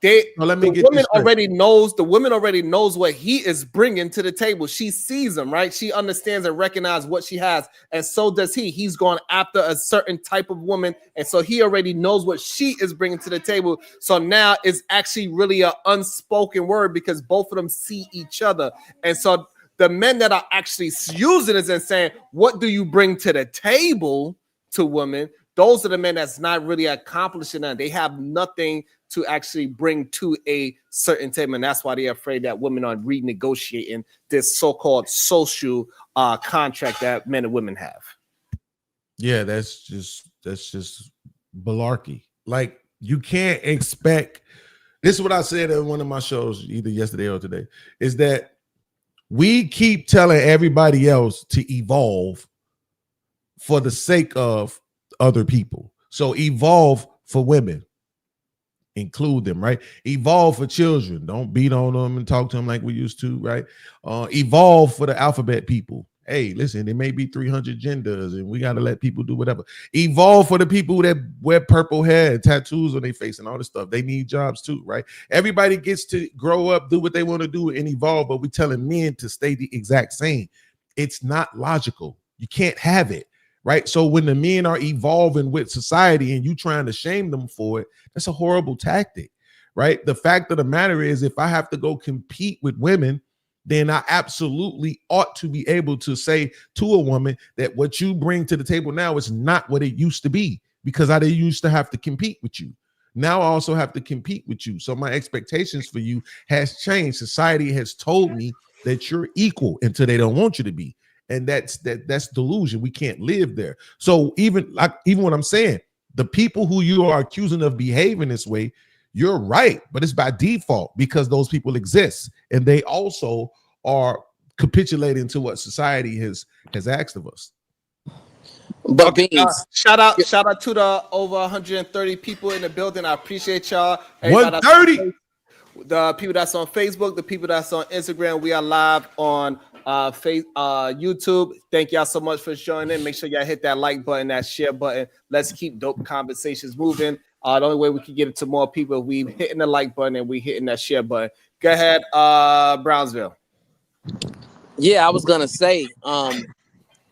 Speaker 1: The woman already knows what he is bringing to the table. She sees him, right? She understands and recognizes what she has, and so does he. He's gone after a certain type of woman, and so he already knows what she is bringing to the table. So now it's actually really an unspoken word, because both of them see each other. And so the men that are actually using it and saying, what do you bring to the table to women? Those are the men that's not really accomplishing that. They have nothing to actually bring to a certain table, and that's why they're afraid that women are renegotiating this so-called social contract that men and women have.
Speaker 10: Yeah, that's just Malarkey. Like, you can't expect. This is what I said in one of my shows, either yesterday or today, is that we keep telling everybody else to evolve for the sake of other people. So evolve for women, include them, right? Evolve for children. Don't beat on them and talk to them like we used to, right? Evolve for the alphabet people. Hey, listen, there may be 300 genders and we got to let people do whatever. Evolve for the people that wear purple hair and tattoos on their face and all this stuff. They need jobs too, right? Everybody gets to grow up, do what they want to do and evolve, but we're telling men to stay the exact same. It's not logical. You can't have it, right? So when the men are evolving with society and you trying to shame them for it, that's a horrible tactic, right? The fact of the matter is, if I have to go compete with women, then I absolutely ought to be able to say to a woman that what you bring to the table now is not what it used to be, because I didn't used to have to compete with you. Now I also have to compete with you. So my expectations for you has changed. Society has told me that you're equal until they don't want you to be. And that's delusion. We can't live there. So even what I'm saying, the people who you are accusing of behaving this way, you're right, but it's by default because those people exist and they also are capitulating to what society has asked of us.
Speaker 5: But
Speaker 1: Okay,
Speaker 5: Beans,
Speaker 1: shout out to the over 130 people in the building. I appreciate y'all. Everybody
Speaker 10: 130.
Speaker 1: The people that's on Facebook, the people that's on Instagram. We are live on YouTube. Thank y'all so much for joining. Make sure y'all hit that like button, that share button. Let's keep dope conversations moving. The only way we can get it to more people, we hitting the like button and we hitting that share button. Go ahead, Brownsville.
Speaker 5: yeah, I was gonna say,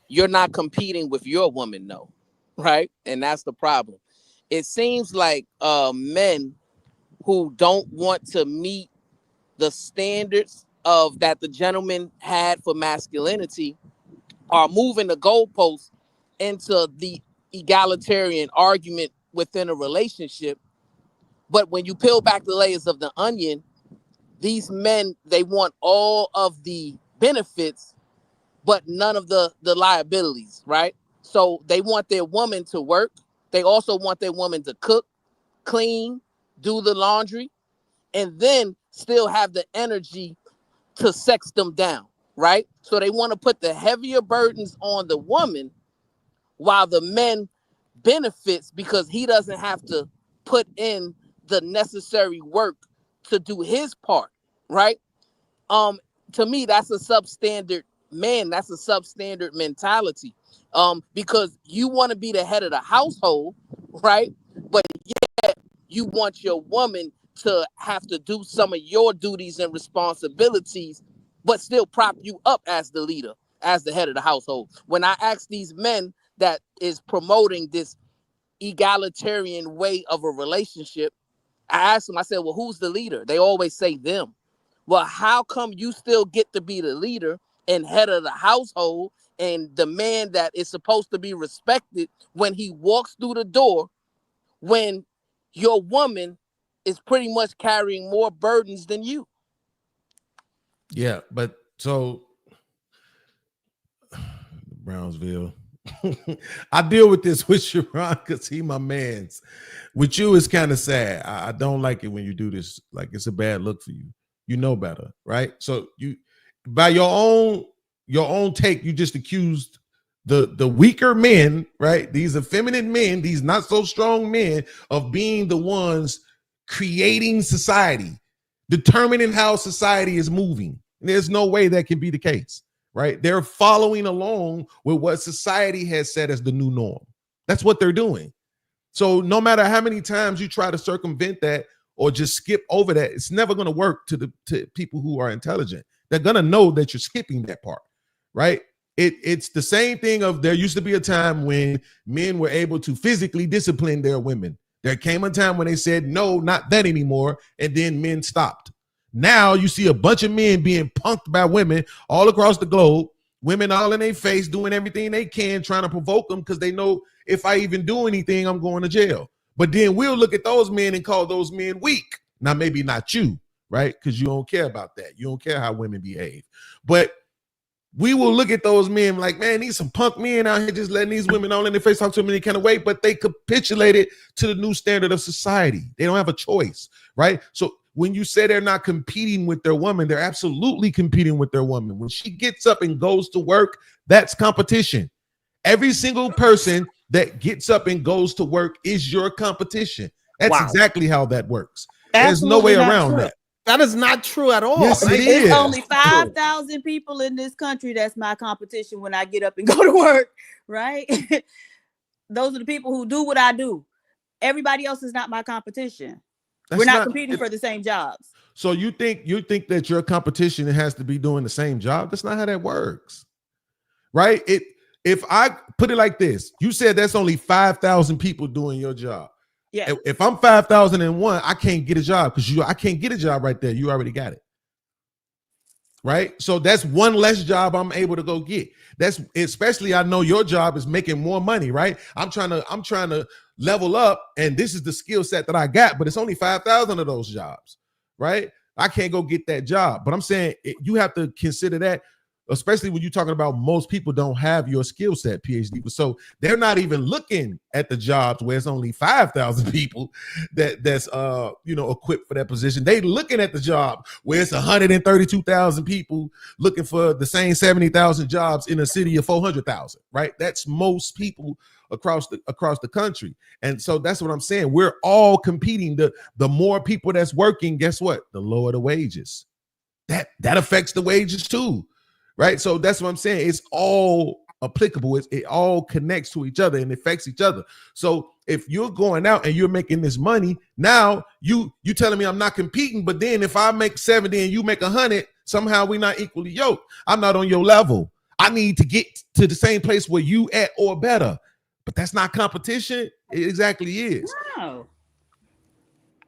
Speaker 5: you're not competing with your woman, no, right? And that's the problem. It seems like men who don't want to meet the standards of that the gentleman had for masculinity are moving the goalposts into the egalitarian argument within a relationship. But when you peel back the layers of the onion, these men, they want all of the benefits, but none of the liabilities, right? So they want their woman to work. They also want their woman to cook, clean, do the laundry, and then still have the energy to sex them down, right? So they want to put the heavier burdens on the woman while the man benefits because he doesn't have to put in the necessary work to do his part, right? To me, that's a substandard man. That's a substandard mentality. Because you want to be the head of the household, right? But yet you want your woman to have to do some of your duties and responsibilities, but still prop you up as the leader, as the head of the household. When I ask these men that is promoting this egalitarian way of a relationship, I ask them, I said, well, who's the leader? They always say them. Well, how come you still get to be the leader and head of the household and the man that is supposed to be respected when he walks through the door, when your woman is pretty much carrying more burdens than you?
Speaker 10: Yeah, but so Brownsville. I deal with this with Sharon because he my man's. With you, it's kind of sad. I don't like it when you do this. Like, it's a bad look for you. You know better, right? So you, by your own take, you just accused the weaker men, right? These effeminate men, these not so strong men, of being the ones creating society, determining how society is moving. There's no way that can be the case, right? They're following along with what society has set as the new norm. That's what they're doing. So no matter how many times you try to circumvent that or just skip over that, it's never going to work to people who are intelligent. They're going to know that you're skipping that part, right? It's the same thing of there used to be a time when men were able to physically discipline their women. There came a time when they said, no, not that anymore. And then men stopped. Now you see a bunch of men being punked by women all across the globe, women all in their face, doing everything they can, trying to provoke them because they know if I even do anything, I'm going to jail. But then we'll look at those men and call those men weak. Now, maybe not you, right? Because you don't care about that. You don't care how women behave. But we will look at those men like, man, these some punk men out here just letting these women all in their face, talk to them any kind of way, but they capitulated to the new standard of society. They don't have a choice, right? So when you say they're not competing with their woman, they're absolutely competing with their woman. When she gets up and goes to work, that's competition. Every single person that gets up and goes to work is your competition. That's exactly how that works. There's no way around that.
Speaker 1: That is not true at all.
Speaker 10: Yes, it is.
Speaker 9: It's only 5,000 people in this country that's my competition when I get up and go to work, right? Those are the people who do what I do. Everybody else is not my competition. We're not competing for the same jobs. So
Speaker 10: you think that your competition has to be doing the same job? That's not how that works, right? If I put it like this, you said that's only 5,000 people doing your job.
Speaker 9: Yeah.
Speaker 10: If I'm 5,001, I can't get a job because I can't get a job right there. You already got it. Right. So that's one less job I'm able to go get. That's especially I know your job is making more money, right? I'm trying to level up, and this is the skill set that I got, but it's only 5,000 of those jobs, right? I can't go get that job. But I'm saying you have to consider that, especially when you're talking about most people don't have your skill set, PhD. So they're not even looking at the jobs where it's only 5,000 people that's equipped for that position. They looking at the job where it's 132,000 people looking for the same 70,000 jobs in a city of 400,000, right? That's most people across the country. And so that's what I'm saying. We're all competing. The more people that's working, guess what? The lower the wages. That affects the wages too. Right. So that's what I'm saying. It's all applicable. It all connects to each other and affects each other. So if you're going out and you're making this money, now you telling me I'm not competing, but then if I make 70 and you make 100, somehow we're not equally yoked. I'm not on your level. I need to get to the same place where you at or better. But that's not competition. It exactly is.
Speaker 9: No.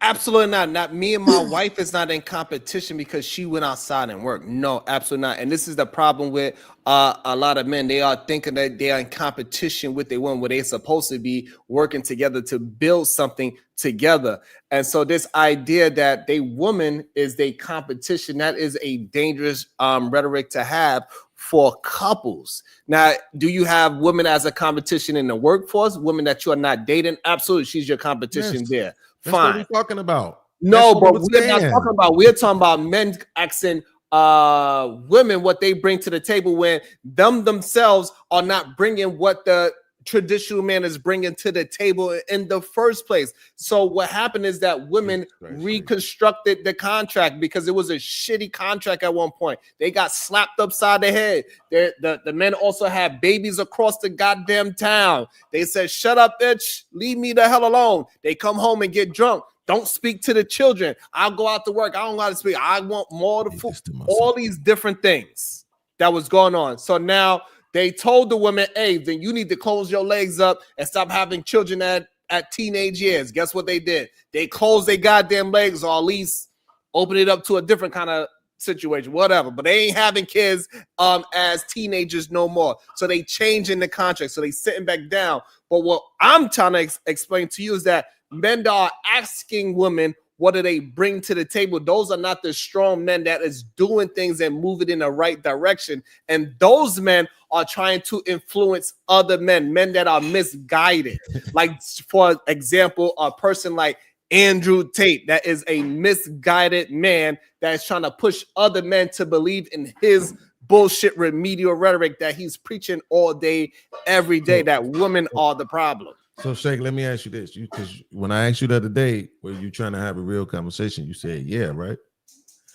Speaker 1: Absolutely not. Not me and my wife is not in competition because she went outside and worked. No, absolutely not. And this is the problem with a lot of men. They are thinking that they are in competition with their woman, where they're supposed to be working together to build something together. And so this idea that they woman is their competition, that is a dangerous rhetoric to have for couples. Now, do you have women as a competition in the workforce? Women that you are not dating? Absolutely, she's your competition there.
Speaker 10: That's
Speaker 1: Fine.
Speaker 10: what we're talking about.
Speaker 1: No, but we're not talking about. We're talking about men asking women what they bring to the table when themselves are not bringing what the traditional man is bringing to the table in the first place. So what happened is that women reconstructed the contract because it was a shitty contract at one point. They got slapped upside the head. The men also had babies across the goddamn town. They said, "Shut up, bitch. Leave me the hell alone." They come home and get drunk. Don't speak to the children. I'll go out to work. I don't got to speak. I want more of the food. All these different things that was going on. So now they told the woman, "Hey, then you need to close your legs up and stop having children at teenage years." Guess what they did? They closed their goddamn legs, or at least open it up to a different kind of situation, whatever. But they ain't having kids as teenagers no more. So they changing the contract. So they sitting back down. But what I'm trying to explain to you is that men that are asking women, what do they bring to the table? Those are not the strong men that is doing things and moving in the right direction. And those men are trying to influence other men that are misguided. Like, for example, a person like Andrew Tate, that is a misguided man that is trying to push other men to believe in his bullshit remedial rhetoric that he's preaching all day, every day, that women are the problem.
Speaker 10: So, Shake, let me ask you this. Because when I asked you the other day, were you trying to have a real conversation? You said, yeah, right?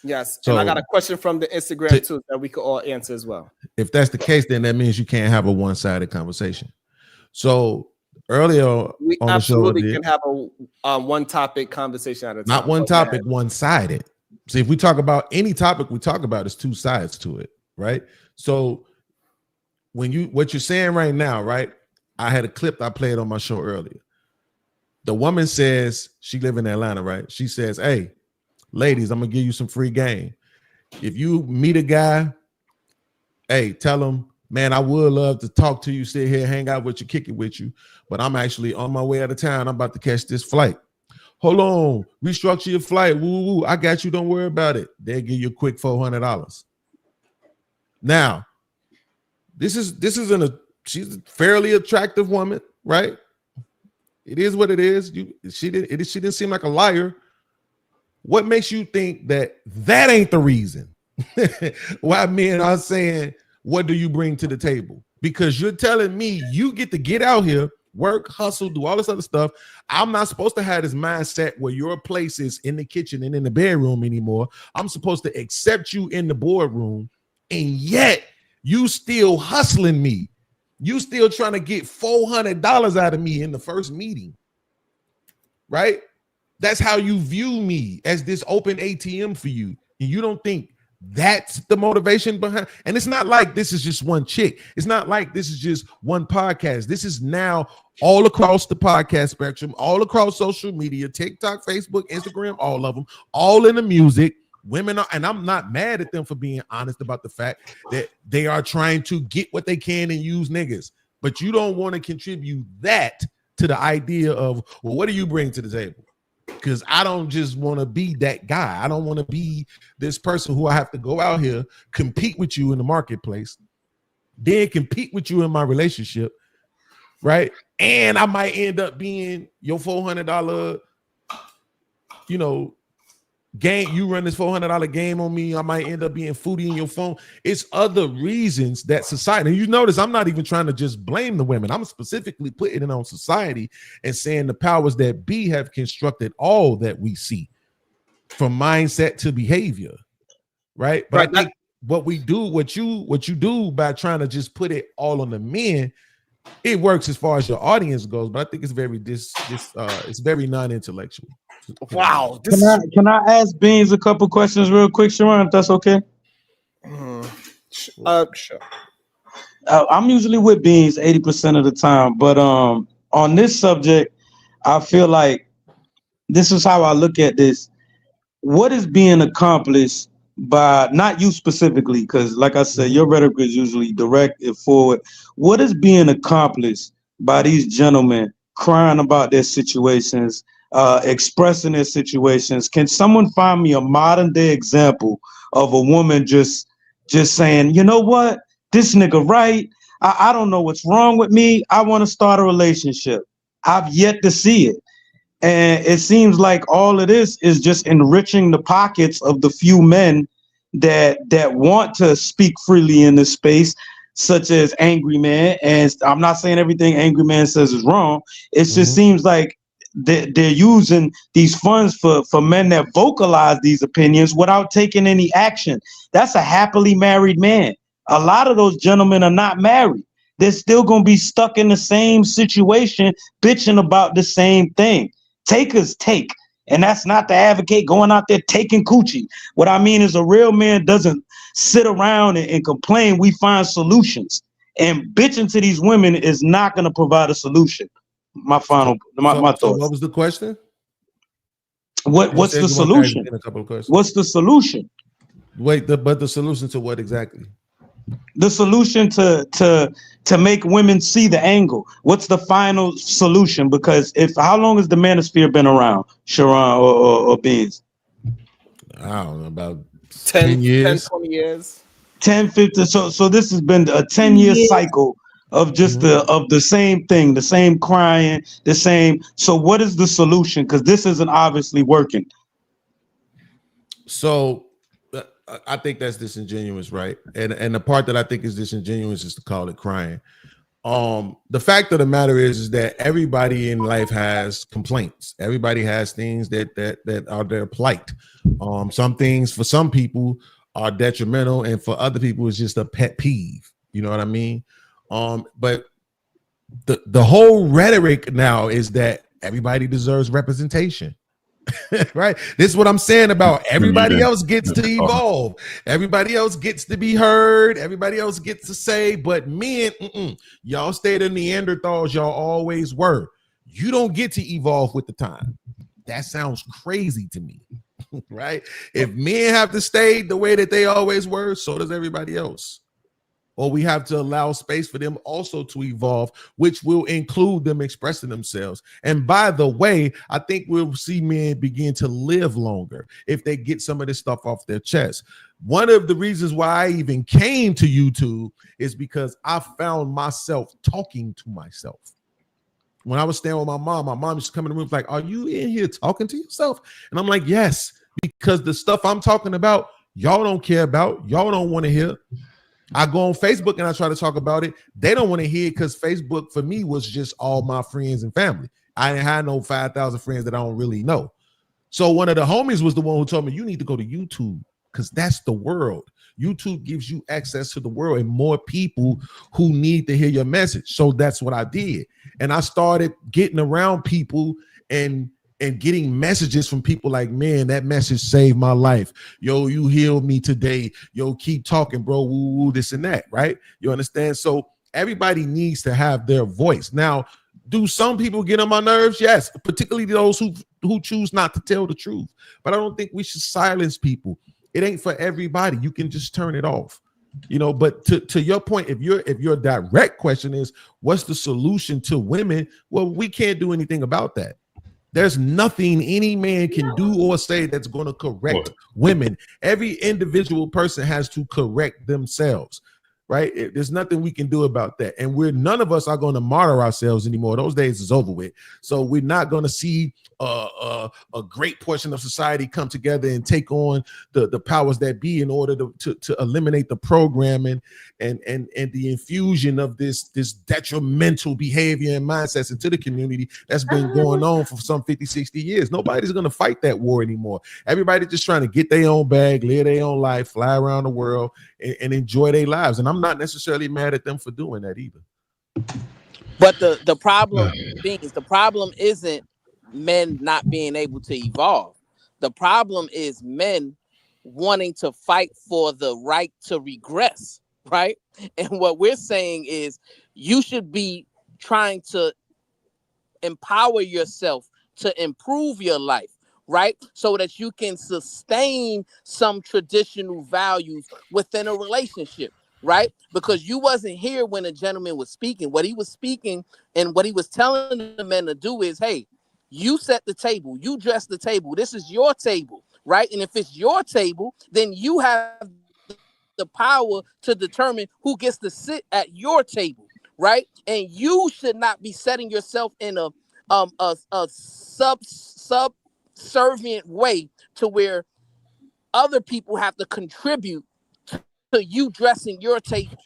Speaker 1: Yes.
Speaker 10: So,
Speaker 1: and I got a question from the Instagram too that we could all answer as well.
Speaker 10: If that's the case, then that means you can't have a one-sided conversation. So earlier
Speaker 1: we
Speaker 10: on the show,
Speaker 1: absolutely can have a one topic conversation at a time.
Speaker 10: Not one topic, one-sided. See, if we talk about any topic we talk about, is two sides to it, right? So what you're saying right now, right? I had a clip I played on my show earlier. The woman says, she live in Atlanta, right? She says, "Hey, ladies, I'm gonna give you some free game. If you meet a guy, hey, tell him, man, I would love to talk to you, sit here, hang out with you, kick it with you, but I'm actually on my way out of town. I'm about to catch this flight. Hold on, restructure your flight. Woo, woo, I got you. Don't worry about it." They'll give you a quick $400. Now, she's a fairly attractive woman, right? It is what it is. She didn't seem like a liar. What makes you think that ain't the reason why men are saying, what do you bring to the table? Because you're telling me you get out here, work, hustle, do all this other stuff. I'm not supposed to have this mindset where your place is in the kitchen and in the bedroom anymore. I'm supposed to accept you in the boardroom, and yet you still hustling me. You still trying to get $400 out of me in the first meeting, right? That's how you view me, as this open ATM for you. And you don't think that's the motivation behind. And it's not like this is just one chick. It's not like this is just one podcast. This is now all across the podcast spectrum, all across social media, TikTok, Facebook, Instagram, all of them, all in the music. Women are, and I'm not mad at them for being honest about the fact that they are trying to get what they can and use niggas. But you don't want to contribute that to the idea of, well, what do you bring to the table? Because I don't just want to be that guy. I don't want to be this person who I have to go out here, compete with you in the marketplace, then compete with you in my relationship, right? And I might end up being your $400, game. You run this $400 game on me. I might end up being foodie in your phone. It's other reasons that society, and you notice I'm not even trying to just blame the women. I'm specifically putting it on society and saying the powers that be have constructed all that we see, from mindset to behavior, right? But I think what you do by trying to just put it all on the men, it works as far as your audience goes, but I think it's very it's very non-intellectual.
Speaker 1: Wow.
Speaker 11: Can I ask Beans a couple questions real quick, Sharon, if that's okay?
Speaker 1: Sure.
Speaker 11: I'm usually with Beans 80% of the time, but on this subject, I feel like this is how I look at this. What is being accomplished by, not you specifically, because like I said, your rhetoric is usually direct and forward. What is being accomplished by these gentlemen crying about their situations, expressing their situations? Can someone find me a modern day example of a woman just saying, you know what, this nigga right, I don't know what's wrong with me, I want to start a relationship? I've yet to see it. And it seems like all of this is just enriching the pockets of the few men that want to speak freely in this space, such as Angry Man. And I'm not saying everything Angry Man says is wrong. It just seems like they're using these funds for men that vocalize these opinions without taking any action. That's a happily married man. A lot of those gentlemen are not married. They're still going to be stuck in the same situation, bitching about the same thing. Takers take. And that's not to advocate going out there taking coochie. What I mean is, a real man doesn't sit around and complain. We find solutions. And bitching to these women is not going to provide a solution. My thoughts.
Speaker 10: So what was the question?
Speaker 11: What's the solution? What's the solution?
Speaker 10: Wait, but the solution to what exactly?
Speaker 11: The solution to make women see the angle. What's the final solution? Because how long has the manosphere been around, Sharon or Beans?
Speaker 10: I don't know, about
Speaker 1: 10
Speaker 10: years,
Speaker 1: 10, 20 years.
Speaker 11: 10, 15. So this has been a 10-year cycle of just the same thing, the same crying, the same. So what is the solution? Because this isn't obviously working.
Speaker 10: So I think that's disingenuous, right? And the part that I think is disingenuous is to call it crying. The fact of the matter is that everybody in life has complaints. Everybody has things that are their plight. Some things for some people are detrimental, and for other people it's just a pet peeve. You know what I mean? But the whole rhetoric now is that everybody deserves representation. Right? This is what I'm saying about everybody else gets to evolve. Everybody else gets to be heard. Everybody else gets to say, but men, y'all stay the Neanderthals y'all always were. You don't get to evolve with the time. That sounds crazy to me. Right? If men have to stay the way that they always were, so does everybody else. Or we have to allow space for them also to evolve, which will include them expressing themselves. And by the way, I think we'll see men begin to live longer if they get some of this stuff off their chest. One of the reasons why I even came to YouTube is because I found myself talking to myself. When I was staying with my mom used to come in the room like, "Are you in here talking to yourself?" And I'm like, "Yes," because the stuff I'm talking about, y'all don't care about, y'all don't want to hear. I go on Facebook and I try to talk about it. They don't want to hear it because Facebook for me was just all my friends and family. I didn't have no 5,000 friends that I don't really know. So one of the homies was the one who told me, you need to go to YouTube because that's the world. YouTube gives you access to the world and more people who need to hear your message. So that's what I did. And I started getting around people and getting messages from people like, man, that message saved my life. Yo, you healed me today. Yo, keep talking, bro. Woo, woo, this and that, right? You understand? So everybody needs to have their voice. Now, do some people get on my nerves? Yes, particularly those who choose not to tell the truth. But I don't think we should silence people. It ain't for everybody. You can just turn it off. You know, but to your point, if your direct question is what's the solution to women? Well, we can't do anything about that. There's nothing any man can do or say that's going to correct women. Every individual person has to correct themselves, right? There's nothing we can do about that. And none of us are going to martyr ourselves anymore. Those days is over with. So we're not going to see a great portion of society come together and take on the powers that be in order to eliminate the programming and the infusion of this detrimental behavior and mindsets into the community that's been going on for some 50, 60 years. Nobody's going to fight that war anymore. Everybody's just trying to get their own bag, live their own life, fly around the world and enjoy their lives. And I'm not necessarily mad at them for doing that either.
Speaker 5: But the problem isn't men not being able to evolve. The problem is men wanting to fight for the right to regress, right? And what we're saying is you should be trying to empower yourself to improve your life, right? So that you can sustain some traditional values within a relationship, right? Because you wasn't here when a gentleman was speaking. What he was speaking and what he was telling the men to do is, hey, you set the table, you dress the table. This is your table, right? And if it's your table, then you have the power to determine who gets to sit at your table, right? And you should not be setting yourself in a subservient way to where other people have to contribute to you dressing your table,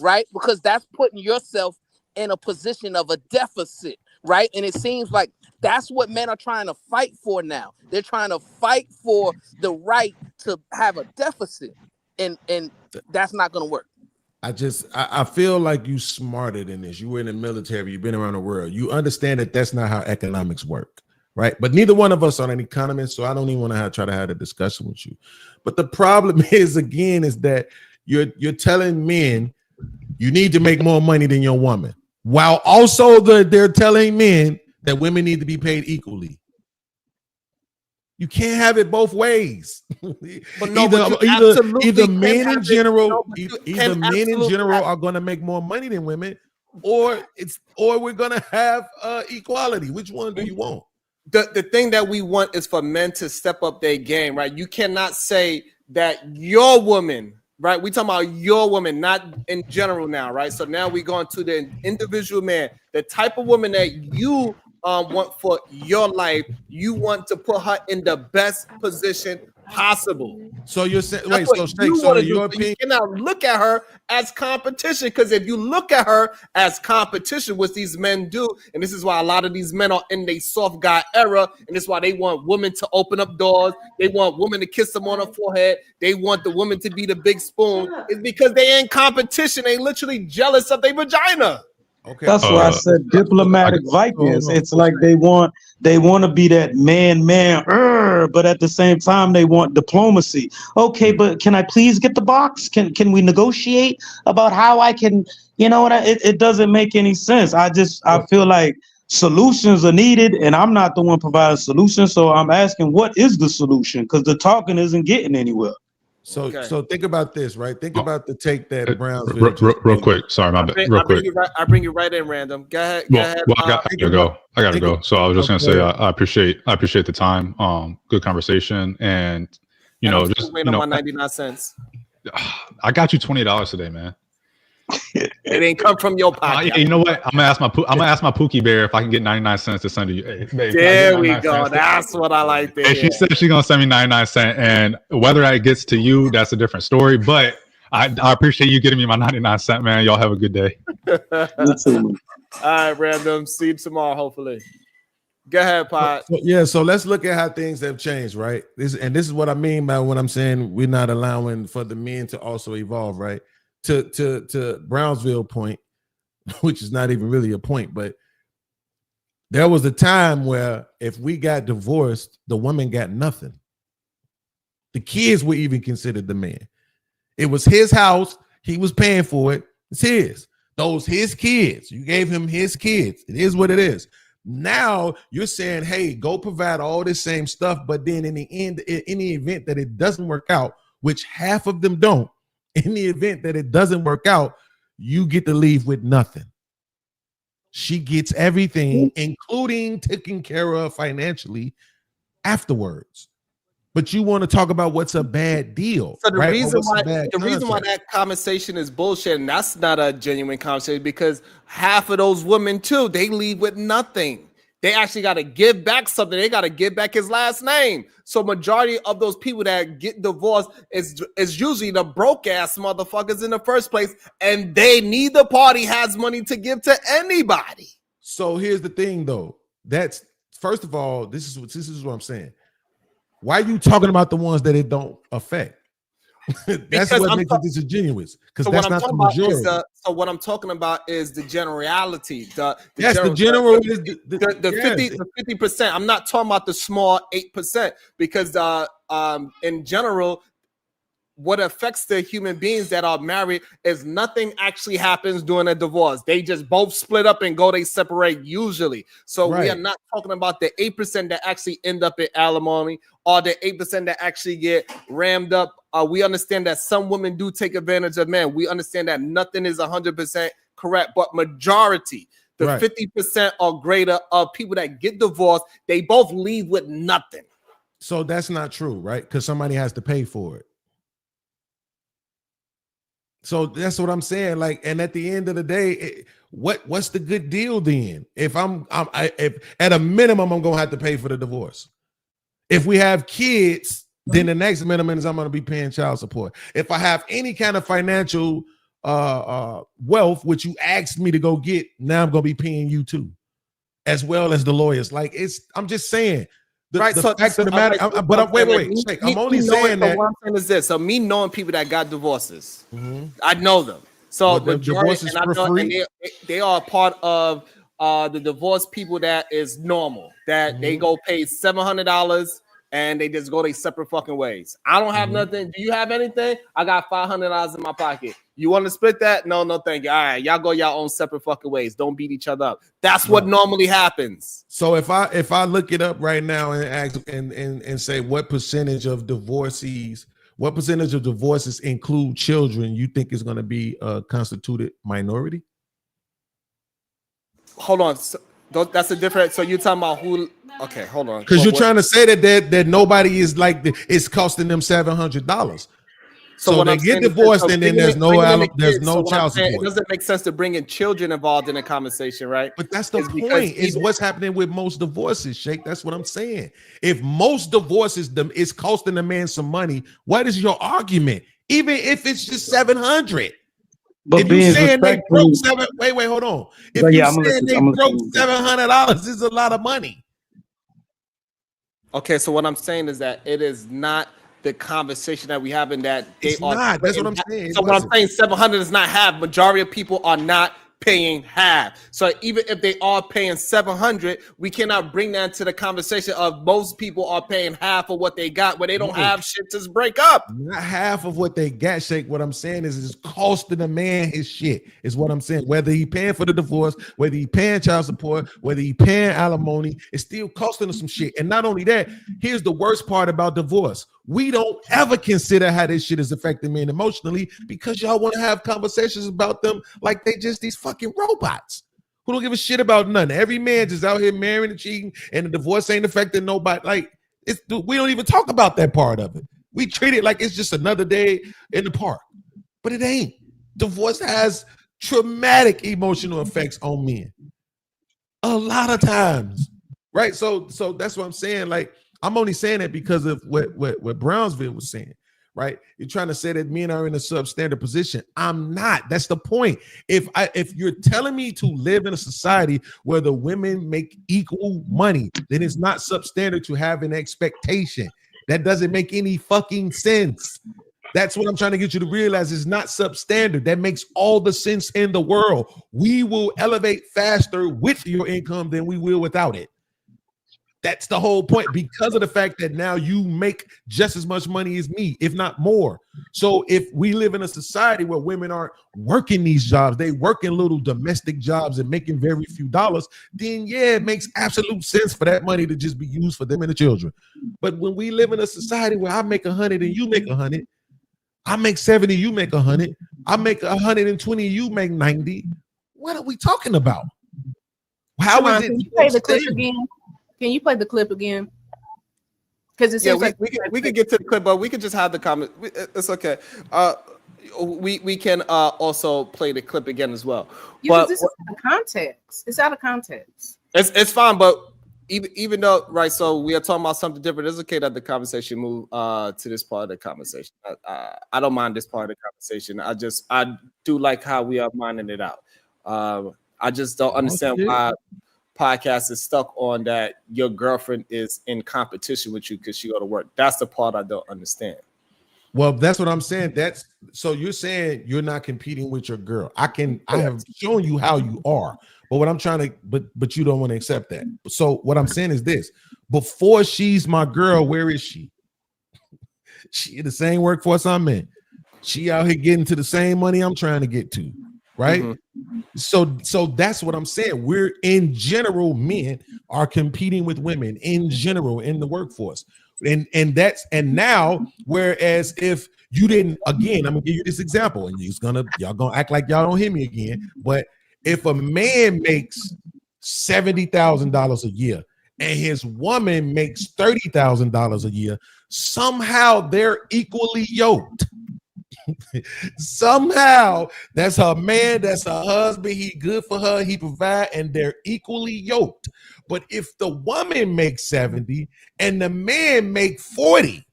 Speaker 5: right? Because that's putting yourself in a position of a deficit, right? And it seems like that's what men are trying to fight for now. They're trying to fight for the right to have a deficit, and that's not going to work.
Speaker 10: I feel like you smarter than this. You were in the military. You've been around the world. You understand that that's not how economics work, right? But neither one of us are an economist, so I don't even want to try to have a discussion with you. But the problem is, again, is that you're telling men you need to make more money than your woman, while also they're telling men that women need to be paid equally. You can't have it both ways.
Speaker 1: But no,
Speaker 10: either men in general, either men in general are going to make more money than women, or we're going to have equality. Which one do you want?
Speaker 1: The thing that we want is for men to step up their game, right? You cannot say that your woman, right? We talking about your woman, not in general now, right? So now we going to the individual man, the type of woman that you want for your life. You want to put her in the best position possible.
Speaker 10: So you're saying,
Speaker 1: wait, so your opinion, you cannot look at her as competition, because if you look at her as competition, what these men do, and this is why a lot of these men are in their soft guy era, and this is why they want women to open up doors, they want women to kiss them on her forehead, they want the woman to be the big spoon, is because they in competition. They literally jealous of their vagina.
Speaker 11: Okay. That's why I said diplomatic Vikings. It's like they want to be that man, but at the same time they want diplomacy. Okay, but can I please get the box? Can we negotiate about how I can? You know what? It doesn't make any sense. I feel like solutions are needed, and I'm not the one providing solutions. So I'm asking, what is the solution? Because the talking isn't getting anywhere.
Speaker 10: So think about this, right? Think about the take that Brownsville.
Speaker 6: Real quick. Sorry, my bad. Real quick.
Speaker 1: I bring you right in, Random. Go ahead.
Speaker 6: I gotta go. So I was just gonna say I appreciate the time. Good conversation, and You
Speaker 1: and
Speaker 6: know,
Speaker 1: I'm still
Speaker 6: just
Speaker 1: waiting on my 99 cents.
Speaker 6: I got you $20 today, man.
Speaker 1: It ain't come from your pocket.
Speaker 6: You know what? I'm gonna ask my Pookie Bear if I can get 99 cents to send to you. Hey, babe,
Speaker 1: There we go. That's what I like to
Speaker 6: And
Speaker 1: hear.
Speaker 6: she said she's gonna send me 99 cents, and whether that gets to you, that's a different story. But I appreciate you getting me my 99 cents, man. Y'all have a good day.
Speaker 11: You too.
Speaker 1: All right, Random. See you tomorrow, hopefully. Go ahead, Pod.
Speaker 10: So let's look at how things have changed, right? This is what I mean by when I'm saying we're not allowing for the men to also evolve, right? To Brownsville point, which is not even really a point, but there was a time where if we got divorced, the woman got nothing. The kids were even considered the man. It was his house. He was paying for it. It's his. Those his kids. You gave him his kids. It is what it is. Now you're saying, hey, go provide all this same stuff, but then in the end, in the event that it doesn't work out, which half of them don't, in the event that it doesn't work out, you get to leave with nothing. She gets everything, including taken care of financially afterwards. But you want to talk about what's a bad deal.
Speaker 1: So the
Speaker 10: right?
Speaker 1: reason why that conversation is bullshit, and that's not a genuine conversation, because half of those women too, they leave with nothing. They actually got to give back something. They got to give back his last name. So majority of those people that get divorced is usually the broke ass motherfuckers in the first place, and neither party has money to give to anybody.
Speaker 10: So here's the thing, though. That's first of all, this is what I'm saying. Why are you talking about the ones that it don't affect? That's what makes it disingenuous, because that's not the majority.
Speaker 1: So what I'm talking about is the generality. The
Speaker 10: general
Speaker 1: is the 50%. I'm not talking about the small 8%, because in general, what affects the human beings that are married is nothing actually happens during a divorce. They just both split up and they separate usually. So we are not talking about the 8% that actually end up in alimony, or the 8% that actually get rammed up. We understand that some women do take advantage of men. We understand that nothing is 100% correct, but majority, the 50% or greater of people that get divorced, they both leave with nothing.
Speaker 10: So that's not true, right? Because somebody has to pay for it. So that's what I'm saying. Like, and at the end of the day, what's the good deal then? If if at a minimum, I'm gonna have to pay for the divorce. If we have kids, then the next minimum is I'm gonna be paying child support. If I have any kind of financial wealth, which you asked me to go get, now I'm gonna be paying you too, as well as the lawyers. Like, I'm just saying. The fact of the matter, wait. I'm only saying that.
Speaker 1: What I'm saying is this. So me knowing people that got divorces, I know them. So
Speaker 10: the divorces for free?
Speaker 1: They are part of the divorce people that is normal. That they go pay $700 and they just go their separate fucking ways. I don't have nothing. Do you have anything? I got $500 in my pocket. You want to split that? No, thank you. All right, y'all go y'all own separate fucking ways. Don't beat each other up. That's what normally happens.
Speaker 10: So if I look it up right now and ask and say what percentage of divorces include children, you think is going to be a constituted minority?
Speaker 1: Hold on. So, that's a different. So you're talking about who? Okay, hold on.
Speaker 10: Because you're trying to say that nobody is like it's costing them $700. So when they get divorced, and then there's no child support.
Speaker 1: It doesn't make sense to bring in children involved in a conversation, right?
Speaker 10: But that's the point. Is what's happening with most divorces, Shake. That's what I'm saying. If most divorces is costing a man some money, what is your argument? Even if it's just $700.
Speaker 11: But
Speaker 10: if you're saying they broke wait, hold on. If you're saying they broke $700, is a lot of money.
Speaker 1: Okay, so what I'm saying is that it is not the conversation that we have in that they are not.
Speaker 10: That's what I'm saying.
Speaker 1: So what I'm saying, 700 is not half. Majority of people are not paying half. So even if they are paying 700, we cannot bring that to the conversation of most people are paying half of what they got, where they don't have shit to break up.
Speaker 10: Not half of what they got, Shake. What I'm saying is it's costing the man his shit, is what I'm saying. Whether he paying for the divorce, whether he paying child support, whether he paying alimony, it's still costing him some shit. And not only that, here's the worst part about divorce. We don't ever consider how this shit is affecting men emotionally, because y'all want to have conversations about them like they just these fucking robots who don't give a shit about nothing. Every man just out here marrying and cheating, and the divorce ain't affecting nobody. Like, we don't even talk about that part of it. We treat it like it's just another day in the park, but it ain't. Divorce has traumatic emotional effects on men a lot of times, right? So that's what I'm saying. Like, I'm only saying that because of what Brownsville was saying, right? You're trying to say that men are in a substandard position. I'm not. That's the point. If you're telling me to live in a society where the women make equal money, then it's not substandard to have an expectation. That doesn't make any fucking sense. That's what I'm trying to get you to realize. Is not substandard. That makes all the sense in the world. We will elevate faster with your income than we will without it. That's the whole point, because of the fact that now you make just as much money as me, if not more. So if we live in a society where women aren't working these jobs, they working little domestic jobs and making very few dollars, then yeah, it makes absolute sense for that money to just be used for them and the children. But when we live in a society where I make 100 and you make 100, I make 70, you make 100, I make 120, you make 90. What are we talking about? How is it?
Speaker 7: Can you play the clip again? Can you play the clip again? Because it seems like
Speaker 1: we can get to the clip, but we can just have the comment. It's okay. We can also play the clip again as well. But
Speaker 7: this is out of context. It's out of context.
Speaker 1: It's fine, but even though, right, so we are talking about something different, it's okay that the conversation move to this part of the conversation. I don't mind this part of the conversation. I do like how we are minding it out. I just don't understand why podcast is stuck on that your girlfriend is in competition with you because she go to work. That's the part I don't understand.
Speaker 10: Well, that's what I'm saying. So you're saying you're not competing with your girl. I have shown you how you are, but what I'm trying to, but you don't want to accept that. So what I'm saying is this: before she's my girl, where is she? She in the same workforce I'm in. She out here getting to the same money I'm trying to get to, right? Mm-hmm. So that's what I'm saying. We're, in general, men are competing with women in general in the workforce. And now, whereas if you didn't, again, I'm gonna give you this example, and y'all gonna act like y'all don't hear me again. But if a man makes $70,000 a year and his woman makes $30,000 a year, somehow they're equally yoked. Somehow that's her man, that's her husband, he good for her, he provide, and they're equally yoked. But if the woman makes 70 and the man make 40,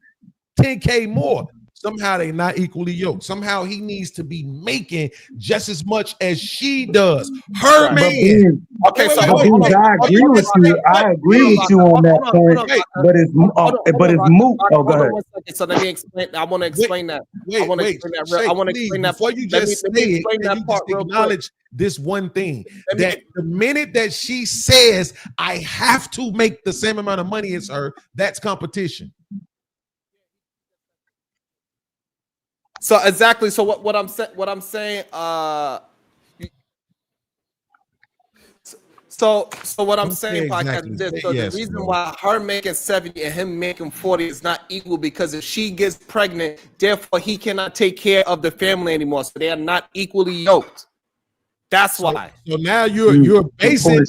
Speaker 10: 10K more, somehow they're not equally yoked. Somehow he needs to be making just as much as she does. Her man.
Speaker 11: Okay, so I agree with you. I agree with you on that point. But it's moot. Oh, go ahead.
Speaker 1: So let me explain. I want to explain that. I want to explain that. I want to explain that.
Speaker 10: Before you just say it, you just acknowledge this one thing, that the minute that she says I have to make the same amount of money as her, that's competition.
Speaker 1: So exactly. So what I'm saying. So what I'm saying, podcast, is this. So the reason why her making 70 and him making 40 is not equal, because if she gets pregnant, therefore he cannot take care of the family anymore. So they are not equally yoked. That's why.
Speaker 10: So now you're basing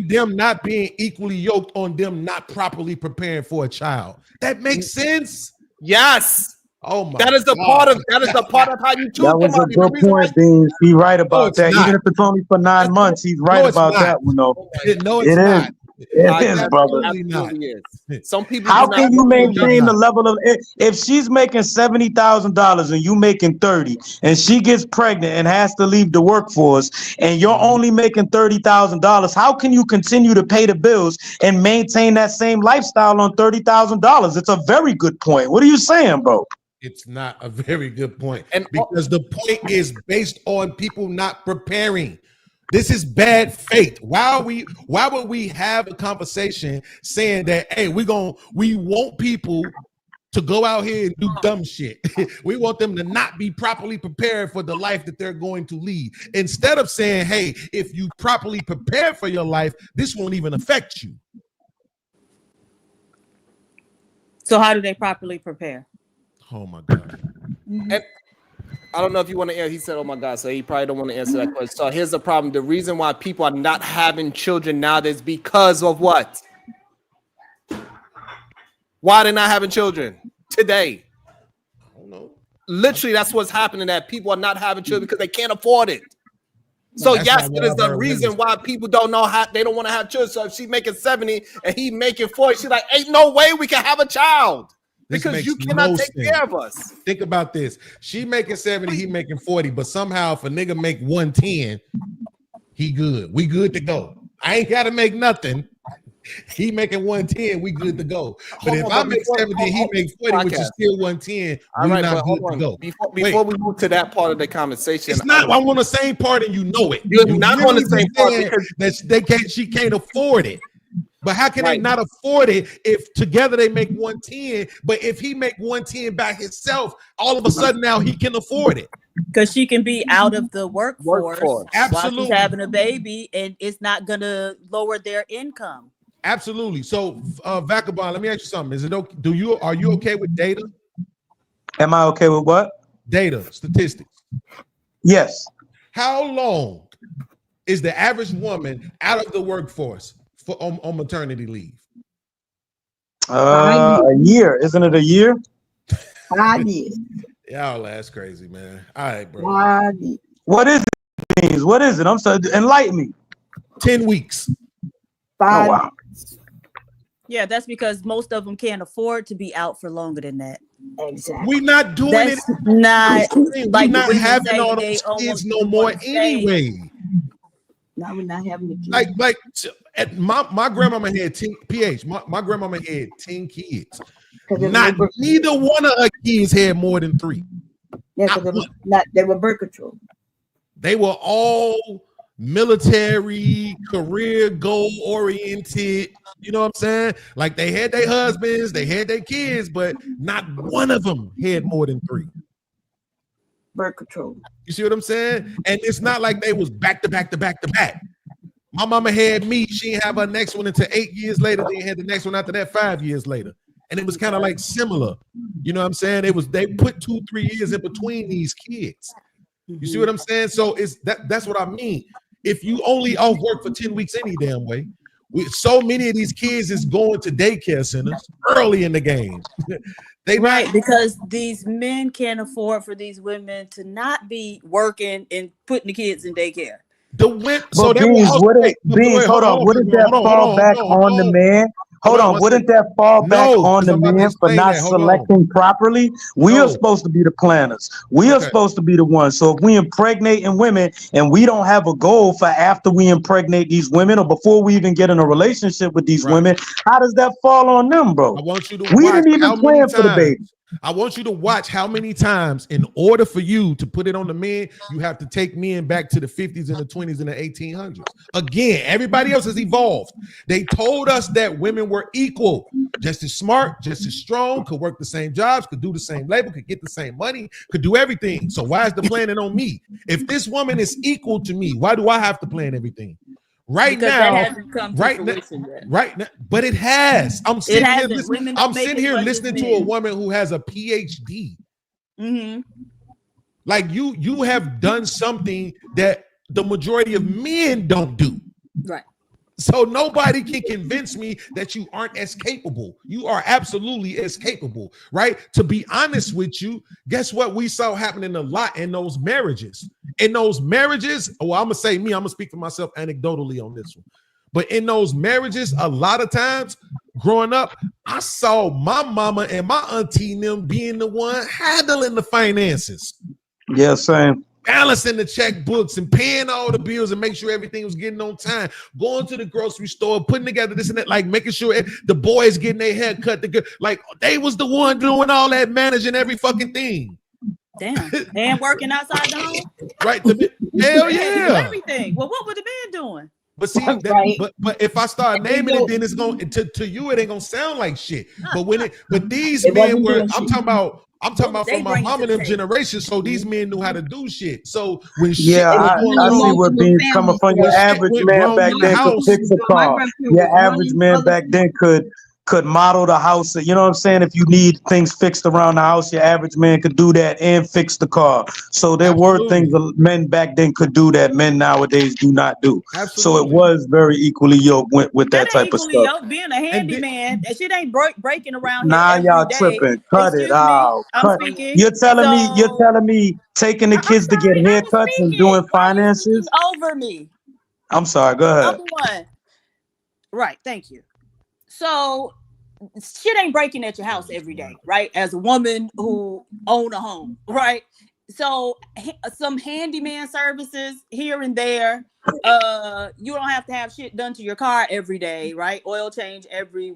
Speaker 10: them not being equally yoked on them not properly preparing for a child. That makes sense.
Speaker 1: Yes.
Speaker 10: Oh my!
Speaker 1: That is the part of how you choose.
Speaker 11: That was a good point, Beans. He's right about that. Even if it's only for 9 months, he's right about that one. No,
Speaker 10: it's not.
Speaker 11: It is, brother.
Speaker 1: Some people.
Speaker 11: How can you maintain the level of, if she's making $70,000 and you making 30, and she gets pregnant and has to leave the workforce, and you're only making $30,000? How can you continue to pay the bills and maintain that same lifestyle on $30,000? It's a very good point. What are you saying, bro?
Speaker 10: It's not a very good point, because the point is based on people not preparing. This is bad faith. Why would we have a conversation saying that, hey, we want people to go out here and do dumb shit. We want them to not be properly prepared for the life that they're going to lead. Instead of saying, hey, if you properly prepare for your life, this won't even affect you.
Speaker 9: So how do they properly prepare?
Speaker 10: Oh my God.
Speaker 1: And I don't know if you want to answer. He said, oh my God. So he probably don't want to answer that question. So here's the problem. The reason why people are not having children nowadays is because of what? Why they're not having children? today.
Speaker 10: I don't know.
Speaker 1: Literally, that's what's happening. That people are not having children because they can't afford it. So
Speaker 10: That's
Speaker 1: yes,
Speaker 10: not
Speaker 1: it
Speaker 10: what
Speaker 1: is
Speaker 10: I've
Speaker 1: the
Speaker 10: heard
Speaker 1: reason
Speaker 10: women
Speaker 1: why people don't know how they don't want to have children. So if she's making 70 and he making 40, she's like, ain't no way we can have a child
Speaker 10: This
Speaker 1: because
Speaker 10: makes
Speaker 1: you cannot
Speaker 10: no
Speaker 1: take
Speaker 10: sense.
Speaker 1: care of us.
Speaker 10: Think about this. She making 70, he making 40, but somehow if a nigga make 110, he good. We good to go. I ain't gotta make nothing. He making 110, we good to go. But if I make 70 and he make 40, which is still 110,
Speaker 1: All
Speaker 10: we
Speaker 1: right,
Speaker 10: not
Speaker 1: but
Speaker 10: good
Speaker 1: hold
Speaker 10: to
Speaker 1: on.
Speaker 10: go.
Speaker 1: Before we move to that part of the conversation,
Speaker 10: It's not. I'm on the same part, and you know it.
Speaker 1: You're
Speaker 10: You
Speaker 1: not on the
Speaker 10: literally
Speaker 1: same part
Speaker 10: said
Speaker 1: because
Speaker 10: that they can't. She can't afford it. But how can they
Speaker 1: Right.
Speaker 10: not afford it if together they make 110? But if he make 110 by himself, all of a sudden now he can afford it.
Speaker 9: Because she can be out of the workforce while she's
Speaker 10: Absolutely.
Speaker 9: having a baby, and it's not gonna lower their income.
Speaker 10: Absolutely. So, Vagabond, let me ask you something. Is it okay? Are you okay with data?
Speaker 11: Am I okay with what?
Speaker 10: Data, statistics.
Speaker 11: Yes.
Speaker 10: How long is the average woman out of the workforce for on maternity leave?
Speaker 11: A year. Isn't it a year?
Speaker 3: 5 years.
Speaker 10: Y'all, that's crazy, man. All right, bro.
Speaker 3: 5 years.
Speaker 11: What is it? What is it? I'm sorry. Enlighten me.
Speaker 10: 10 weeks.
Speaker 3: 5
Speaker 11: Oh, wow.
Speaker 9: Yeah, that's because most of them can't afford to be out for longer than that.
Speaker 3: Exactly.
Speaker 10: We're not doing
Speaker 9: That's
Speaker 10: it.
Speaker 9: not
Speaker 10: We're
Speaker 9: like
Speaker 10: not
Speaker 9: women
Speaker 10: having
Speaker 9: say
Speaker 10: all
Speaker 9: they
Speaker 10: those kids
Speaker 9: almost
Speaker 10: no
Speaker 9: don't
Speaker 10: more
Speaker 9: wanna stay.
Speaker 10: anyway.
Speaker 3: Now we're not having the kids.
Speaker 10: Like at my grandmama had 10 PH. My grandmama had 10 kids. Not neither one of her kids had more than 3.
Speaker 3: Yeah, because they were birth control.
Speaker 10: They were all military, career goal oriented. You know what I'm saying? Like they had their husbands, they had their kids, but not one of them had more than 3.
Speaker 3: Birth control.
Speaker 10: You see what I'm saying? And it's not like they was back to back to back to back. My mama had me, she didn't have her next one until 8 years later, then had the next one after that 5 years later. And it was kind of like similar. You know what I'm saying? They put 2-3 years in between these kids. You see what I'm saying? So that's what I mean. If you only off work for 10 weeks any damn way, so many of these kids is going to daycare centers early in the game.
Speaker 9: Because these men can't afford for these women to not be working and putting the kids in daycare.
Speaker 11: So Beans, hold on. Wouldn't that fall back on the man? Hold on. Wouldn't that fall back on the man for not selecting properly? We are supposed to be the planners. We are supposed to be the ones. So if we impregnating women and we don't have a goal for after we impregnate these women or before we even get in a relationship with these women, how does that fall on them, bro?
Speaker 10: I want you to
Speaker 11: we
Speaker 10: watch
Speaker 11: didn't even
Speaker 10: how many
Speaker 11: plan for the baby.
Speaker 10: I want you to watch how many times, in order for you to put it on the men, you have to take men back to the 50s and the 20s and the 1800s. Again, everybody else has evolved. They told us that women were equal, just as smart, just as strong, could work the same jobs, could do the same labor, could get the same money, could do everything. So why is the planning on me? If this woman is equal to me, why do I have to plan everything? Right
Speaker 9: because
Speaker 10: now,
Speaker 9: that hasn't come to fruition yet.
Speaker 10: Right now, but it has. I'm sitting here listening,
Speaker 9: listening
Speaker 10: to a woman who has a PhD.
Speaker 9: Mm-hmm.
Speaker 10: Like you have done something that the majority of men don't do.
Speaker 9: Right.
Speaker 10: So nobody can convince me that you aren't as capable. You are absolutely as capable, right? To be honest with you, guess what we saw happening a lot in those marriages? In those marriages, well, I'm gonna speak for myself anecdotally on this one. But in those marriages, a lot of times growing up, I saw my mama and my auntie and them being the one handling the finances.
Speaker 11: Yeah, same.
Speaker 10: Balancing the checkbooks and paying all the bills and make sure everything was getting on time. Going to the grocery store, putting together this and that, like making sure the boys getting their hair cut. Like they was the one doing all that, managing every fucking thing.
Speaker 9: Damn. And working outside the home.
Speaker 10: Right. Hell yeah.
Speaker 9: Everything. Well, what were the men doing?
Speaker 10: But see, but if I start naming it, then it's going to you, it ain't gonna sound like shit. But these men were, I'm talking about from my mom and them generation. So these men knew how to do shit. So when
Speaker 11: I see where Beans coming from. Your average man back then could fix a car. Your average man back then could could model the house. You know what I'm saying? If you need things fixed around the house, your average man could do that and fix the car. So there were things that men back then could do that men nowadays do not do. So it was very equally yoked with that type of
Speaker 9: equally
Speaker 11: stuff.
Speaker 9: yoked. Being a handyman, that shit ain't breaking around here
Speaker 11: Nah,
Speaker 9: every
Speaker 11: y'all
Speaker 9: day.
Speaker 11: tripping. Cut it
Speaker 9: Excuse me,
Speaker 11: out.
Speaker 9: I'm
Speaker 11: Cut.
Speaker 9: speaking.
Speaker 11: You're telling
Speaker 9: So
Speaker 11: me taking the
Speaker 9: I'm
Speaker 11: kids to get
Speaker 9: sorry, I was
Speaker 11: haircuts and
Speaker 9: speaking.
Speaker 11: doing
Speaker 9: Why are you speaking
Speaker 11: finances?
Speaker 9: over me?
Speaker 11: I'm sorry. Go ahead.
Speaker 9: Number one. Right, thank you. So shit ain't breaking at your house every day, right? As a woman who own a home, right? So some handyman services here and there. You don't have to have shit done to your car every day, right? Oil change every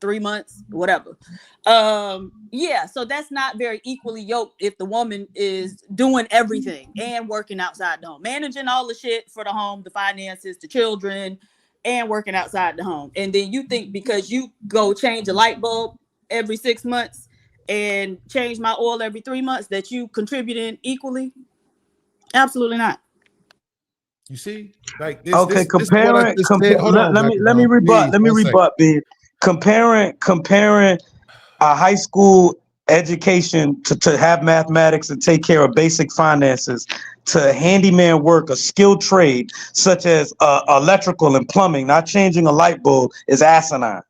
Speaker 9: 3 months, whatever. Yeah, so that's not very equally yoked if the woman is doing everything and working outside the home, managing all the shit for the home, the finances, the children, and working outside the home. And then you think because you go change a light bulb every 6 months and change my oil every 3 months that you contributing equally? Absolutely not.
Speaker 10: You see, like this.
Speaker 11: Okay,
Speaker 10: This is what I just said. Hold on,
Speaker 11: let me rebut, B. Comparing a high school education to have mathematics and take care of basic finances to handyman work, a skilled trade such as electrical and plumbing, not changing a light bulb, is asinine.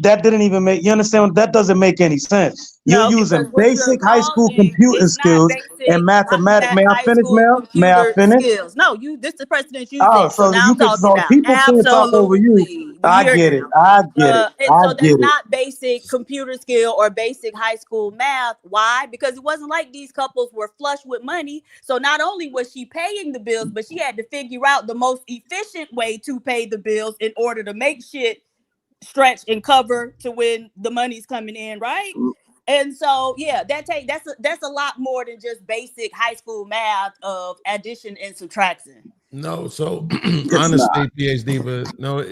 Speaker 11: That didn't even make, you understand? That doesn't make any sense. You're
Speaker 9: No,
Speaker 11: using
Speaker 9: because what you're
Speaker 11: basic high school
Speaker 9: causing
Speaker 11: computer
Speaker 9: is not
Speaker 11: skills and
Speaker 9: basic
Speaker 11: mathematics. May I
Speaker 9: high
Speaker 11: finish,
Speaker 9: school
Speaker 11: ma'am? May I
Speaker 9: computer
Speaker 11: finish?
Speaker 9: skills. No, this is the precedent you
Speaker 11: Oh,
Speaker 9: set. So
Speaker 11: so
Speaker 9: now
Speaker 11: you
Speaker 9: I'm
Speaker 11: can,
Speaker 9: talking
Speaker 11: so
Speaker 9: now.
Speaker 11: people can't talk over you.
Speaker 9: Absolutely. We
Speaker 11: I
Speaker 9: here
Speaker 11: get it.
Speaker 9: now.
Speaker 11: I get it.
Speaker 9: And
Speaker 11: I
Speaker 9: so that's
Speaker 11: get it.
Speaker 9: not basic computer skill or basic high school math. Why? Because it wasn't like these couples were flush with money. So not only was she paying the bills, but she had to figure out the most efficient way to pay the bills in order to make shit stretch and cover to when the money's coming in, right? And so, yeah, that's a lot more than just basic high school math of addition and subtraction.
Speaker 10: No, so
Speaker 11: It's
Speaker 10: honestly,
Speaker 11: not.
Speaker 10: PhD, but no,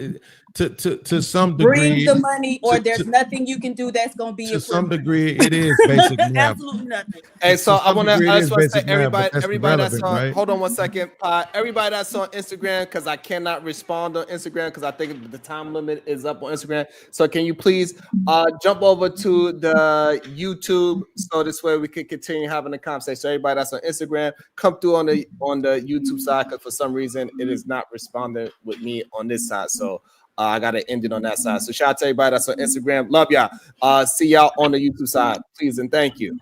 Speaker 10: to some
Speaker 9: Bring
Speaker 10: degree,
Speaker 9: the money, or there's
Speaker 10: to
Speaker 9: nothing you can do that's gonna be
Speaker 10: to some
Speaker 9: equivalent.
Speaker 10: degree, it is basic math.
Speaker 9: Absolutely nothing.
Speaker 1: Hey, so
Speaker 10: To some degree, it
Speaker 1: I
Speaker 10: is
Speaker 1: just want to say
Speaker 10: basic math, but that's
Speaker 1: everybody that's
Speaker 10: irrelevant,
Speaker 1: on,
Speaker 10: right?
Speaker 1: hold on 1 second. Everybody that's on Instagram, because I cannot respond on Instagram because I think the time limit is up on Instagram. So can you please jump over to the YouTube so this way we can continue having the conversation. So everybody that's on Instagram, come through on the YouTube side, because for some reason it is not responding with me on this side. So I gotta end it on that side. So shout out to everybody that's on Instagram. Love y'all. See y'all on the YouTube side, please and thank you.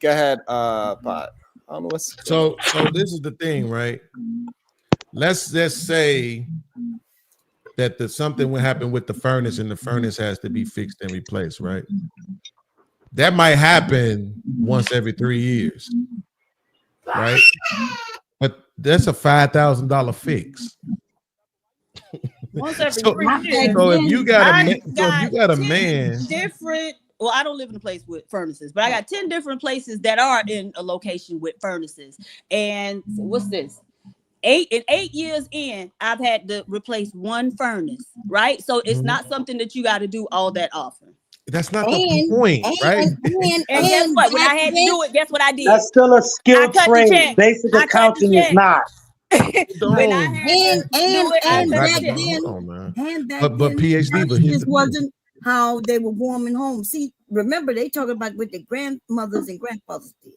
Speaker 1: Go ahead, Pod. I don't know what's
Speaker 10: so this is the thing, right? Let's just say that something will happen with the furnace and the furnace has to be fixed and replaced, right? That might happen once every 3 years, right? But that's a $5,000 fix.
Speaker 9: Once every
Speaker 10: So,
Speaker 9: 3 years.
Speaker 10: so if you got
Speaker 9: I
Speaker 10: a man, so if you got a
Speaker 9: 10
Speaker 10: man,
Speaker 9: different. Well, I don't live in a place with furnaces, but I got 10 different places that are in a location with furnaces. And what's this? 8 years in, I've had to replace one furnace, right? So it's not something that you got to do all that often.
Speaker 10: that's not the point, right?
Speaker 9: And guess what? When I had to do it, guess what I did?
Speaker 11: That's still a
Speaker 9: I
Speaker 11: skilled
Speaker 9: cut the
Speaker 11: trade.
Speaker 9: check.
Speaker 11: Basic
Speaker 9: I cut the
Speaker 11: accounting is
Speaker 9: check.
Speaker 11: not.
Speaker 9: When I had to do it, I
Speaker 3: And
Speaker 9: cut
Speaker 3: back
Speaker 9: the check.
Speaker 3: then,
Speaker 10: Hold on, man.
Speaker 3: and back
Speaker 10: But
Speaker 3: then,
Speaker 10: PhD, but here's
Speaker 3: this
Speaker 10: the thing.
Speaker 3: wasn't how they were warming home. See, remember they talking about what their grandmothers and grandfathers did.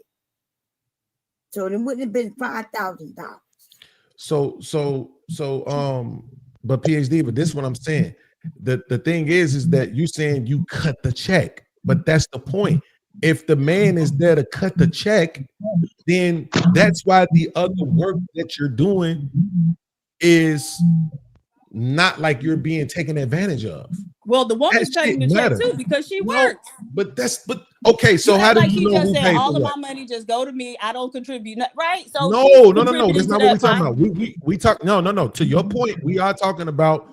Speaker 3: So it wouldn't have been $5,000.
Speaker 10: But PhD, but this is what I'm saying. The thing is that you saying you cut the check, but that's the point. If the man is there to cut the check, then that's why the other work that you're doing is not like you're being taken advantage of.
Speaker 9: Well, the woman's
Speaker 10: That
Speaker 9: cutting
Speaker 10: shit
Speaker 9: the check
Speaker 10: matter.
Speaker 9: too because she
Speaker 10: No,
Speaker 9: works.
Speaker 10: but okay. So how
Speaker 9: act
Speaker 10: do
Speaker 9: like
Speaker 10: you
Speaker 9: she
Speaker 10: know
Speaker 9: just
Speaker 10: who
Speaker 9: said
Speaker 10: paid
Speaker 9: all
Speaker 10: for
Speaker 9: of
Speaker 10: what?
Speaker 9: my money just go to me? I don't contribute, right? So
Speaker 10: No. That's
Speaker 9: contributing
Speaker 10: not
Speaker 9: to
Speaker 10: what we're
Speaker 9: that
Speaker 10: talking
Speaker 9: pot.
Speaker 10: about. We talk. No. To your point, we are talking about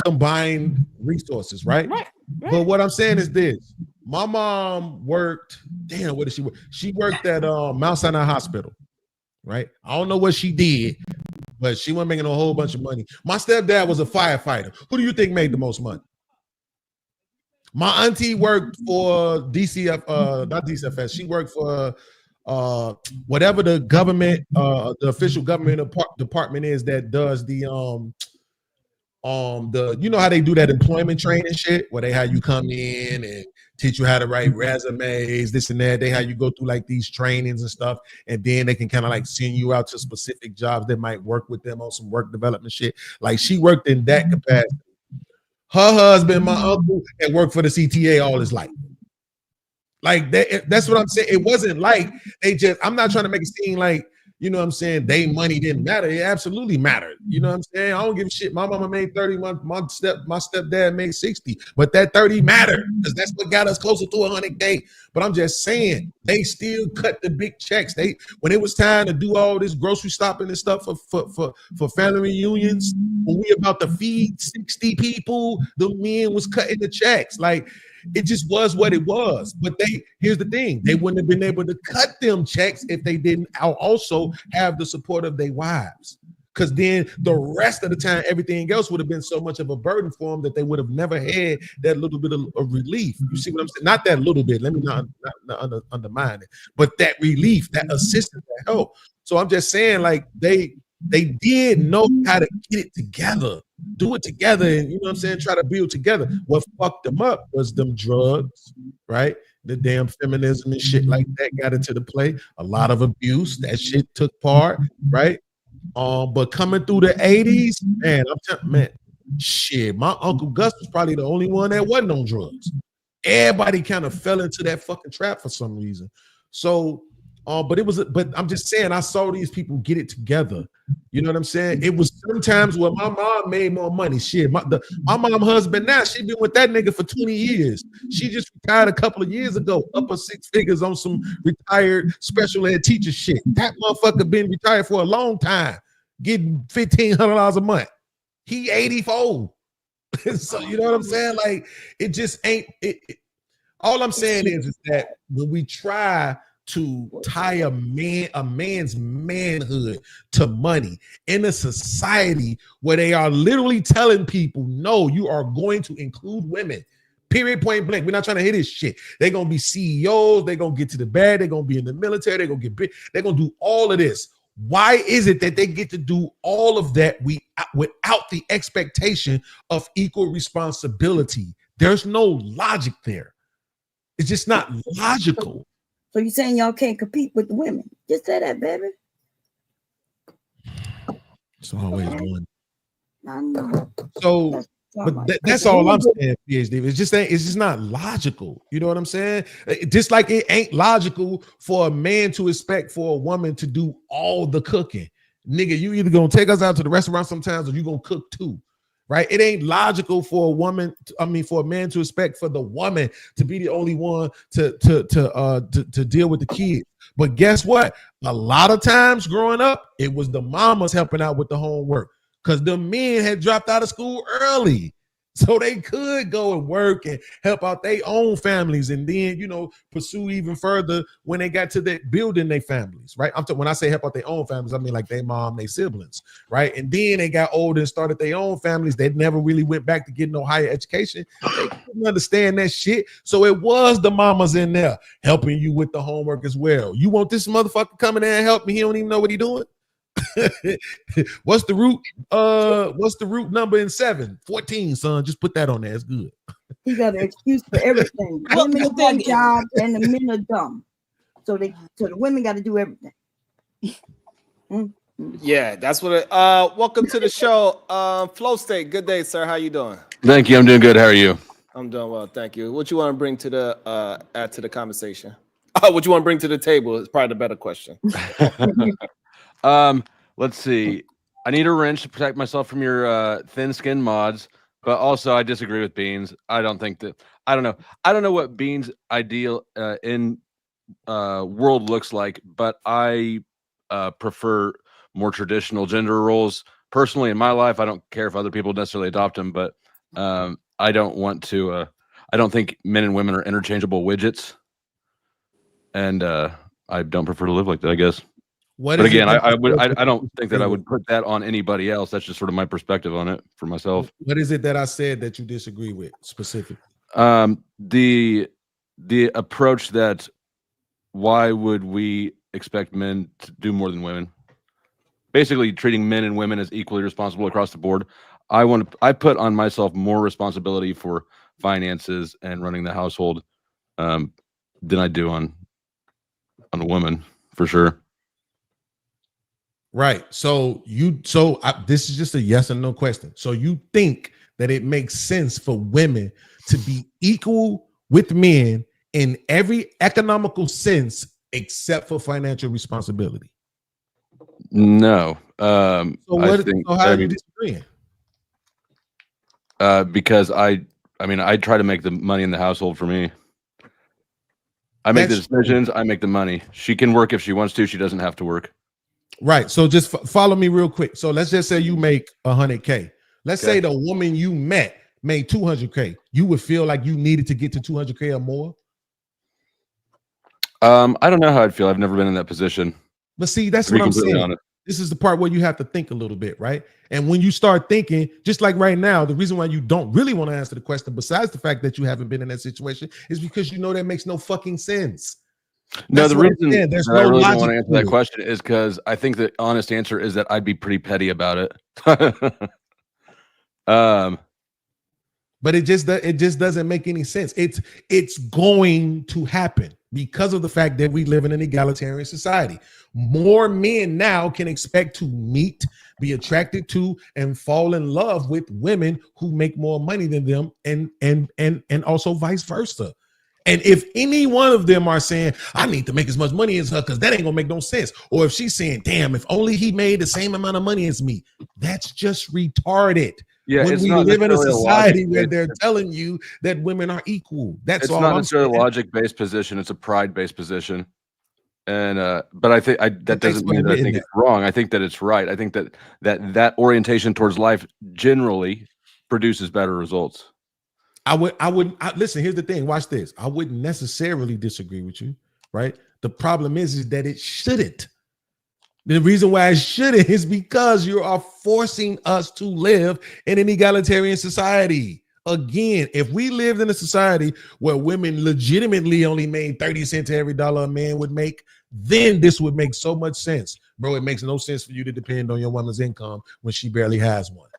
Speaker 10: combined resources, right?
Speaker 9: Right.
Speaker 10: But what I'm saying is this: my mom worked. Damn, what did she work? She worked at Mount Sinai Hospital, right? I don't know what she did, but she wasn't making a whole bunch of money. My stepdad was a firefighter. Who do you think made the most money? My auntie worked for not DCFS. She worked for whatever the government, the official government department is that does the you know how they do that employment training shit where they have you come in and teach you how to write resumes, this and that. They have you go through like these trainings and stuff, and then they can kind of like send you out to specific jobs that might work with them on some work development shit. Like she worked in that capacity. Her husband, my uncle, had worked for the CTA all his life. Like that's what I'm saying. It wasn't like they just, I'm not trying to make it seem like, you know what I'm saying, they money didn't matter. It absolutely mattered. You know what I'm saying? I don't give a shit. My mama made 30, my stepdad made 60, but that 30 mattered because that's what got us closer to 100K. But I'm just saying, they still cut the big checks. When it was time to do all this grocery shopping and stuff for family reunions, when we about to feed 60 people, the men was cutting the checks. Like, it just was what it was. But here's the thing, they wouldn't have been able to cut them checks if they didn't also have the support of their wives. Because then the rest of the time, everything else would have been so much of a burden for them that they would have never had that little bit of relief. You see what I'm saying? Not that little bit, let me not undermine it, but that relief, that assistance, that help. So I'm just saying, like, they did know how to get it together, do it together, and you know what I'm saying, try to build together. What fucked them up was them drugs, right? The damn feminism and shit like that got into the play. A lot of abuse, that shit took part, right? But coming through the 80s, man, shit, my Uncle Gus was probably the only one that wasn't on drugs. Everybody kind of fell into that fucking trap for some reason. So, but I'm just saying, I saw these people get it together. You know what I'm saying? It was sometimes where my mom made more money. Shit, my mom husband now, she been with that nigga for 20 years. She just retired a couple of years ago, upper six figures on some retired special ed teacher shit. That motherfucker been retired for a long time, getting $1,500 a month. He 84. So you know what I'm saying? Like, it just ain't it. All I'm saying is that when we try to tie a man's manhood to money in a society where they are literally telling people, no, you are going to include women. Period, point blank. We're not trying to hit this shit. They're gonna be CEOs, they're gonna get to the bag, they're gonna be in the military, they're gonna get big, they're gonna do all of this. Why is it that they get to do all of that without the expectation of equal responsibility? There's no logic there. It's just not logical.
Speaker 3: So you're saying y'all can't compete with the women? Just say that, baby.
Speaker 10: It's always one.
Speaker 3: I know.
Speaker 10: So, but that's all I'm saying, PhD. It's just not logical. You know what I'm saying? Just like it ain't logical for a man to expect for a woman to do all the cooking. Nigga, you either gonna take us out to the restaurant sometimes or you gonna cook too. Right? It ain't logical for for a man to expect for the woman to be the only one to deal with the kids. But guess what? A lot of times growing up, it was the mamas helping out with the homework because the men had dropped out of school early. So they could go and work and help out their own families and then, you know, pursue even further when they got to the building their families, right? When I say help out their own families, I mean like their mom, their siblings, right? And then they got older and started their own families. They never really went back to get no higher education. They couldn't understand that shit. So it was the mamas in there helping you with the homework as well. You want this motherfucker coming in and help me? He don't even know what he doing. What's the root number in 7? 14, son. Just put that on there. It's good.
Speaker 3: He got an excuse for everything. Women got jobs and the men are dumb. So the women got to do everything.
Speaker 1: Yeah, that's what it welcome to the show. Flow State, good day, sir. How you doing?
Speaker 12: Thank you. I'm doing good. How are you?
Speaker 1: I'm doing well, thank you. What you want to bring to the add to the conversation? What you want to bring to the table is probably the better question.
Speaker 12: Let's see. I need a wrench to protect myself from your thin-skinned mods, but also I disagree with Beans. I don't know what Beans' ideal in world looks like, but I prefer more traditional gender roles. Personally, in my life, I don't care if other people necessarily adopt them, but I don't want to. I don't think men and women are interchangeable widgets, and I don't prefer to live like that, I guess. But again, I don't think that I would put that on anybody else. That's just sort of my perspective on it for myself.
Speaker 10: What is it that I said that you disagree with specifically?
Speaker 12: The approach that why would we expect men to do more than women? Basically treating men and women as equally responsible across the board. I put on myself more responsibility for finances and running the household than I do on a woman, for sure.
Speaker 10: Right. So this is just a yes or no question. So you think that it makes sense for women to be equal with men in every economical sense except for financial responsibility?
Speaker 12: No.
Speaker 10: So
Speaker 12: I think,
Speaker 10: how are you disagreeing?
Speaker 12: because I try to make the money in the household for me. I make the decisions. I make the money. She can work if she wants to. She doesn't have to work.
Speaker 10: Right. So just follow me real quick. So let's just say you make 100K. Let's say the woman you met made 200K. You would feel like you needed to get to 200K or more?
Speaker 12: I don't know how I'd feel. I've never been in that position.
Speaker 10: But see, that's what I'm saying. Honest. This is the part where you have to think a little bit, right? And when you start thinking, just like right now, the reason why you don't really want to answer the question, besides the fact that you haven't been in that situation, is because you know that makes no fucking sense.
Speaker 12: No, the reason that I really don't want to answer that question is because I think the honest answer is that I'd be pretty petty about it.
Speaker 10: But it just doesn't make any sense. It's going to happen because of the fact that we live in an egalitarian society. More men now can expect to meet, be attracted to, and fall in love with women who make more money than them, and also vice versa. And if any one of them are saying, I need to make as much money as her because that ain't gonna make no sense, or if she's saying, damn, if only he made the same amount of money as me, that's just retarded.
Speaker 12: Yeah,
Speaker 10: when we live in a society where they're telling you that women are equal. That's all. It's
Speaker 12: not necessarily a logic-based position, it's a pride-based position. And but I think that doesn't mean that I think it's wrong. I think that it's right. I think that orientation towards life generally produces better results.
Speaker 10: Listen, here's the thing. Watch this. I wouldn't necessarily disagree with you, right? The problem is that it shouldn't. The reason why it shouldn't is because you are forcing us to live in an egalitarian society. Again, if we lived in a society where women legitimately only made 30 cents to every dollar a man would make, then this would make so much sense. Bro, it makes no sense for you to depend on your woman's income when she barely has one.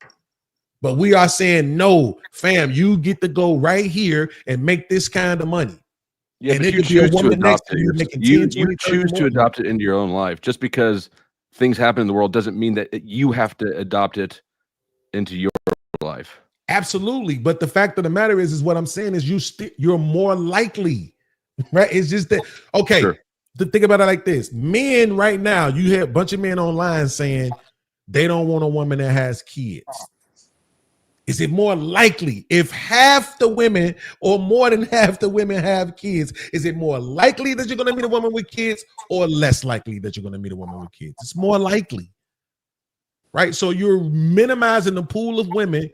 Speaker 10: But we are saying, no, fam, you get to go right here and make this kind of money.
Speaker 12: Yeah, and but you choose to adopt it. You choose to adopt it into your own life. Just because things happen in the world doesn't mean that you have to adopt it into your life.
Speaker 10: Absolutely. But the fact of the matter is what I'm saying is you're more likely, right? It's just that, okay, to think about it like this. Men right now, you have a bunch of men online saying they don't want a woman that has kids. Is it more likely if half the women or more than half the women have kids? Is it more likely that you're going to meet a woman with kids or less likely that you're going to meet a woman with kids? It's more likely, right? So you're minimizing the pool of women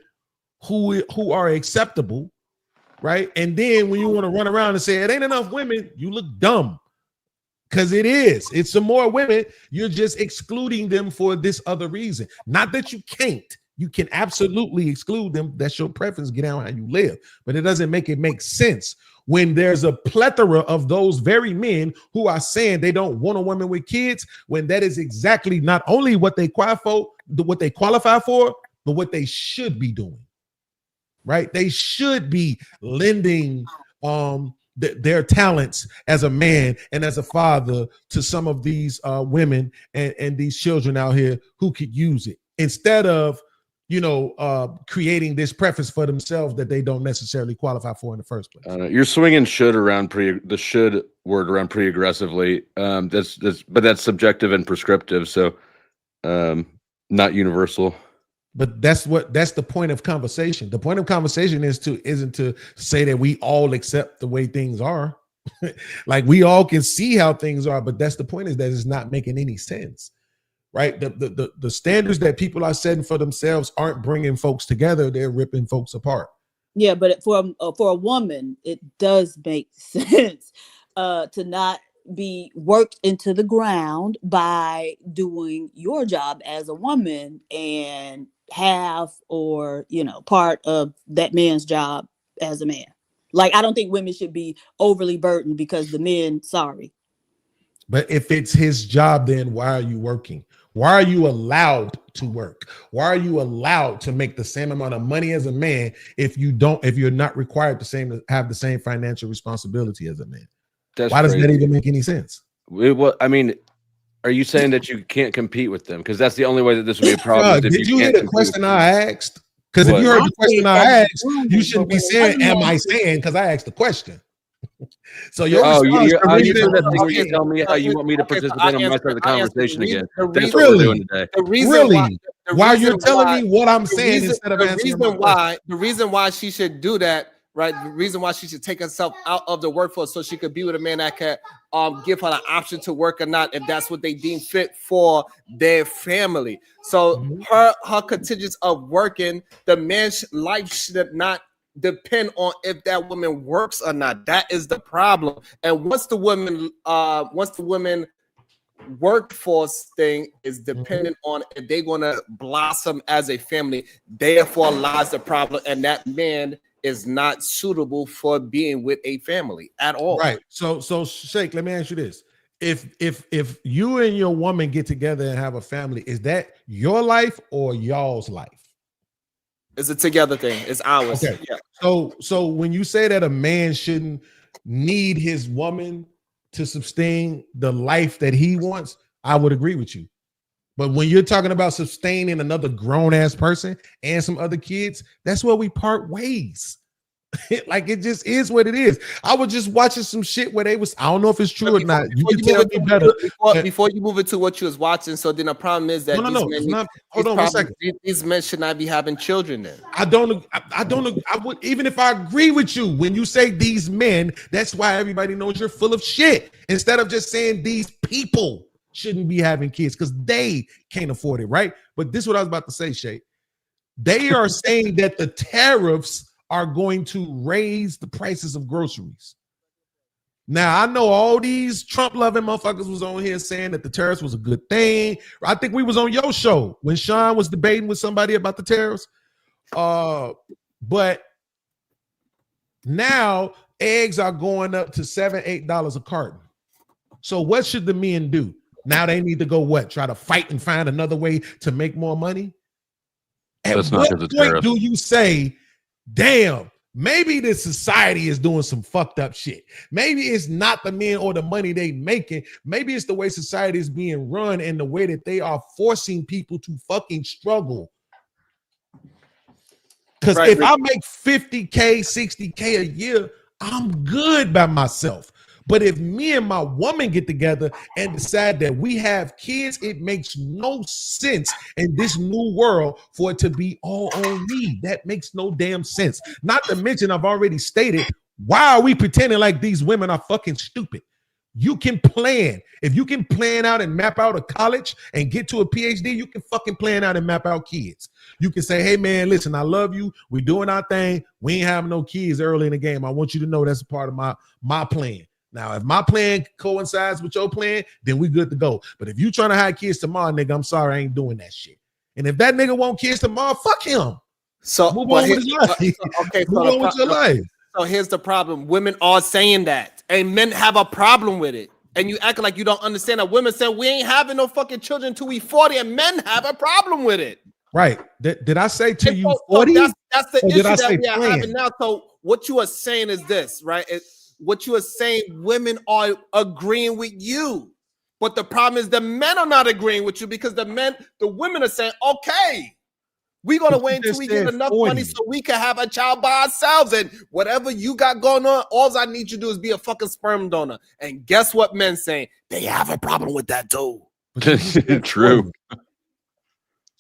Speaker 10: who are acceptable, right? And then when you want to run around and say it ain't enough women, you look dumb because it is. It's some more women. You're just excluding them for this other reason. Not that you can't. You can absolutely exclude them. That's your preference. Get out how you live. But it doesn't make sense when there's a plethora of those very men who are saying they don't want a woman with kids, when that is exactly not only what they qualify for, but what they should be doing. Right? They should be lending their talents as a man and as a father to some of these women and these children out here who could use it, instead of creating this preference for themselves that they don't necessarily qualify for in the first place.
Speaker 12: You're swinging should around the should word around pretty aggressively. But that's subjective and prescriptive, so not universal.
Speaker 10: But that's the point of conversation. The point of conversation isn't to say that we all accept the way things are. Like we all can see how things are, but that's the point, is that it's not making any sense. Right? The standards that people are setting for themselves aren't bringing folks together. They're ripping folks apart.
Speaker 9: Yeah, but for a woman, it does make sense to not be worked into the ground by doing your job as a woman and half or part of that man's job as a man. Like, I don't think women should be overly burdened because the men, sorry.
Speaker 10: But if it's his job, then why are you working? Why are you allowed to work? Why are you allowed to make the same amount of money as a man if you're not required to have the same financial responsibility as a man?
Speaker 12: That's
Speaker 10: Why does
Speaker 12: crazy.
Speaker 10: that even make any sense?
Speaker 12: I mean, are you saying that you can't compete with them? Because that's the only way that this would be a problem.
Speaker 10: Did you hear the question I asked? Because if you heard the question I asked, you shouldn't be saying, "Am I saying?" Because I asked the question. So your response,
Speaker 12: you feel that thing where you tell me how you want me to participate on my side of the conversation again. That's what we're doing today.
Speaker 10: Why you're telling me what I'm saying instead of answering my question.
Speaker 1: The reason why she should do that, right? The reason why she should take herself out of the workforce so she could be with a man that can give her the option to work or not, if that's what they deem fit for their family. So her contingents of working, the man's life should not depend on if that woman works or not. That is the problem. And once the woman workforce thing is dependent on if they're going to blossom as a family, therefore lies the problem, and that man is not suitable for being with a family at all.
Speaker 10: Right. So Sheikh, let me ask you this. If you and your woman get together and have a family, is that your life or y'all's life?
Speaker 1: It's a together thing. It's ours.
Speaker 10: Okay.
Speaker 1: Yeah.
Speaker 10: So when you say that a man shouldn't need his woman to sustain the life that he wants, I would agree with you. But when you're talking about sustaining another grown-ass person and some other kids, that's where we part ways. Like, it just is what it is. I was just watching some shit where they was, I don't know if it's true or not. You can tell me better.
Speaker 1: Before you move into what you was watching, so then the problem is that these men should not be having children then.
Speaker 10: I would, even if I agree with you, when you say these men, that's why everybody knows you're full of shit. Instead of just saying these people shouldn't be having kids because they can't afford it, right? But this is what I was about to say, Shay. They are saying that the tariffs are going to raise the prices of groceries. Now, I know all these Trump-loving motherfuckers was on here saying that the tariffs was a good thing. I think we was on your show when Sean was debating with somebody about the tariffs. But now eggs are going up to $7-8 a carton. So what should the men do? Now they need to go what? Try to fight and find another way to make more money? At what point do you say, damn, maybe this society is doing some fucked up shit? Maybe it's not the men or the money they making. Maybe it's the way society is being run and the way that they are forcing people to fucking struggle. Because if I make 50K, 60K a year, I'm good by myself. But if me and my woman get together and decide that we have kids, it makes no sense in this new world for it to be all on me. That makes no damn sense. Not to mention, I've already stated, why are we pretending like these women are fucking stupid? You can plan. If you can plan out and map out a college and get to a PhD, you can fucking plan out and map out kids. You can say, hey, man, listen, I love you. We're doing our thing. We ain't having no kids early in the game. I want you to know that's a part of my plan. Now, if my plan coincides with your plan, then we good to go. But if you trying to have kids tomorrow, nigga, I'm sorry, I ain't doing that shit. And if that nigga want kids tomorrow, fuck him.
Speaker 1: So
Speaker 10: move on with his life. Move on with your life.
Speaker 1: So here's the problem. Women are saying that, and men have a problem with it. And you act like you don't understand that women say we ain't having no fucking children until we 40, and men have a problem with it.
Speaker 10: Right. Did I say to you 40?
Speaker 1: So that's the issue that we are having now. So what you are saying is this, right? What you are saying, women are agreeing with you, but the problem is the men are not agreeing with you because the women are saying, okay, we're gonna wait until we get enough 40. Money so we can have a child by ourselves, and whatever you got going on, all I need you to do is be a fucking sperm donor. And guess what men saying? They have a problem with that too.
Speaker 12: True.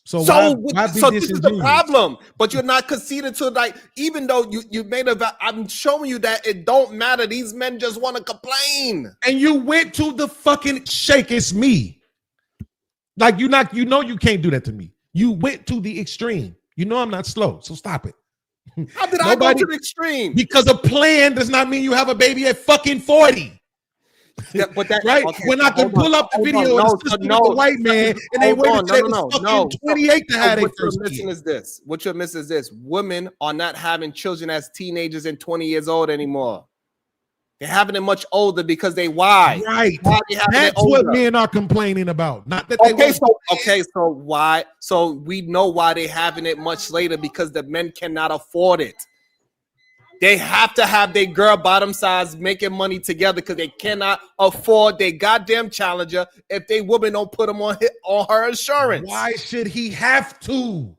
Speaker 10: So
Speaker 1: this is the problem, but you're not conceding to, like, even though you made I'm showing you that it don't matter. These men just want to complain.
Speaker 10: And you went to the fucking shake. It's me. Like you know you can't do that to me. You went to the extreme. You know I'm not slow, so stop it.
Speaker 1: How did I go to the extreme?
Speaker 10: Because a plan does not mean you have a baby at fucking 40.
Speaker 1: Yeah, but that,
Speaker 10: right?
Speaker 1: Okay,
Speaker 10: when I can pull up the video of the white man and they waited till fucking 28 to have their first kid.
Speaker 1: What you're missing is this. Women are not having children as teenagers and 20 years old anymore. They're having it much older because they why?
Speaker 10: Right.
Speaker 1: Why they having
Speaker 10: That's
Speaker 1: it older?
Speaker 10: what men are complaining about. Not that they
Speaker 1: So why? So we know why they having it much later, because the men cannot afford it. They have to have their girl bottom size making money together because they cannot afford their goddamn Challenger if they woman don't put them on her insurance.
Speaker 10: Why should he have to?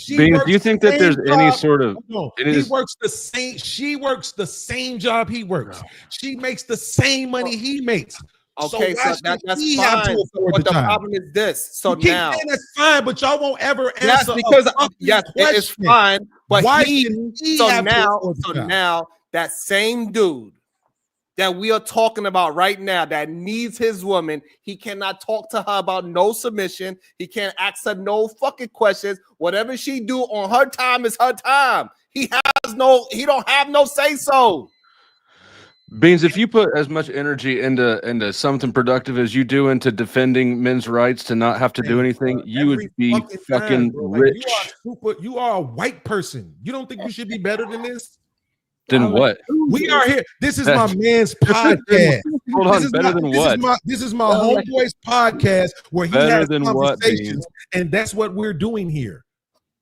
Speaker 12: Beans, do you think that there's any sort of
Speaker 10: he works the same? She works the same job he works. She makes the same money he makes.
Speaker 1: Okay,
Speaker 10: so
Speaker 1: that's
Speaker 10: have
Speaker 1: fine.
Speaker 10: to afford
Speaker 1: But the
Speaker 10: child?
Speaker 1: problem is this. So
Speaker 10: You keep
Speaker 1: now,
Speaker 10: saying that's fine, but y'all won't ever answer.
Speaker 1: because it's fine. But
Speaker 10: Why
Speaker 1: he
Speaker 10: should have to afford the child?
Speaker 1: now that same dude that we are talking about right now that needs his woman, he cannot talk to her about no submission. He can't ask her no fucking questions. Whatever she do on her time is her time. He don't have no say so.
Speaker 12: Beans, if you put as much energy into something productive as you do into defending men's rights to not have to do anything, you would be fucking rich.
Speaker 10: You are a white person. You don't think you should be better than this?
Speaker 12: Then what?
Speaker 10: We are here. This is my man's podcast.
Speaker 12: Hold on, better than what?
Speaker 10: This is my homeboy's podcast where he has conversations, and that's what we're doing here.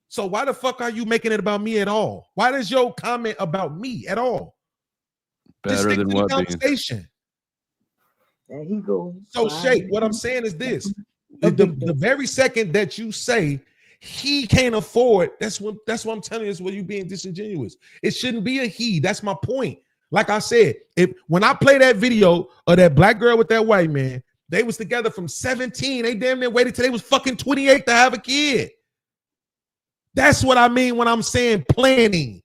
Speaker 10: So why the fuck are you making it about me at all? Why does your comment about me at all?
Speaker 12: Better than what?
Speaker 10: Conversation.
Speaker 3: There he goes.
Speaker 10: So Shay, what I'm saying is this: the very second that you say he can't afford, that's what I'm telling you, is where you being disingenuous. It shouldn't be a he. That's my point. Like I said, when I play that video of that black girl with that white man, they was together from 17. They damn near waited till they was fucking 28 to have a kid. That's what I mean when I'm saying planning.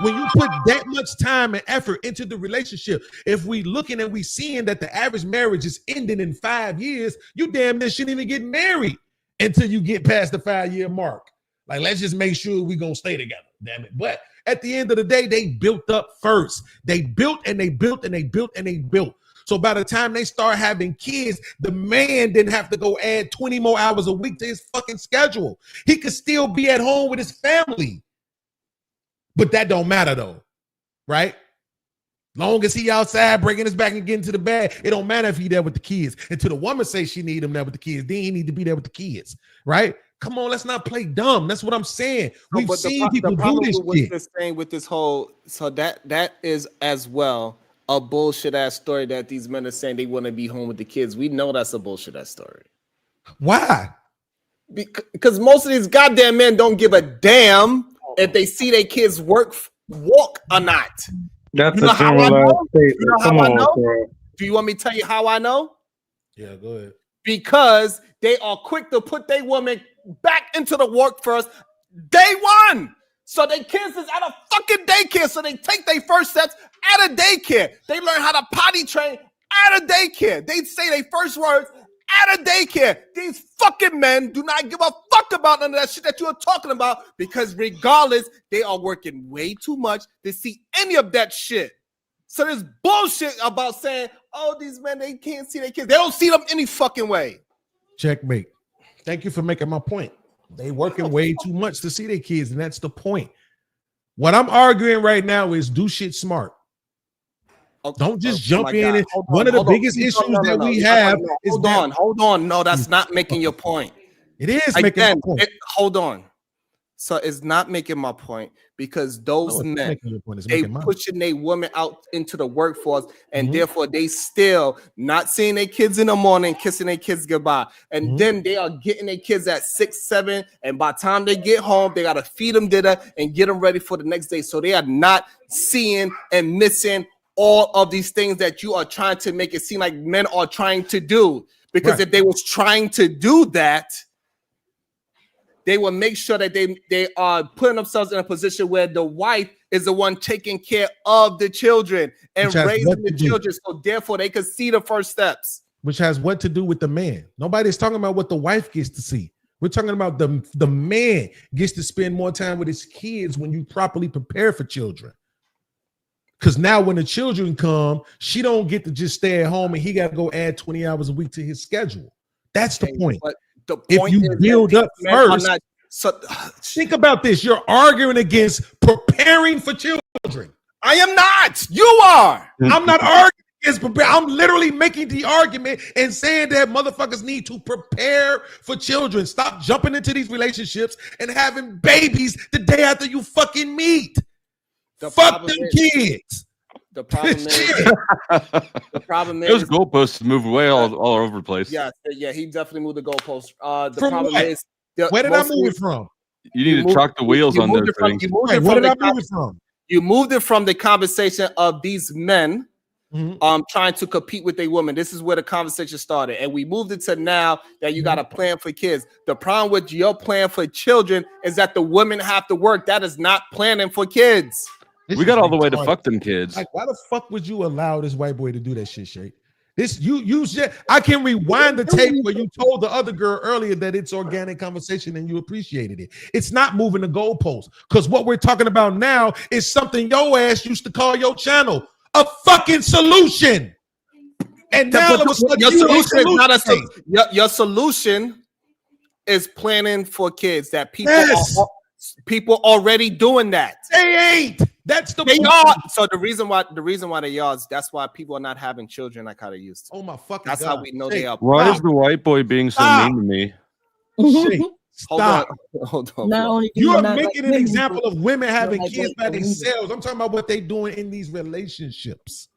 Speaker 10: When you put that much time and effort into the relationship, if we looking and we seeing that the average marriage is ending in 5 years, you damn near shouldn't even get married until you get past the 5-year mark. Like, let's just make sure we're going to stay together, damn it. But at the end of the day, they built up first. They built and they built and they built and they built. So by the time they start having kids, the man didn't have to go add 20 more hours a week to his fucking schedule. He could still be at home with his family. But that don't matter though, right? Long as he outside breaking his back and getting to the bed, it don't matter if he there with the kids. Until the woman say she need him there with the kids, then he need to be there with the kids, right? Come on, let's not play dumb. That's what I'm saying. We've seen people do this shit.
Speaker 1: This thing with this whole, so that is as well a bullshit ass story that these men are saying they want to be home with the kids. We know that's a bullshit ass story.
Speaker 10: Why?
Speaker 1: Because most of these goddamn men don't give a damn if they see their kids walk or not.
Speaker 11: That's
Speaker 1: you know
Speaker 11: a generalized statement.
Speaker 1: You know how
Speaker 11: Come
Speaker 1: I
Speaker 11: on,
Speaker 1: know?
Speaker 11: bro.
Speaker 1: Do you want me to tell you how I know?
Speaker 10: Yeah, go ahead.
Speaker 1: Because they are quick to put their woman back into the workforce day one. So their kids is at a fucking daycare. So they take their first steps at a daycare. They learn how to potty train at a daycare. They say their first words at a daycare. These fucking men do not give a fuck about none of that shit that you are talking about, because regardless, they are working way too much to see any of that shit. So there's bullshit about saying, oh, these men, they can't see their kids. They don't see them any fucking way.
Speaker 10: Checkmate. Thank you for making my point. They working way too much to see their kids, and that's the point. What I'm arguing right now is do shit smart. Don't just jump in. And one of the biggest issues that we have is
Speaker 1: hold on. No, that's not making your point.
Speaker 10: It is making my point.
Speaker 1: Hold on. So it's not making my point, because those men, they pushing their women out into the workforce, and therefore they still not seeing their kids in the morning, kissing their kids goodbye. And then they are getting their kids at 6, 7. And by the time they get home, they got to feed them dinner and get them ready for the next day. So they are not seeing and missing all of these things that you are trying to make it seem like men are trying to do. Because if they was trying to do that, they will make sure that they are putting themselves in a position where the wife is the one taking care of the children and raising the children. So therefore they can see the first steps.
Speaker 10: Which has what to do with the man. Nobody's talking about what the wife gets to see. We're talking about the man gets to spend more time with his kids when you properly prepare for children. Because now when the children come, she don't get to just stay at home and he got to go add 20 hours a week to his schedule. That's the point.
Speaker 1: But the point
Speaker 10: if you build up first, think about this. You're arguing against preparing for children.
Speaker 1: I am not. You are.
Speaker 10: I'm not arguing against prepare. I'm literally making the argument and saying that motherfuckers need to prepare for children. Stop jumping into these relationships and having babies the day after you fucking meet. Fuck them kids.
Speaker 1: The problem is, the problem is,
Speaker 12: those goalposts move away all over the place.
Speaker 1: Yeah, he definitely moved the goalposts. The
Speaker 10: From
Speaker 1: problem
Speaker 10: what?
Speaker 1: is,
Speaker 10: Where did I move it from?
Speaker 12: You need to truck the wheels on those things.
Speaker 10: Where did I move it from?
Speaker 1: You moved it from the conversation of these men trying to compete with a woman. This is where the conversation started. And we moved it to now that you got a plan for kids. The problem with your plan for children is that the women have to work. That is not planning for kids.
Speaker 12: We got all the way to fuck them kids.
Speaker 10: Like, why the fuck would you allow this white boy to do that shit, Shay? This you shit. I can rewind the tape where you told the other girl earlier that it's organic conversation and you appreciated it. It's not moving the goalposts, because what we're talking about now is something your ass used to call your channel a fucking solution. And now all of a sudden
Speaker 1: your solution is not a your solution is planning for kids. That people already doing that.
Speaker 10: They ain't. That's the
Speaker 1: they
Speaker 10: point.
Speaker 1: are. So the reason why they are is that's why people are not having children like how they used to.
Speaker 10: Oh my fucking
Speaker 1: That's
Speaker 10: God.
Speaker 1: how we know they are.
Speaker 12: Why is the white boy being so mean to me?
Speaker 10: Shay, stop.
Speaker 1: Hold on.
Speaker 3: Not only do
Speaker 10: You are
Speaker 3: not
Speaker 10: making
Speaker 3: like
Speaker 10: an
Speaker 3: women,
Speaker 10: example
Speaker 3: but
Speaker 10: of women having
Speaker 3: like
Speaker 10: kids
Speaker 3: white
Speaker 10: by
Speaker 3: women.
Speaker 10: themselves. I'm talking about what they doing in these relationships.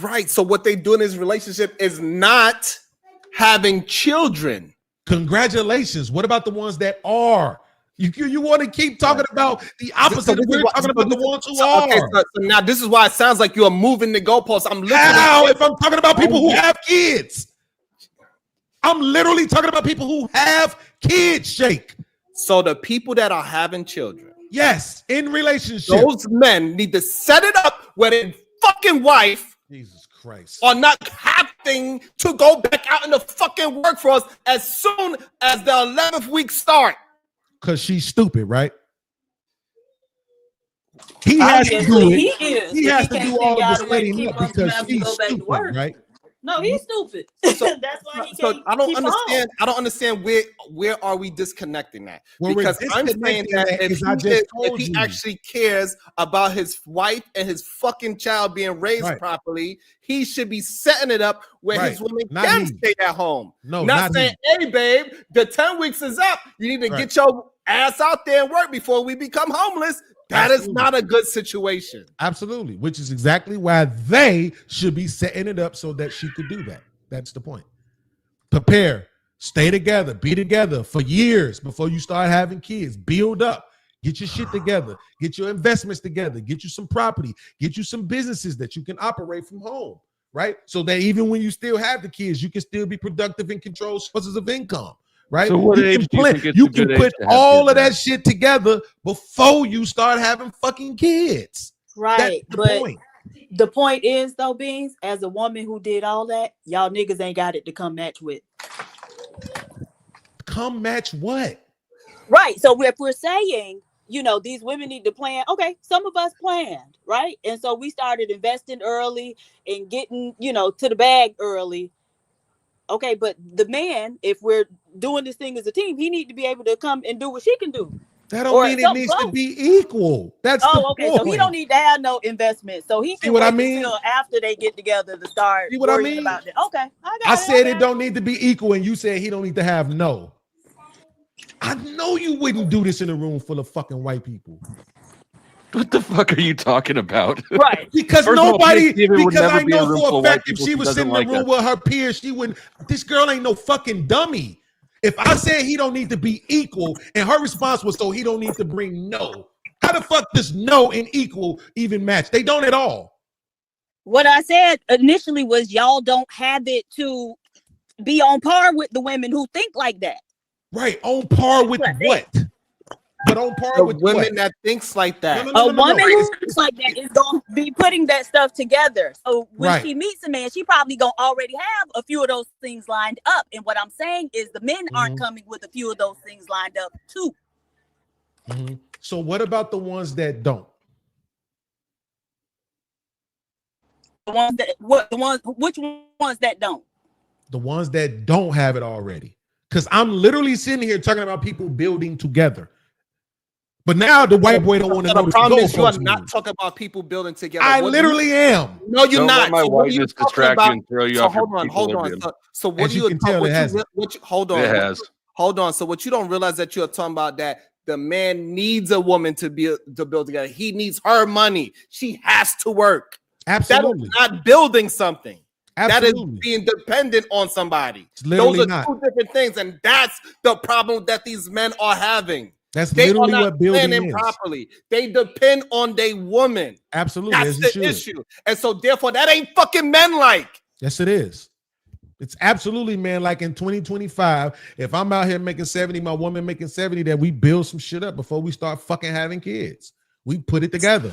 Speaker 1: Right. So what they do in this relationship is not having children.
Speaker 10: Congratulations. What about the ones that are? You want to keep talking about the opposite. We're talking about the ones who are.
Speaker 1: Okay, so now this is why it sounds like you are moving the goalposts. I'm looking
Speaker 10: How? If I'm talking about people who have kids, I'm literally talking about people who have kids, Shake.
Speaker 1: So the people that are having children,
Speaker 10: yes, in relationships,
Speaker 1: those men need to set it up where their fucking wife,
Speaker 10: Jesus Christ,
Speaker 1: are not having to go back out in the fucking workforce as soon as the 11th week start.
Speaker 10: Because she's stupid, right? He has to do it. He has to do all of the setting up because she's stupid, right?
Speaker 9: No, he's stupid.
Speaker 1: So,
Speaker 9: that's why he
Speaker 1: so
Speaker 9: can't.
Speaker 1: I don't
Speaker 9: keep
Speaker 1: understand.
Speaker 9: on.
Speaker 1: I don't understand where are we disconnecting that?
Speaker 10: Well,
Speaker 1: Because I'm saying
Speaker 10: disconnecting
Speaker 1: that
Speaker 10: that
Speaker 1: if
Speaker 10: is I just told
Speaker 1: he
Speaker 10: you.
Speaker 1: actually cares about his wife and his fucking child being raised
Speaker 10: Right.
Speaker 1: properly, he should be setting it up where
Speaker 10: Right.
Speaker 1: his woman
Speaker 10: Not
Speaker 1: can
Speaker 10: he.
Speaker 1: stay at home.
Speaker 10: No,
Speaker 1: not
Speaker 10: not
Speaker 1: saying, hey, babe, the 10 weeks is up. You need to
Speaker 10: Right.
Speaker 1: get your ass out there and work before we become homeless. That is
Speaker 10: Absolutely.
Speaker 1: not a good situation.
Speaker 10: Absolutely, which is exactly why they should be setting it up so that she could do that. That's the point. Prepare, stay together, be together for years before you start having kids. Build up, get your shit together, get your investments together, get you some property, get you some businesses that you can operate from home, right? So that even when you still have the kids, you can still be productive and control sources of income. Right?
Speaker 12: So what
Speaker 10: you
Speaker 12: age
Speaker 10: can
Speaker 12: do you think it's
Speaker 10: you
Speaker 12: a
Speaker 10: can
Speaker 12: good
Speaker 10: put
Speaker 12: age to have
Speaker 10: all
Speaker 12: kids
Speaker 10: of that
Speaker 12: at?
Speaker 10: shit together before you start having fucking kids.
Speaker 9: Right,
Speaker 10: That's the
Speaker 9: but
Speaker 10: point.
Speaker 9: the point is though, Beans, as a woman who did all that, y'all niggas ain't got it to come match with.
Speaker 10: Come match what?
Speaker 9: Right. So if we're saying, you know, these women need to plan, okay, some of us planned, right? And so we started investing early and getting, you know, to the bag early. Okay, but the man, if we're doing this thing as a team, he need to be able to come and do what she can do.
Speaker 10: That don't
Speaker 9: Or
Speaker 10: mean it
Speaker 9: something
Speaker 10: needs to
Speaker 9: close.
Speaker 10: be equal. That's the
Speaker 9: Oh, okay.
Speaker 10: point.
Speaker 9: So he don't need to have no investment. So he
Speaker 10: See
Speaker 9: can
Speaker 10: what I
Speaker 9: wait
Speaker 10: mean?
Speaker 9: until after they get together to start
Speaker 10: See what I
Speaker 9: worrying
Speaker 10: mean?
Speaker 9: about that. Okay, I got
Speaker 10: I
Speaker 9: it.
Speaker 10: said
Speaker 9: I
Speaker 10: it
Speaker 9: got
Speaker 10: don't need to be equal, and you said he don't need to have no. I know you wouldn't do this in a room full of fucking white people.
Speaker 12: What the fuck are you talking about?
Speaker 9: Right.
Speaker 10: Because
Speaker 12: First of all,
Speaker 10: nobody,
Speaker 12: Thanksgiving would
Speaker 10: because
Speaker 12: never
Speaker 10: I
Speaker 12: be in a
Speaker 10: know
Speaker 12: room
Speaker 10: for
Speaker 12: full
Speaker 10: a
Speaker 12: of white
Speaker 10: fact if
Speaker 12: people
Speaker 10: she
Speaker 12: who
Speaker 10: was
Speaker 12: doesn't
Speaker 10: sitting in the
Speaker 12: like
Speaker 10: room with her peers, she wouldn't. This girl ain't no fucking dummy. If I said he don't need to be equal, and her response was, so he don't need to bring no. How the fuck does no and equal even match? They don't at all.
Speaker 9: What I said initially was y'all don't have it to be on par with the women who think like that.
Speaker 10: Right, on par with
Speaker 9: That's
Speaker 10: what? But on par
Speaker 1: The
Speaker 10: with
Speaker 1: women
Speaker 10: what?
Speaker 1: that thinks like that.
Speaker 10: No,
Speaker 9: A woman who thinks like that is gonna be putting that stuff together. So when
Speaker 10: Right.
Speaker 9: she meets a man, she probably gonna already have a few of those things lined up. And what I'm saying is the men aren't coming with a few of those things lined up too.
Speaker 10: Mhm. So what about the ones that don't?
Speaker 9: The ones that which ones that don't?
Speaker 10: The ones that don't have it already. Because I'm literally sitting here talking about people building together. But now the white boy don't want to
Speaker 1: So
Speaker 10: know
Speaker 1: the
Speaker 10: the
Speaker 1: problem is you are
Speaker 10: goalposts
Speaker 1: not
Speaker 10: move.
Speaker 1: talking about people building together.
Speaker 10: I
Speaker 1: What
Speaker 10: literally am.
Speaker 1: No, you're
Speaker 12: Don't
Speaker 1: not.
Speaker 12: let my
Speaker 1: So what are you
Speaker 12: whiteness
Speaker 1: talking
Speaker 12: distract
Speaker 1: about?
Speaker 12: you and throw you
Speaker 1: So
Speaker 12: off your
Speaker 1: hold on.
Speaker 12: equilibrium.
Speaker 1: So what
Speaker 10: As
Speaker 1: are
Speaker 10: you
Speaker 1: you
Speaker 10: can tell, it hasn't.
Speaker 1: hold on.
Speaker 12: It has.
Speaker 1: Hold on. So what you don't realize that you're talking about that the man needs a woman to build together. He needs her money. She has to work.
Speaker 10: Absolutely.
Speaker 1: That is not building something.
Speaker 10: Absolutely.
Speaker 1: That is being dependent on somebody.
Speaker 10: It's literally
Speaker 1: Those are
Speaker 10: not.
Speaker 1: two different things, and that's the problem that these men are having.
Speaker 10: That's
Speaker 1: They are
Speaker 10: literally
Speaker 1: not
Speaker 10: what building
Speaker 1: planning
Speaker 10: is.
Speaker 1: properly. They depend on their woman.
Speaker 10: Absolutely,
Speaker 1: That's
Speaker 10: as you
Speaker 1: the
Speaker 10: should.
Speaker 1: issue. And so therefore, that ain't fucking men like.
Speaker 10: Yes, it is. It's absolutely, man. Like in 2025, if I'm out here making 70, my woman making 70, that we build some shit up before we start fucking having kids. We put it together.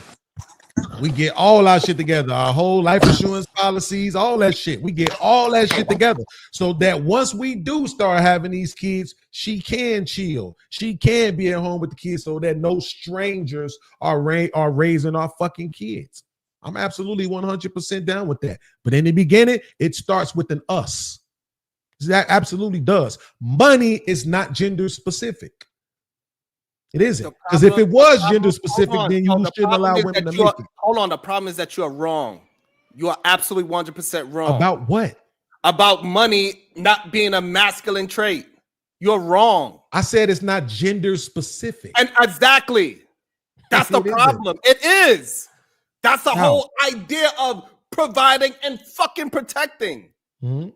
Speaker 10: We get all our shit together, our whole life insurance policies, all that shit. We get all that shit together so that once we do start having these kids, she can chill. She can be at home with the kids so that no strangers are raising our fucking kids. I'm absolutely 100% down with that. But in the beginning, it starts with an us. That absolutely does. Money is not gender specific. It isn't. Because if it was gender specific, then you shouldn't allow women to make it.
Speaker 1: Hold on. The problem is that you are wrong. You are absolutely 100% wrong.
Speaker 10: About what?
Speaker 1: About money not being a masculine trait. You're wrong.
Speaker 10: I said it's not gender specific.
Speaker 1: And exactly. That's the problem. It is. That's the whole idea of providing and fucking protecting.
Speaker 10: Mm-hmm.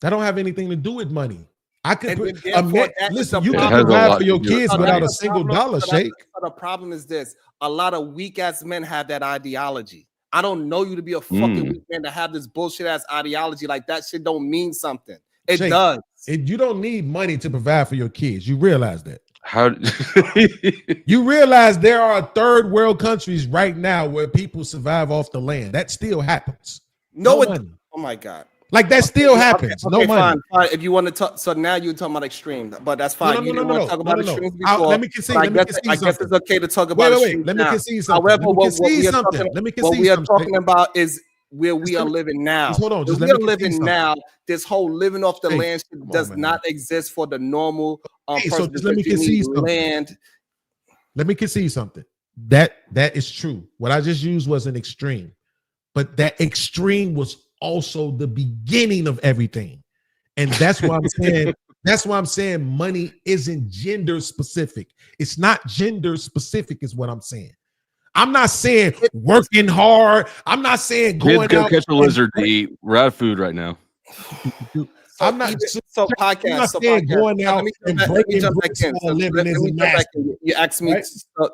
Speaker 10: That don't have anything to do with money. I could listen. You
Speaker 12: Yeah,
Speaker 10: can provide for your kids without a single dollar, Shake.
Speaker 1: The problem is this: a lot of weak ass men have that ideology. I don't know you to be a fucking weak man to have this bullshit ass ideology. Like that shit don't mean something. It
Speaker 10: Shake,
Speaker 1: does.
Speaker 10: You don't need money to provide for your kids. You realize that.
Speaker 12: How
Speaker 10: you realize there are third world countries right now where people survive off the land. That still happens.
Speaker 1: No
Speaker 10: money.
Speaker 1: Oh my god.
Speaker 10: Like that still happens.
Speaker 1: Okay,
Speaker 10: no money.
Speaker 1: Fine. If you want to talk, so now you're talking about extreme, but that's fine. You didn't want to talk about extremes before.
Speaker 10: Let me concede.
Speaker 1: I guess it's okay to talk about extremes.
Speaker 10: Let me concede something.
Speaker 1: However, what we are talking about is where we are living now.
Speaker 10: Hold on,
Speaker 1: just we are living now. This whole living off the land does not exist for the normal person.
Speaker 10: So just let me concede something. Let me concede something. That is true. What I just used was an extreme, but that extreme was also the beginning of everything. And that's why I'm saying that's why I'm saying money isn't gender specific. It's not gender specific is what I'm saying. I'm not saying working hard. I'm not saying going
Speaker 12: go
Speaker 10: out
Speaker 12: catch a lizard to eat. We're out of food right now.
Speaker 10: I'm not
Speaker 1: podcast.
Speaker 10: Going out and breaking bricks for a living isn't nasty.
Speaker 1: You asked me, right?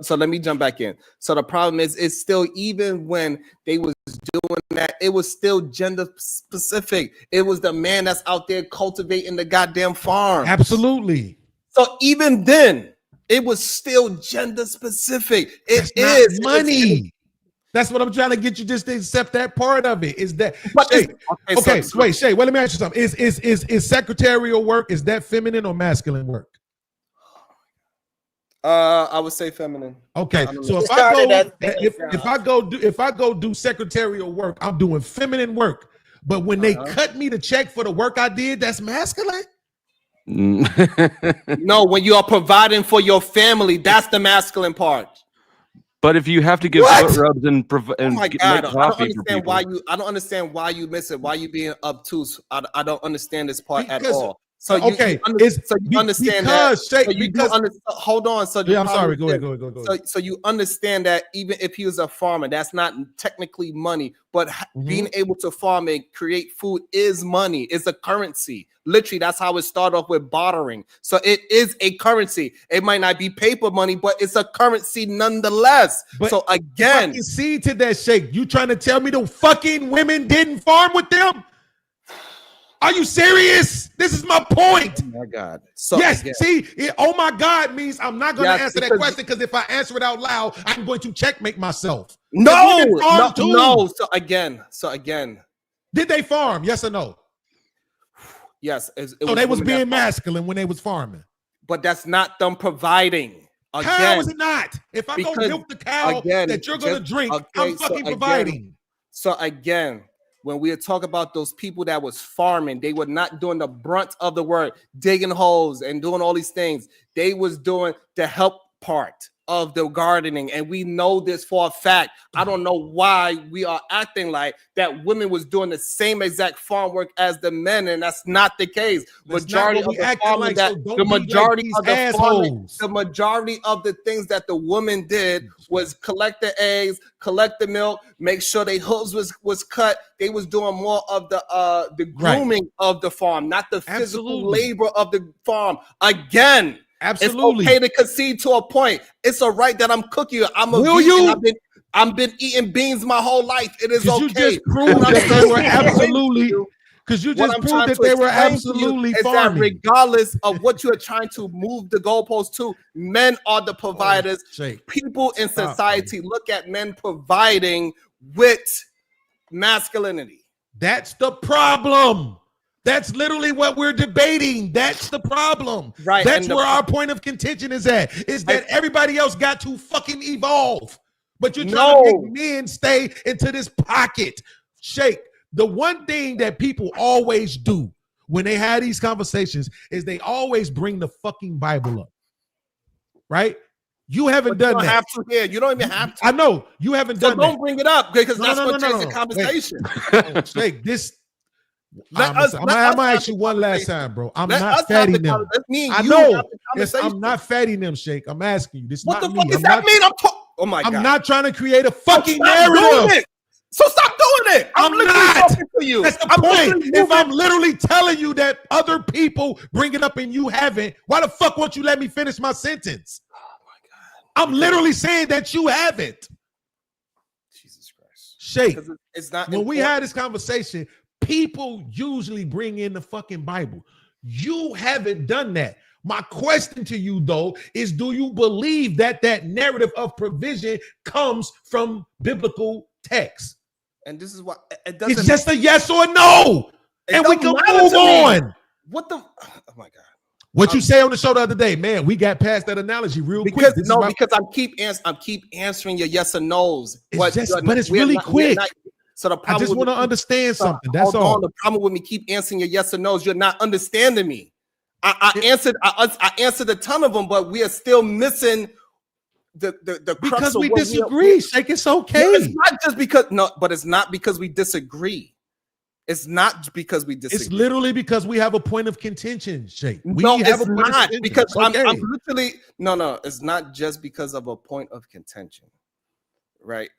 Speaker 1: So let me jump back in. So the problem is, it's still, even when they was doing that, it was still gender specific. It was the man that's out there cultivating the goddamn farm.
Speaker 10: Absolutely.
Speaker 1: So even then, it was still gender specific. It is
Speaker 10: money. That's what I'm trying to get you just to accept that part of it. Is that wait, Shay, well, let me ask you something. Is secretarial work, is that feminine or masculine work?
Speaker 1: I would say feminine.
Speaker 10: Okay. So if I go do secretarial work, I'm doing feminine work. But when they cut me the check for the work I did, that's masculine.
Speaker 1: No, when you are providing for your family, that's the masculine part.
Speaker 12: But if you have to give foot rubs and
Speaker 1: oh my God, I don't understand why you miss it. Why you being obtuse? I don't understand this part at all. So you understand that. Hold on. So
Speaker 10: I'm sorry. Go ahead.
Speaker 1: So you understand that even if he was a farmer, that's not technically money, but being able to farm and create food is money. It's a currency. Literally, that's how it started off with bartering. So it is a currency. It might not be paper money, but it's a currency nonetheless.
Speaker 10: But
Speaker 1: so again,
Speaker 10: I can see to that, Shake. You trying to tell me the fucking women didn't farm with them? Are you serious? This is my point.
Speaker 1: Oh my God. So
Speaker 10: yes, see, oh my God means I'm not going to answer that question, because if I answer it out loud, I'm going to checkmate myself.
Speaker 1: No. So again.
Speaker 10: Did they farm? Yes or no?
Speaker 1: Yes.
Speaker 10: So they was being masculine when they was farming.
Speaker 1: But that's not them providing. Again,
Speaker 10: how is it not? If I go milk the cow that you're going to drink, I'm fucking providing.
Speaker 1: So again, when we talk about those people that was farming, they were not doing the brunt of the work, digging holes and doing all these things. They was doing the help part. of the gardening, and we know this for a fact. I don't know why we are acting like that women was doing the same exact farm work as the men, and that's not the case. Majority of the farming the majority of the farming, the majority of the things that the woman did was collect the eggs, collect the milk, make sure their hooves was cut. They was doing more of the grooming of the farm, not the physical labor of the farm. Again,
Speaker 10: absolutely,
Speaker 1: it's okay to concede to a point. It's a right that I'm cooking. I'm a vegan. I've been eating beans my whole life. It is okay.
Speaker 10: You just proved that they were absolutely. Because you just proved that they were absolutely farming.
Speaker 1: That regardless of what you are trying to move the goalpost to, men are the providers. People in society look at men providing with masculinity.
Speaker 10: That's the problem. That's literally what we're debating. That's the problem.
Speaker 1: Right.
Speaker 10: That's where our point of contention is at. Is that everybody else got to fucking evolve. But you're trying to make men stay into this pocket. Shake. The one thing that people always do when they have these conversations is they always bring the fucking Bible up. Right? You haven't done that.
Speaker 1: Have to here. You don't even have to.
Speaker 10: I know. You haven't done that.
Speaker 1: Don't bring it up because that's what takes the conversation.
Speaker 10: Shake, this I'm gonna ask you one last time, bro. I'm not fatting them. I know. I'm not fatting them, Shake. I'm asking you. This
Speaker 1: what
Speaker 10: not
Speaker 1: the fuck
Speaker 10: me.
Speaker 1: does that mean? Oh my God.
Speaker 10: I'm not trying to create a fucking narrative.
Speaker 1: So stop doing it. I'm literally talking to you.
Speaker 10: That's the point. If I'm literally telling you that other people bring it up and you haven't, why the fuck won't you let me finish my sentence? Oh my God. I'm literally saying that you haven't.
Speaker 1: Jesus Christ.
Speaker 10: Shake.
Speaker 1: It's not
Speaker 10: when we had this conversation, people usually bring in the fucking Bible. You haven't done that. My question to you, though, is do you believe that that narrative of provision comes from biblical text?
Speaker 1: And this is what it doesn't.
Speaker 10: It's just a yes or no, and we can move on.
Speaker 1: What the? Oh my God!
Speaker 10: What you say on the show the other day, man? We got past that analogy real quick.
Speaker 1: Because I keep answering your yes or no's.
Speaker 10: But it's really quick.
Speaker 1: So the problem
Speaker 10: I just want to understand something. That's all.
Speaker 1: The problem with me keep answering your yes or no's. You're not understanding me. I answered a ton of them, but we are still missing the
Speaker 10: because we disagree. Shake, it's okay.
Speaker 1: No, it's not just because it's not because we disagree. It's not because we disagree.
Speaker 10: It's literally because we have a point of contention, Shake.
Speaker 1: It's not because I'm literally no. It's not just because of a point of contention, right?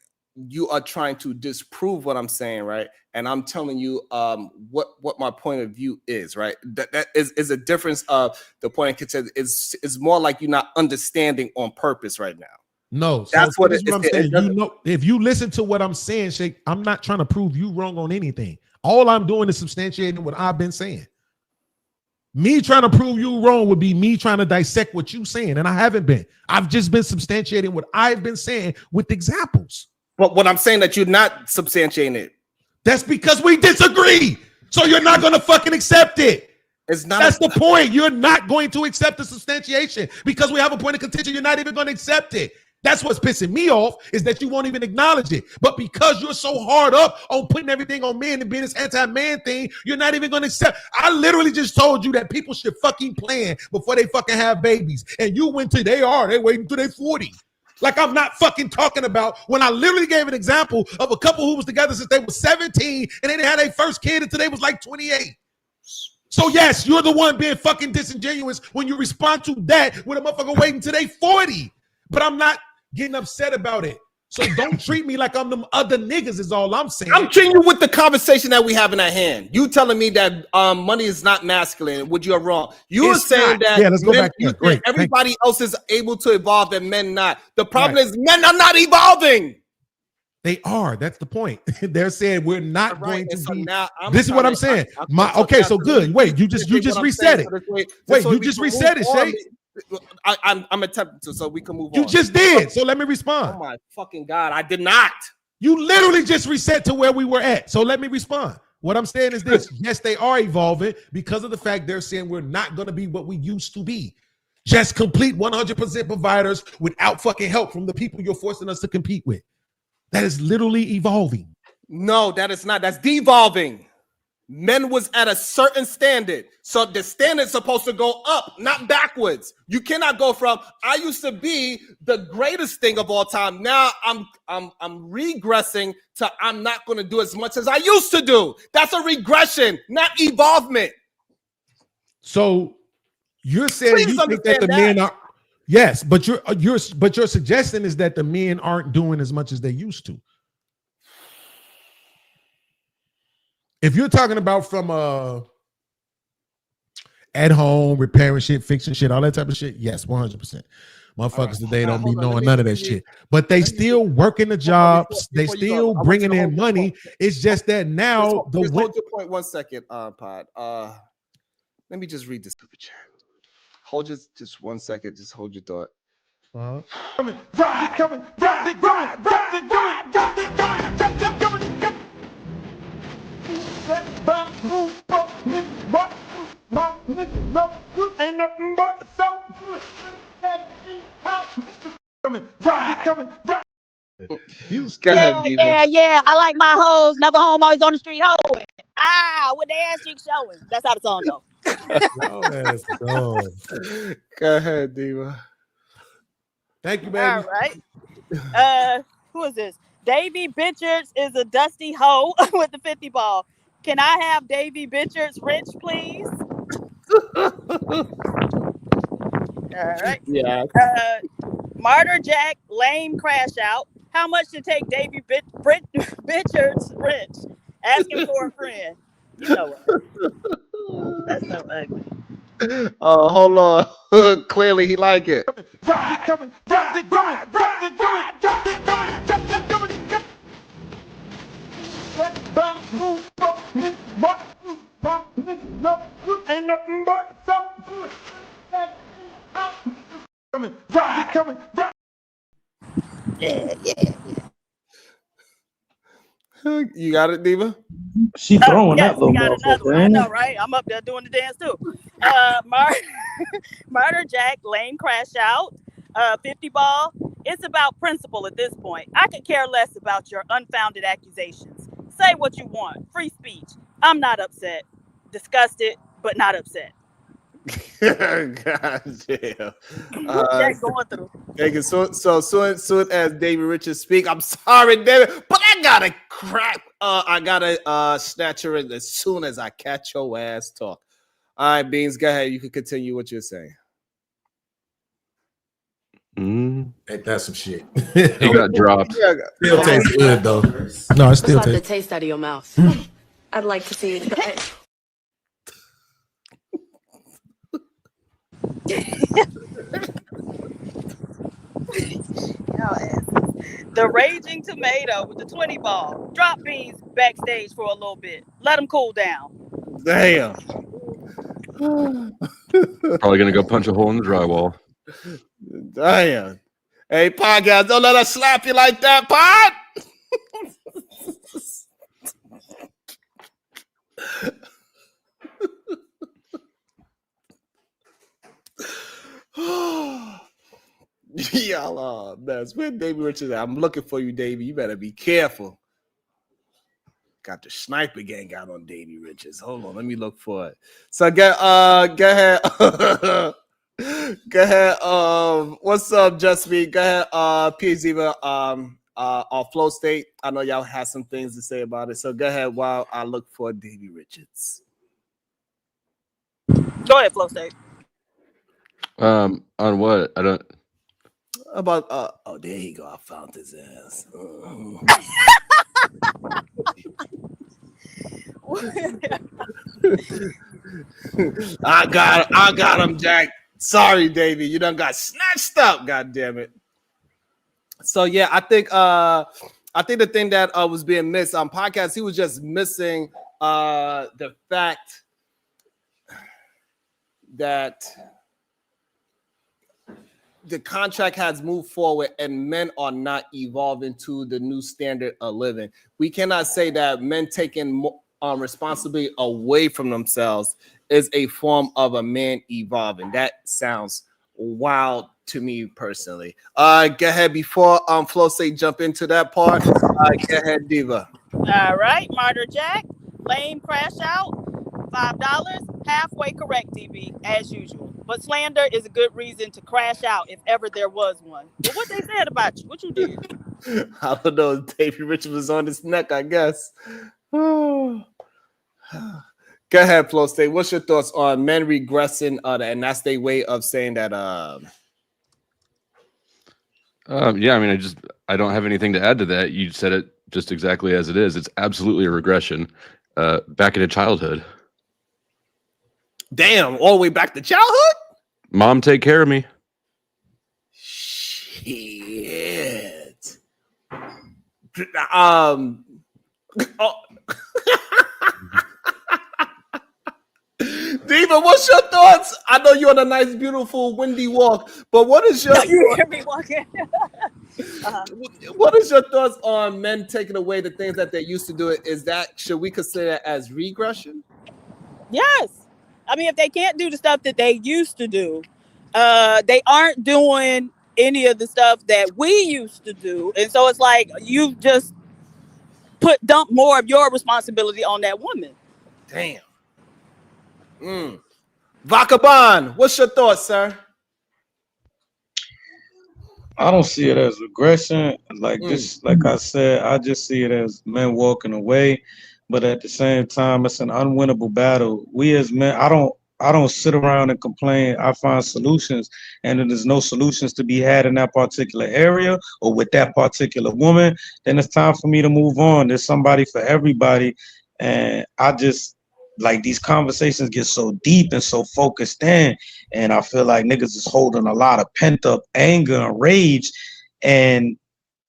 Speaker 1: You are trying to disprove what I'm saying, right? And I'm telling you what my point of view is, right? That is a difference of the point of contention. Is more like you're not understanding on purpose right now.
Speaker 10: No,
Speaker 1: that's what I'm
Speaker 10: saying. You know, if you listen to what I'm saying, Shake, I'm not trying to prove you wrong on anything. All I'm doing is substantiating what I've been saying. Me trying to prove you wrong would be me trying to dissect what you're saying, and I haven't been. I've just been substantiating what I've been saying with examples.
Speaker 1: But what I'm saying that you're not substantiating it.
Speaker 10: That's because we disagree. So you're not going to fucking accept it.
Speaker 1: It's not.
Speaker 10: That's the point. You're not going to accept the substantiation because we have a point of contention. You're not even going to accept it. That's what's pissing me off is that you won't even acknowledge it. But because you're so hard up on putting everything on men and being this anti-man thing, you're not even going to accept. I literally just told you that people should fucking plan before they fucking have babies. And you went to, they waiting until they're 40. Like I'm not fucking talking about when I literally gave an example of a couple who was together since they were 17 and they didn't have their first kid until they was like 28. So yes, you're the one being fucking disingenuous when you respond to that with a motherfucker waiting until they 40. But I'm not getting upset about it. So don't treat me like I'm them other niggas is all I'm saying.
Speaker 1: I'm treating you with the conversation that we have in our hand. You telling me that money is not masculine, which you're wrong. You were saying that
Speaker 10: let's go back there. Great.
Speaker 1: Everybody else is able to evolve and men not. The problem is men are not evolving.
Speaker 10: They are. That's the point. They're saying we're not going to be.
Speaker 1: This
Speaker 10: is what I'm saying. So good. Wait, you just reset it. Wait, you just reset it, Shay.
Speaker 1: I'm attempting to, so we can move on.
Speaker 10: You just did. So let me respond.
Speaker 1: Oh my fucking God, I did not.
Speaker 10: You literally just reset to where we were at. So let me respond. What I'm saying is this. Yes, they are evolving because of the fact they're saying we're not going to be what we used to be. Just complete 100% providers without fucking help from the people you're forcing us to compete with. That is literally evolving.
Speaker 1: No, that is not. That's devolving. Men was at a certain standard. So the standard's supposed to go up, not backwards. You cannot go from I used to be the greatest thing of all time. Now I'm regressing to I'm not going to do as much as I used to do. That's a regression, not evolvement.
Speaker 10: So you're saying
Speaker 1: Please
Speaker 10: you think that the men are yes, but your suggestion is that the men aren't doing as much as they used to. If you're talking about from at home, repairing shit, fixing shit, all that type of shit, yes, 100%. Motherfuckers today don't be knowing none of that shit. But they still working the jobs. They still bringing in money. It's just that now
Speaker 1: Just hold your point 1 second, Pod. Let me just read this super chat. Hold just 1 second. Just hold your thought.
Speaker 9: Yeah. I like my hoes. Never home, always on the street hoeing. With the ass cheeks showing. That's how the song goes.
Speaker 1: Go ahead, Diva.
Speaker 10: Thank you, baby.
Speaker 9: All right. Who is this? Davy Bitchards is a dusty hoe with the 50 ball. Can I have Davy Bitchards wrench, please? All right.
Speaker 1: Yeah.
Speaker 9: Martyr Jack, lame crash out. How much to take Davy Bitchards wrench? Asking for a friend. You know what? That's so ugly.
Speaker 1: Oh, hold on. Clearly he like it.
Speaker 9: Yeah.
Speaker 1: You got it, Diva?
Speaker 11: She throwing
Speaker 9: Yes,
Speaker 11: that little
Speaker 9: we got another one. I
Speaker 11: motherfucker.
Speaker 9: know, right? I'm up there doing the dance too. Martyr Jack, lame crash out, 50 ball. It's about principle at this point. I could care less about your unfounded accusations. Say what you want. Free speech. I'm not upset. Disgusted, but not upset.
Speaker 1: God damn.
Speaker 9: Jack going through.
Speaker 1: So soon as David Richards speak, I'm sorry, David, but I gotta crap. I gotta snatch her in as soon as I catch your ass talk. All right, Beans, go ahead. You can continue what you're saying.
Speaker 10: Ain't that some shit?
Speaker 12: He got dropped.
Speaker 10: Still tastes good though. No, it still
Speaker 13: Slap the
Speaker 10: tastes.
Speaker 13: taste out of your mouth. I'd like to see it.
Speaker 9: The Raging Tomato with the 20 ball. Drop Beans backstage for a little bit. Let him cool down.
Speaker 1: Damn.
Speaker 12: Probably gonna go punch a hole in the drywall.
Speaker 1: Damn. Hey, Pod guys, don't let us slap you like that, Pod. Y'all are mess. Where Davey Richards at? I'm looking for you, Davey. You better be careful. Got the sniper gang out on Davey Richards. Hold on, let me look for it. So go ahead. Go ahead. What's up, Just Me? Go ahead, PZiva, on Flow State. I know y'all have some things to say about it. So go ahead while I look for Davey Richards.
Speaker 9: Go ahead, Flow State.
Speaker 12: On what? I don't.
Speaker 1: About oh, there you go. I found his ass. I got him, Jack. Sorry, Davey. You done got snatched up. God damn it. So yeah, I think the thing that was being missed on podcast, he was just missing the fact that the contract has moved forward and men are not evolving to the new standard of living. We cannot say that men taking responsibility away from themselves is a form of a man evolving. That sounds wild to me personally. Go ahead before Flo say jump into that part. Go ahead, Diva.
Speaker 9: All right, Martyr Jack. Lame crash out, $5. Halfway correct, DB, as usual. But slander is a good reason to crash out if ever there was one. But what they said about you? What you did?
Speaker 1: I don't know. Davey Richard was on his neck, I guess. Go ahead, Flo State. What's your thoughts on men regressing? And that's their way of saying that.
Speaker 12: Yeah, I mean, I don't have anything to add to that. You said it just exactly as it is. It's absolutely a regression back into childhood.
Speaker 1: Damn, all the way back to childhood?
Speaker 12: Mom, take care of me.
Speaker 1: Shit. Oh. Diva, what's your thoughts? I know you're on a nice, beautiful, windy walk, but what is your
Speaker 9: You hear me walking?
Speaker 1: what is your thoughts on men taking away the things that they used to do? Is that, should we consider that as regression?
Speaker 9: Yes. I mean, if they can't do the stuff that they used to do, they aren't doing any of the stuff that we used to do. And so it's like you just dump more of your responsibility on that woman.
Speaker 1: Damn. Vakaban, what's your thoughts, sir?
Speaker 11: I don't see it as regression. Like I said, I just see it as men walking away. But at the same time, it's an unwinnable battle. We as men, I don't sit around and complain. I find solutions, and if there's no solutions to be had in that particular area or with that particular woman, then it's time for me to move on. There's somebody for everybody, and I just like these conversations get so deep and so focused in, and I feel like niggas is holding a lot of pent up anger and rage, and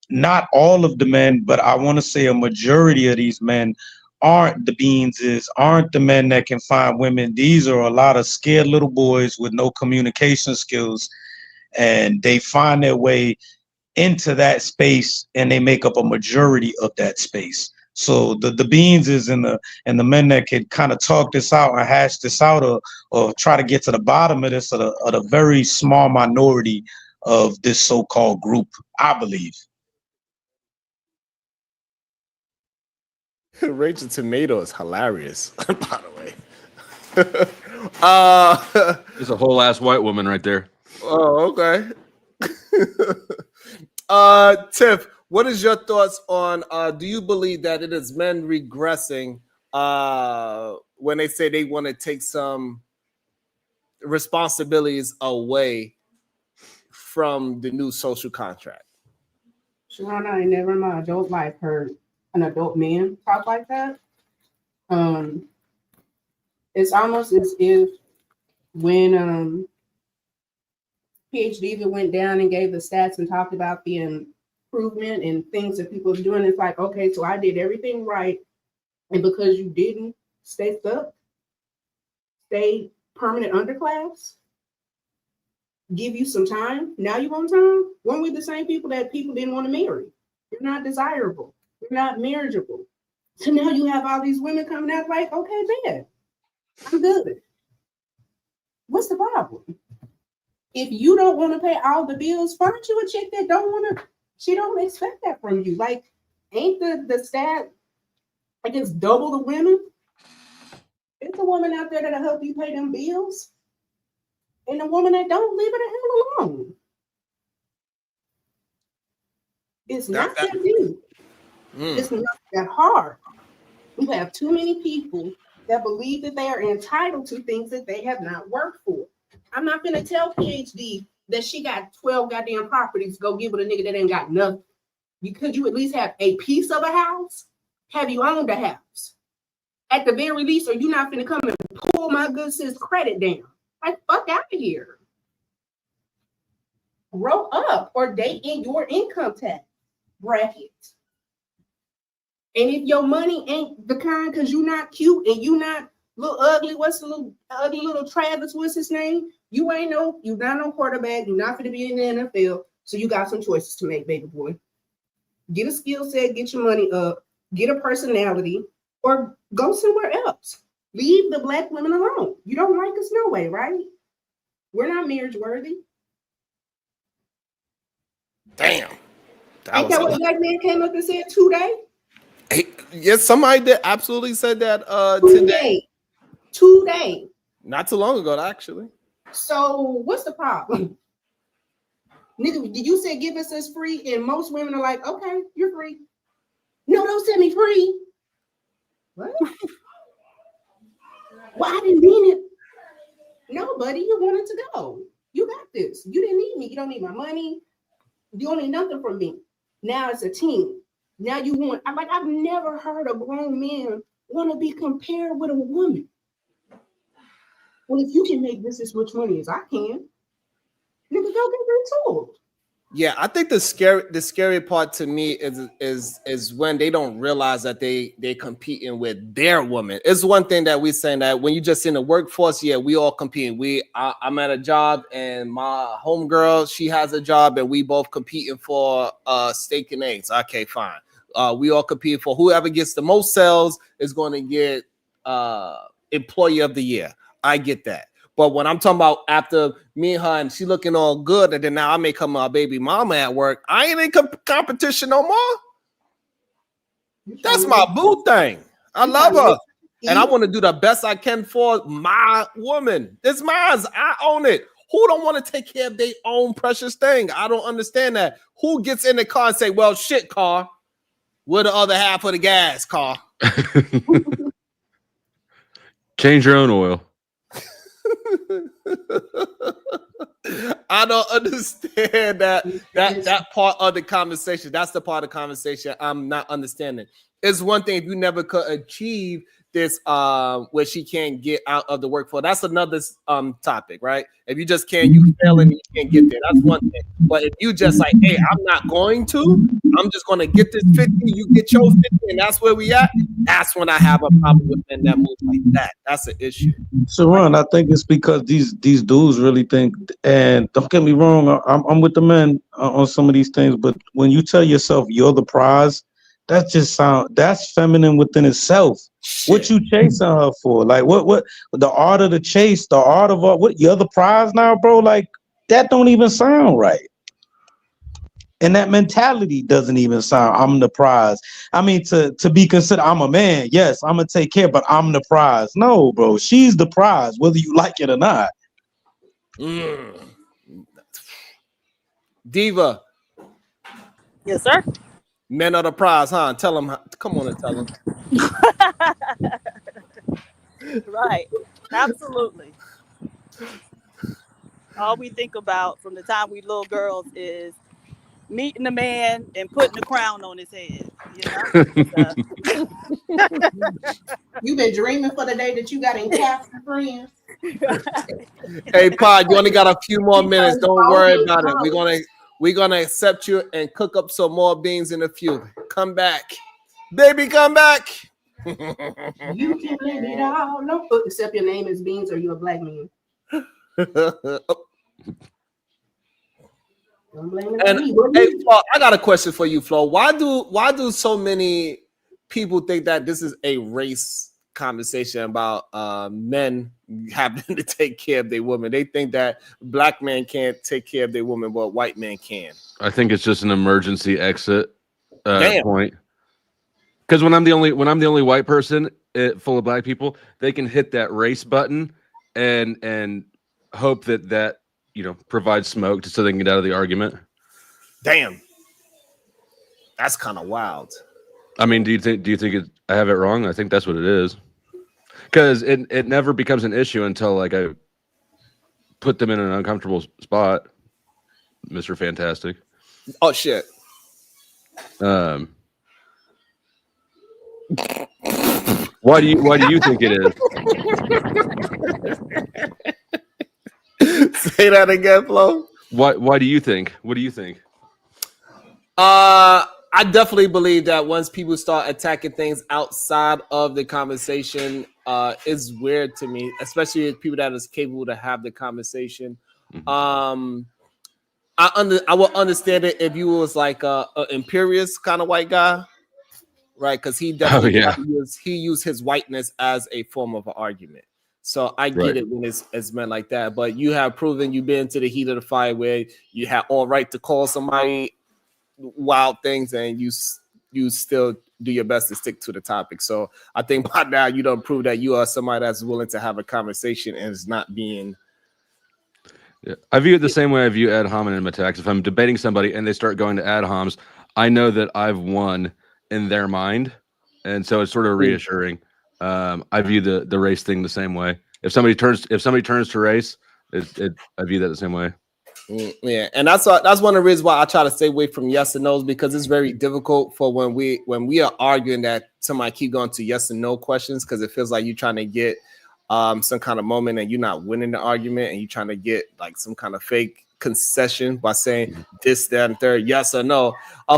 Speaker 11: not all of the men, but I want to say a majority of these men aren't the men that can find women. These are a lot of scared little boys with no communication skills, and they find their way into that space and they make up a majority of that space. So the beans is and the men that can kind of talk this out and hash this out or try to get to the bottom of this are the very small minority of this so-called group, I believe.
Speaker 1: Rachel Tomato is hilarious, by the way.
Speaker 12: There's a whole ass white woman right there.
Speaker 1: Oh, okay. Tiff, what is your thoughts on do you believe that it is men regressing when they say they want to take some responsibilities away from the new social contract?
Speaker 7: Sharana, I never my adult life heard an adult man talk like that. It's almost as if when PhD even went down and gave the stats and talked about the improvement and things that people are doing, it's like, okay, so I did everything right, and because you didn't stay stuck, stay permanent underclass, give you some time, now you want time? When we're the same people that people didn't want to marry. You're not desirable. You're not marriageable. So now you have all these women coming out like, okay, man, I'm good. What's the problem? If you don't want to pay all the bills, find you a chick that don't want to, she don't expect that from you. Like, ain't the stat, like it's double the women? It's a woman out there that'll help you pay them bills. And the woman that don't, leave it the hell alone. It's not that deep. It's not that hard. We have too many people that believe that they are entitled to things that they have not worked for. I'm not gonna tell PhD that she got 12 goddamn properties, go give it a nigga that ain't got nothing. Could you at least have a piece of a house? Have you owned a house? At the very least, are you not gonna come and pull my good sis credit down? Like, fuck out of here. Grow up or date in your income tax bracket. And if your money ain't the kind because you're not cute and you not little ugly, what's the little ugly little Travis, what's his name? You're not no quarterback, you're not gonna be in the NFL. So you got some choices to make, baby boy. Get a skill set, get your money up, get a personality, or go somewhere else. Leave the black women alone. You don't like us no way, right? We're not marriage worthy.
Speaker 1: Damn.
Speaker 7: Ain't that what the black man came up and said today?
Speaker 1: Hey, yes, somebody that absolutely said that today.
Speaker 7: Today.
Speaker 1: Not too long ago, actually.
Speaker 7: So what's the problem? Nigga, did you say give us this free? And most women are like, okay, you're free. No, don't send me free. What? Well, I didn't mean it. No, buddy, you wanted to go. You got this. You didn't need me. You don't need my money. You don't need nothing from me. Now it's a team. Now you want, I've never heard a grown man want to be compared with a woman. Well, if you can make this as much money as I can, nigga, go get your tools.
Speaker 1: Yeah, I think the scary part to me is when they don't realize that they competing with their woman. It's one thing that we saying that when you just in the workforce, yeah, we all competing. I'm at a job and my homegirl, she has a job and we both competing for steak and eggs. Okay, fine. We all competing for whoever gets the most sales is going to get employee of the year. I get that. But when I'm talking about after me and her and she looking all good, and then now I may come my baby mama at work, I ain't in competition no more. That's my boo thing. I love her. And I want to do the best I can for my woman. It's mine. I own it. Who don't want to take care of their own precious thing? I don't understand that. Who gets in the car and say, well, shit, car, we're the other half of the gas, car.
Speaker 12: Change your own oil.
Speaker 1: I don't understand that part of the conversation. That's the part of the conversation I'm not understanding. It's one thing if you never could achieve this where she can't get out of the workforce. That's another topic, right? If you just can't, you fail and you can't get there. That's one thing. But if you just like, hey, I'm not going to, I'm just gonna get this 50, you get your 50, and that's where we at. That's when I have a problem with men that move like that. That's an issue.
Speaker 11: Sharon, I think it's because these dudes really think, and don't get me wrong, I'm with the men on some of these things, but when you tell yourself you're the prize, that's feminine within itself. Shit. What you chasing her for? Like what the art of the chase, the art of what you're the prize now, bro? Like that don't even sound right. And that mentality doesn't even sound, I'm the prize. I mean, to be considered, I'm a man. Yes, I'm going to take care, but I'm the prize. No, bro, she's the prize, whether you like it or not.
Speaker 1: Diva.
Speaker 9: Yes, sir.
Speaker 1: Men are the prize, huh? Tell them. Come on and tell them.
Speaker 9: Right. Absolutely. All we think about from the time we little girls is meeting the man and putting the crown on his head. You know?
Speaker 7: You've been dreaming for the day that you got in Captain Friends.
Speaker 1: Hey, Pod, you only got a few more minutes. Don't worry about it. We're gonna accept you and cook up some more beans in a few. Come back, baby. Come back.
Speaker 7: You can blame it all. No, except your name is Beans or you're a black man.
Speaker 1: And hey, Flo, I got a question for you, Flo. Why do so many people think that this is a race conversation about men having to take care of their women? They think that black men can't take care of their woman, but white men can.
Speaker 12: I think it's just an emergency exit point. Because when I'm the only white person full of black people, they can hit that race button and hope that provides smoke so they can get out of the argument.
Speaker 1: Damn, that's kind of wild.
Speaker 12: I mean, do you think I have it wrong? I think that's what it is. Because it never becomes an issue until like I put them in an uncomfortable spot, Mr. Fantastic.
Speaker 1: Oh shit.
Speaker 12: Why do you think it
Speaker 1: is? Say that again, Flo.
Speaker 12: Why do you think? What do you think?
Speaker 1: I definitely believe that once people start attacking things outside of the conversation, it's weird to me, especially people that is capable to have the conversation. Mm-hmm. I would understand it if you was like a imperious kind of white guy, right? Because he definitely used his whiteness as a form of an argument. So I get it when it's meant like that. But you have proven you've been to the heat of the fire where you have all right to call somebody wild things and you you still do your best to stick to the topic. So I think by now you don't prove that you are somebody that's willing to have a conversation and is not being.
Speaker 12: Yeah. I view it the same way I view ad hominem attacks. If I'm debating somebody and they start going to ad homs, I know that I've won in their mind, and so it's sort of reassuring. I view the race thing the same way. If somebody turns to race, I view that the same way.
Speaker 1: Yeah, and that's one of the reasons why I try to stay away from yes and no's, because it's very difficult for when we are arguing that somebody keep going to yes and no questions, because it feels like you're trying to get some kind of moment and you're not winning the argument, and you're trying to get like some kind of fake concession by saying this, that, and third, yes or no.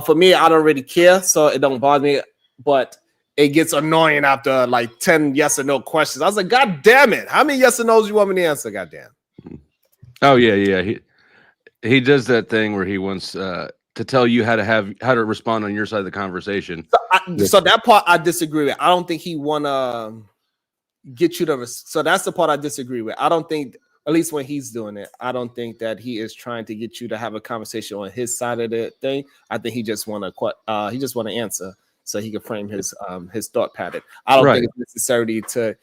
Speaker 1: For me, I don't really care, so it don't bother me, but it gets annoying after like 10 yes or no questions. I was like, God damn it, how many yes or no's you want me to answer? God damn.
Speaker 12: Oh yeah. He does that thing where he wants to tell you how to respond on your side of the conversation.
Speaker 1: So that part I disagree with. I don't think he want to get you to. So that's the part I disagree with. I don't think, at least when he's doing it, I don't think that he is trying to get you to have a conversation on his side of the thing. I think he just want to answer so he can frame his thought pattern. I don't think it's necessary to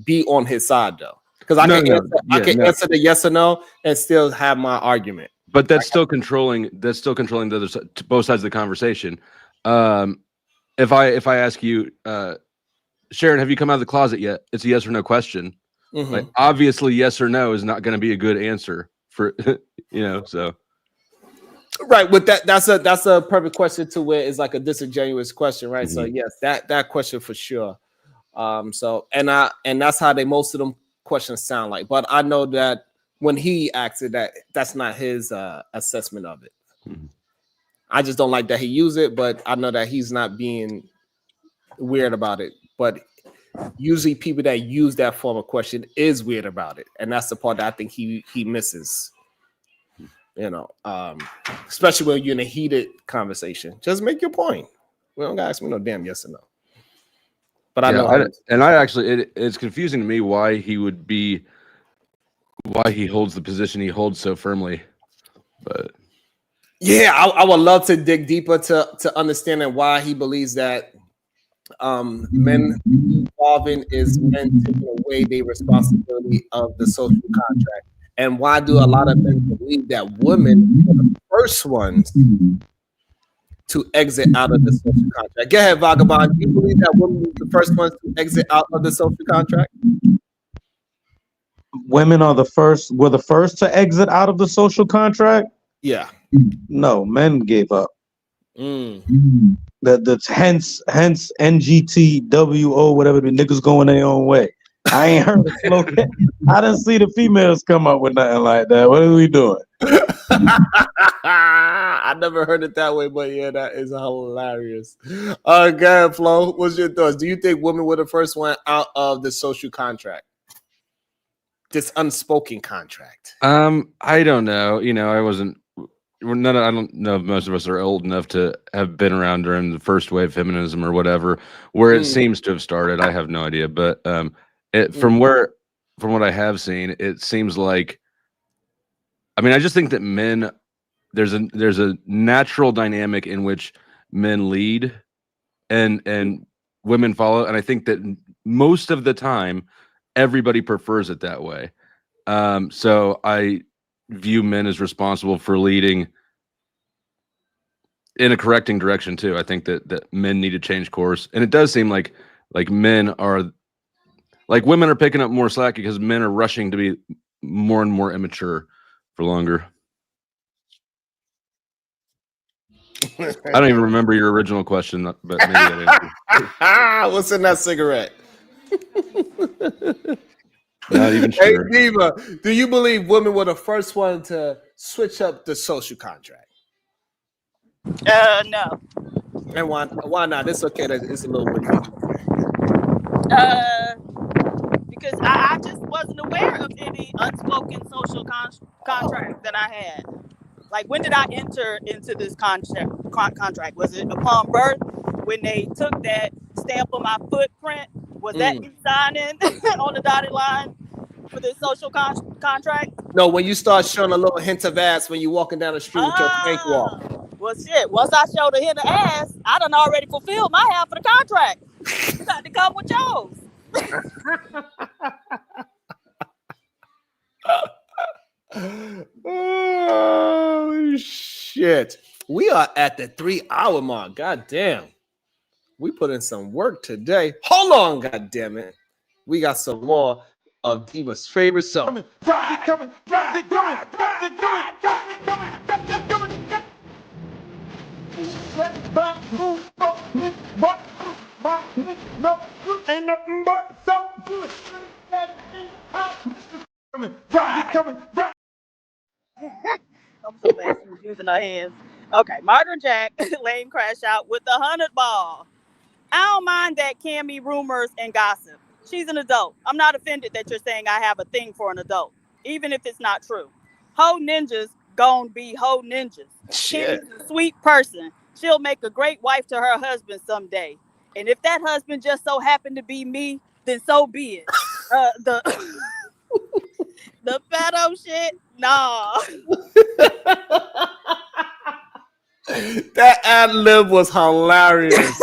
Speaker 1: be on his side though. Because I can answer the yes or no and still have my argument.
Speaker 12: But that's still controlling. That's still controlling the other side, both sides of the conversation. If I ask you, Sharon, have you come out of the closet yet? It's a yes or no question. Mm-hmm. Like, obviously, yes or no is not going to be a good answer for So
Speaker 1: right with that's a perfect question to where it's like a disingenuous question, right? Mm-hmm. So yes, that question for sure. So and that's how most of them questions sound like, but I know that when he acts it, that's not his assessment of it. Mm-hmm. I just don't like that he used it, but I know that he's not being weird about it. But usually people that use that form of question is weird about it, and that's the part that I think he misses. Especially when you're in a heated conversation, just make your point. We don't gotta ask me no damn yes or no. But I know,
Speaker 12: it's confusing to me why he holds the position he holds so firmly. But
Speaker 1: yeah, I would love to dig deeper to understanding why he believes that men evolving is men taking away the responsibility of the social contract, and why do a lot of men believe that women are the first ones to exit out of the social contract? Go ahead, Vagabond. Do you believe that women are the first ones to exit out of the social contract?
Speaker 11: Women were the first to exit out of the social contract?
Speaker 1: Yeah.
Speaker 11: No, men gave up. That's hence NGTWO, whatever, the niggas going their own way. I ain't heard the slogan. I didn't see the females come up with nothing like that. What are we doing?
Speaker 1: I never heard it that way, but yeah, that is hilarious. Go ahead, Flo. What's your thoughts? Do you think women were the first one out of the social contract? This unspoken contract.
Speaker 12: I don't know. I wasn't. I don't know if most of us are old enough to have been around during the first wave feminism or whatever, where it seems to have started. I have no idea, but from what I have seen, it seems like. I mean, I just think that men, there's a natural dynamic in which men lead, and women follow, and I think that most of the time, everybody prefers it that way. So I view men as responsible for leading in a correcting direction too. I think that men need to change course, and it does seem like women are picking up more slack because men are rushing to be more and more immature for longer. I don't even remember your original question, but maybe that answers.
Speaker 1: What's in that cigarette?
Speaker 12: Not even sure.
Speaker 1: Hey, Diva, do you believe women were the first one to switch up the social contract?
Speaker 9: No.
Speaker 1: And why not? It's okay that it's a little bit.
Speaker 9: Because I just wasn't aware of any unspoken social contract that I had. Like, when did I enter into this contract? Was it upon birth, when they took that stamp of my footprint? Was that me signing on the dotted line for this social contract?
Speaker 1: No, when you start showing a little hint of ass when you're walking down the street with your tank wall.
Speaker 9: Well, shit. Once I showed her the ass, I done already fulfilled my half of the contract. You got to come with yours.
Speaker 1: Oh shit. We are at the 3-hour mark. God damn. We put in some work today. Hold on, god damn it. We got some more of Diva's favorite song.
Speaker 9: I'm so glad she was using her hands. Okay, Margaret Jack, lame crash out with the 100 ball. I don't mind that Cammy rumors and gossip. She's an adult. I'm not offended that you're saying I have a thing for an adult, even if it's not true. Ho ninjas gon' be ho ninjas.
Speaker 1: Shit.
Speaker 9: Cammy's a sweet person. She'll make a great wife to her husband someday. And if that husband just so happened to be me, then so be it. The the pedo shit, nah.
Speaker 1: That ad lib was hilarious.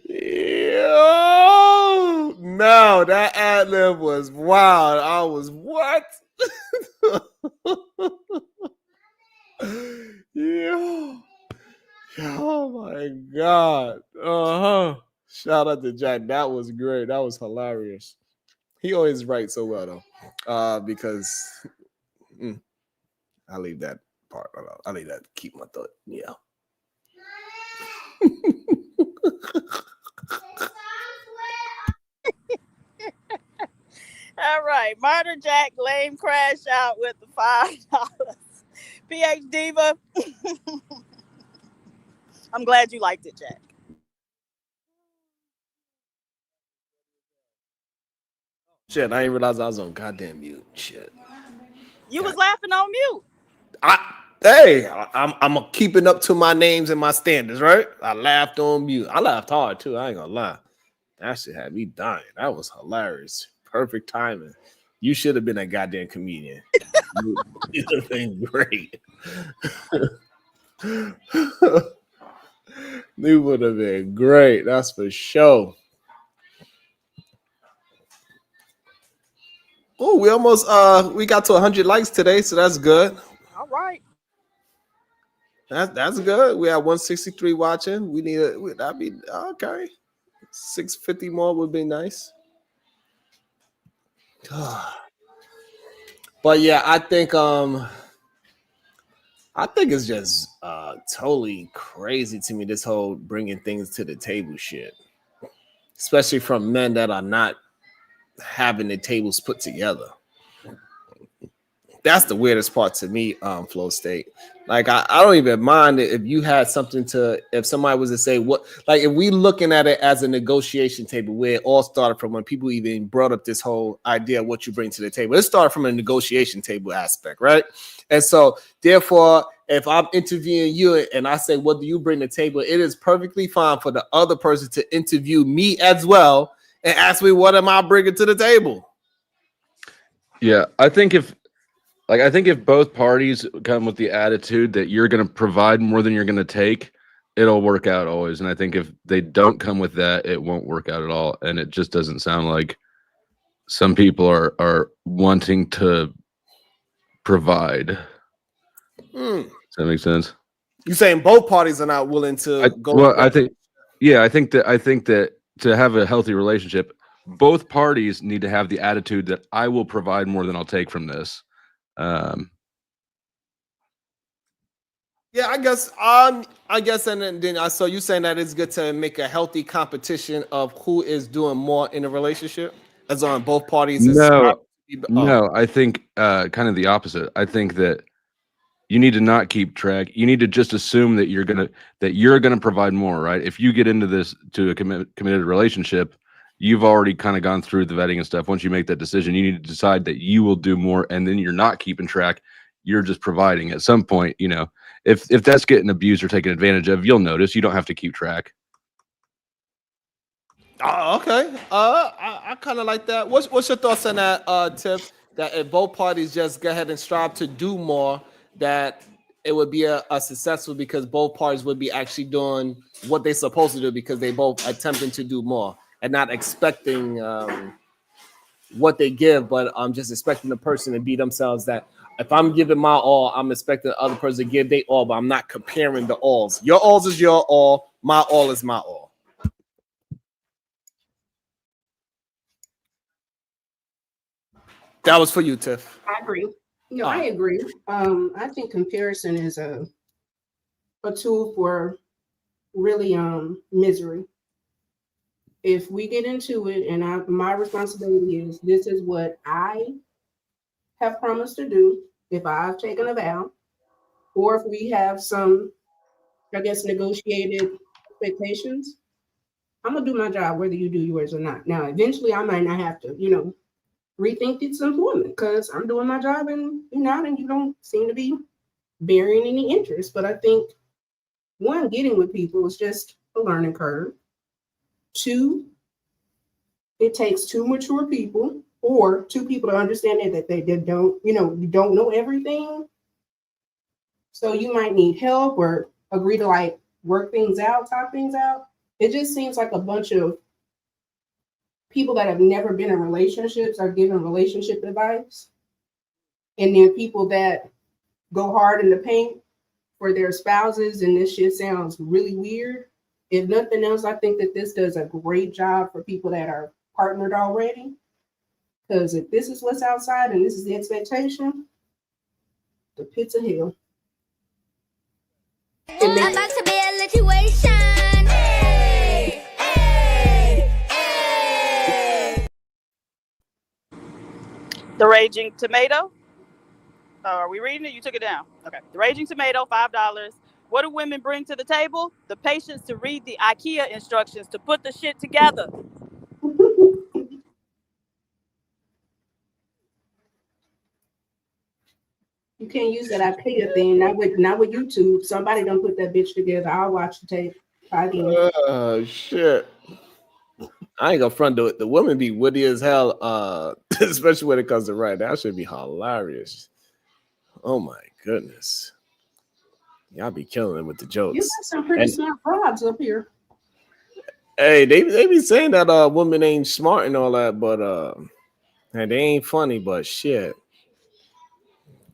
Speaker 1: Yo, no, that ad lib was wild. I was what? Yo. Oh my god. Uh-huh. Shout out to Jack. That was great. That was hilarious. He always writes so well though. Because I'll leave that part alone. I'll leave that to keep my thought. Yeah.
Speaker 9: All right, Murder Jack lame crash out with the $5. PH Diva. I'm glad you liked it, Jack.
Speaker 1: Shit, I didn't realize I was on goddamn mute. Shit.
Speaker 9: You was laughing on mute.
Speaker 1: I'm keeping up to my names and my standards, right? I laughed on mute. I laughed hard too. I ain't gonna lie. That shit had me dying. That was hilarious. Perfect timing. You should have been a goddamn comedian. You would have been great. You would have been great. That's for sure. Oh, we almost we got to 100 likes today, so that's good.
Speaker 9: All right.
Speaker 1: That's good. We have 163 watching. We need that'd be okay. 650 more would be nice. But yeah, I think it's just totally crazy to me, this whole bringing things to the table shit, especially from men that are not having the tables put together. That's the weirdest part to me, Flow State. Like I don't even mind it if you had something to, if somebody was to say what, like if we looking at it as a negotiation table where it all started from when people even brought up this whole idea of what you bring to the table. It started from a negotiation table aspect, right? And so therefore, if I'm interviewing you and I say, what do you bring to the table? It is perfectly fine for the other person to interview me as well and ask me, what am I bringing to the table?
Speaker 12: Yeah, I think if both parties come with the attitude that you're going to provide more than you're going to take, it'll work out always. And I think if they don't come with that, it won't work out at all. And it just doesn't sound like some people are wanting to provide. Does that make sense?
Speaker 1: You're saying both parties are not willing to go?
Speaker 12: Well, I think that to have a healthy relationship, both parties need to have the attitude that I will provide more than I'll take from this.
Speaker 1: Yeah, I guess, and then so you saying that it's good to make a healthy competition of who is doing more in a relationship, as on both parties.
Speaker 12: No, I think kind of the opposite. I think that you need to not keep track. You need to just assume that you're gonna provide more, right? If you get into this to a committed relationship, you've already kind of gone through the vetting and stuff. Once you make that decision, you need to decide that you will do more, and then you're not keeping track. You're just providing. At some point, you know, if that's getting abused or taken advantage of, you'll notice. You don't have to keep track.
Speaker 1: Oh, okay. I kind of like that. What's your thoughts on that, Tiff? that if both parties just go ahead and strive to do more, that it would be a successful because both parties would be actually doing what they're supposed to do because they both attempting to do more and not expecting what they give, but I'm just expecting the person to be themselves. That if I'm giving my all, I'm expecting the other person to give their all, but I'm not comparing the alls. Your alls is your all, my all is my all. That was for you, Tiff.
Speaker 7: I agree. No, I agree. I think comparison is a tool for really misery. If we get into it, and my responsibility is this is what I have promised to do. If I've taken a vow, or if we have some, I guess, negotiated expectations, I'm gonna do my job whether you do yours or not. Now, eventually, I might not have to, rethink this employment because I'm doing my job and you're not, and you don't seem to be bearing any interest. But I think one, getting with people is just a learning curve. Two, it takes two mature people or two people to understand that they don't, you don't know everything. So you might need help or agree to like work things out, talk things out. It just seems like a bunch of people that have never been in relationships are giving relationship advice. And then people that go hard in the paint for their spouses, and this shit sounds really weird. If nothing else, I think that this does a great job for people that are partnered already. Because if this is what's outside and this is the expectation, the pits of hell.
Speaker 14: I'm about to be a situation. Hey, hey, hey.
Speaker 9: The Raging Tomato. Are we reading it? You took it down. Okay. The Raging Tomato, $5. What do women bring to the table? The patience to read the IKEA instructions to put the shit together.
Speaker 7: You can't use that IKEA thing. Not with YouTube. Somebody done put that bitch together. I'll watch the tape.
Speaker 1: Oh shit. I ain't gonna front do it. The women be witty as hell, especially when it comes to writing. That should be hilarious. Oh my goodness. Y'all be killing it with the jokes.
Speaker 7: You got some pretty smart broads up here.
Speaker 1: Hey, they be saying that women ain't smart and all that, but and they ain't funny, but shit.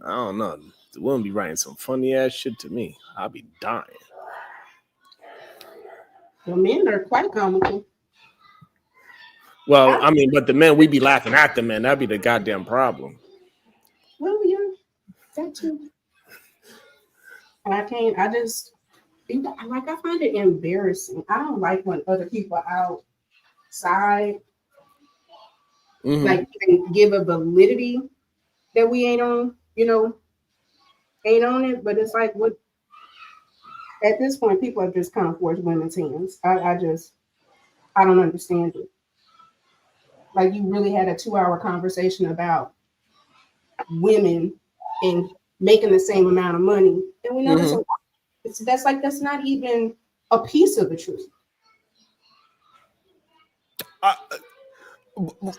Speaker 1: I don't know. The women be writing some funny ass shit to me. I'll be dying.
Speaker 7: The men are quite comical.
Speaker 1: Well, I mean, but the men, we be laughing at the men. That'd be the goddamn problem.
Speaker 7: Well, yeah, that too. And I find it embarrassing. I don't like when other people outside like give a validity that we ain't on, ain't on it. But it's like, what at this point, people have just kind of forced women's hands. I don't understand it. Like, you really had a 2-hour conversation about women and making the same amount of money, and we know that's not even a piece of the truth.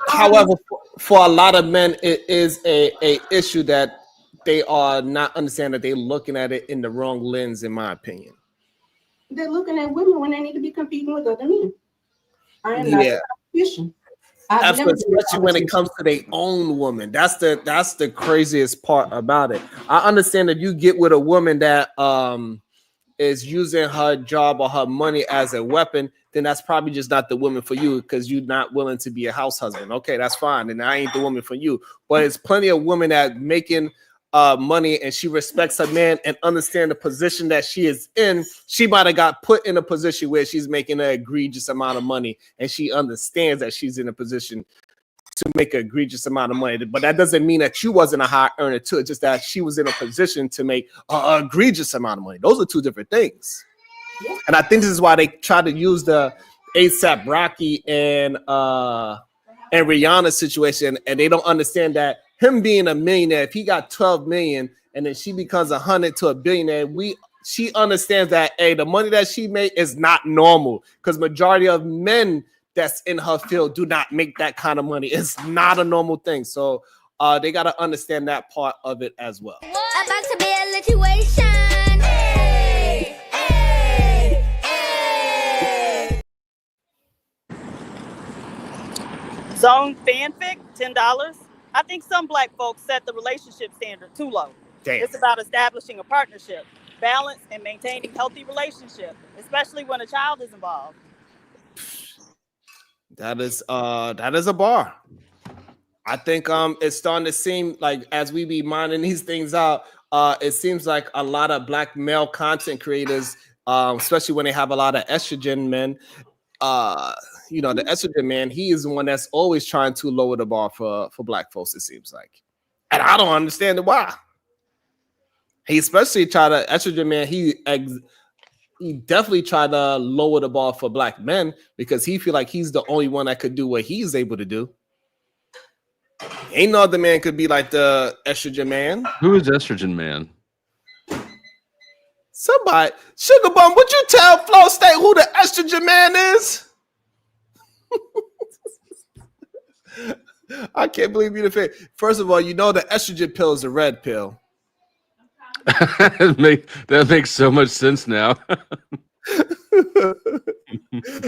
Speaker 1: However, for a lot of men, it is a issue that they are not understanding that they're looking at it in the wrong lens, in my opinion.
Speaker 7: They're looking at women when they need to be competing with other men. I am not a competition.
Speaker 1: Especially when it comes to their own woman. That's the craziest part about it. I understand that you get with a woman that is using her job or her money as a weapon, then that's probably just not the woman for you because you're not willing to be a house husband. Okay, that's fine. And I ain't the woman for you. But there's plenty of women that making money and she respects her man and understand the position that she is in. She might have got put in a position where she's making an egregious amount of money and she understands that she's in a position to make an egregious amount of money. But that doesn't mean that you wasn't a high earner too. It's just that she was in a position to make an egregious amount of money. Those are two different things. Yeah. And I think this is why they try to use the ASAP Rocky and Rihanna situation, and they don't understand that him being a millionaire, if he got 12 million and then she becomes 100 to a billionaire, she understands that the money that she made is not normal because majority of men that's in her field do not make that kind of money. It's not a normal thing. So they got to understand that part of it as well.
Speaker 14: About to be a situation. Hey, hey, hey.
Speaker 9: Zone fanfic, $10. I think some black folks set the relationship standard too low.
Speaker 1: Damn.
Speaker 9: It's about establishing a partnership, balance, and maintaining healthy relationship, especially when a child is involved.
Speaker 1: That is a bar. I think it's starting to seem like, as we be minding these things out, it seems like a lot of black male content creators, especially when they have a lot of estrogen men, the estrogen man, he is the one that's always trying to lower the bar for black folks, it seems like. And I don't understand why. He especially estrogen man, he definitely tried to lower the bar for black men because he feel like he's the only one that could do what he's able to do. Ain't no other man could be like the estrogen man.
Speaker 12: Who is estrogen man?
Speaker 1: Somebody, Sugar Bum, would you tell Flow State who the estrogen man is? I can't believe you the fit. First of all, you know the estrogen pill is a red pill.
Speaker 12: That makes so much sense now.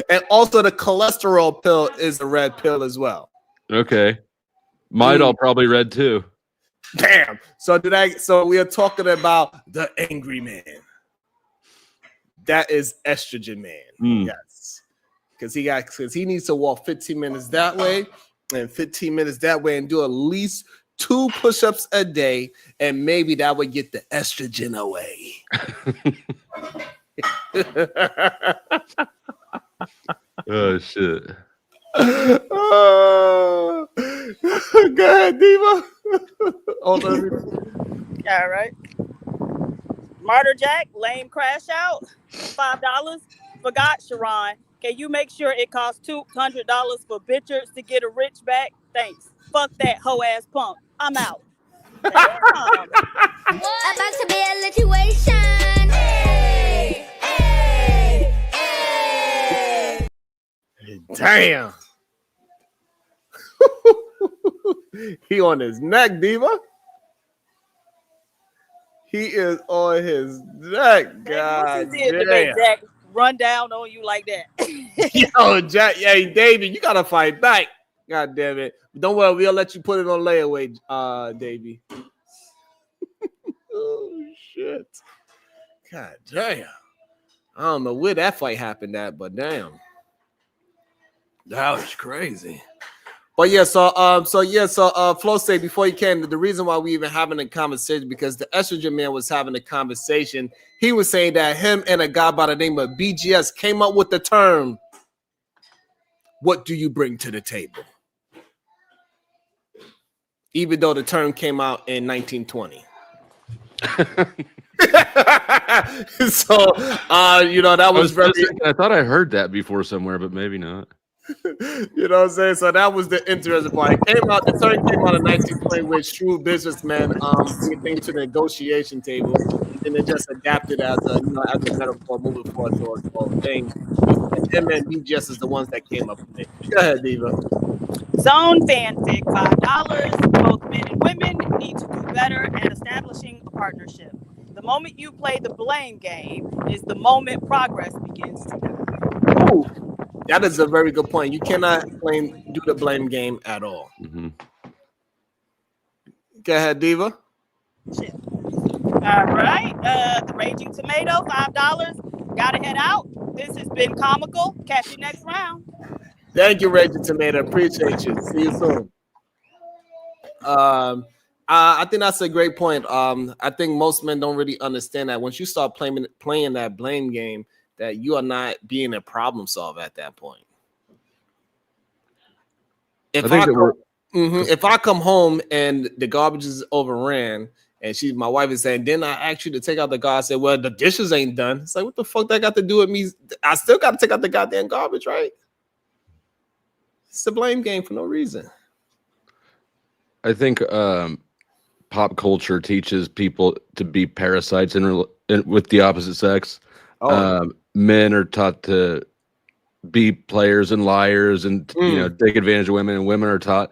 Speaker 1: And also the cholesterol pill is a red pill as well.
Speaker 12: Okay. Midol probably read too.
Speaker 1: Damn. So we are talking about the angry man. That is estrogen man. Yes. Because he needs to walk 15 minutes that way and 15 minutes that way and do at least 2 push-ups a day, and maybe that would get the estrogen away.
Speaker 12: Oh shit.
Speaker 1: Go ahead, Diva.
Speaker 9: All right. Martyr Jack, lame crash out, $5. Forgot, Sharon. Can you make sure it costs $200 for bitches to get a rich back? Thanks. Fuck that hoe ass punk. I'm out.
Speaker 14: About to be a situation. Hey, hey, hey.
Speaker 1: Damn. He on his neck, Diva. He is on his neck. God damn.
Speaker 9: Jack run down on you like that.
Speaker 1: Yo, Jack. Hey, David, you gotta fight back. God damn it. Don't worry, we'll let you put it on layaway, Davey. Oh shit. God damn. I don't know where that fight happened at, but damn. That was crazy. But yeah, so Flo said before he came, the reason why we even having a conversation, because the estrogen man was having a conversation. He was saying that him and a guy by the name of BGS came up with the term, what do you bring to the table? Even though the term came out in 1920. So that was very.
Speaker 12: I thought I heard that before somewhere, but maybe not.
Speaker 1: You know what I'm saying? So that was the interesting part. The term came out in 1920 with shrewd businessmen bringing things to the negotiation table, and it just adapted as a metaphor moving forward towards both things. And him and BGS is the ones that came up with it. Go ahead, Diva.
Speaker 9: Zone fanfic, $5. Both men and women need to do better at establishing a partnership. The moment you play the blame game is the moment progress begins to die.
Speaker 1: Ooh, that is a very good point. You cannot do the blame game at all.
Speaker 12: Mm-hmm.
Speaker 1: Go ahead, Diva.
Speaker 9: Shit. All right. The Raging Tomato, $5. Gotta head out. This has been comical. Catch you next round.
Speaker 1: Thank you, Raging Tomato. Appreciate you. See you soon. I think that's a great point. I think most men don't really understand that once you start playing that blame game, that you are not being a problem solver at that point. If I come home and the garbage is overran, and my wife is saying, "Didn't I ask you to take out the garbage?" I said, "Well, the dishes ain't done." It's like, what the fuck that got to do with me? I still got to take out the goddamn garbage, right? It's a blame game for no reason.
Speaker 12: I think pop culture teaches people to be parasites with the opposite sex. Men are taught to be players and liars and take advantage of women, and women are taught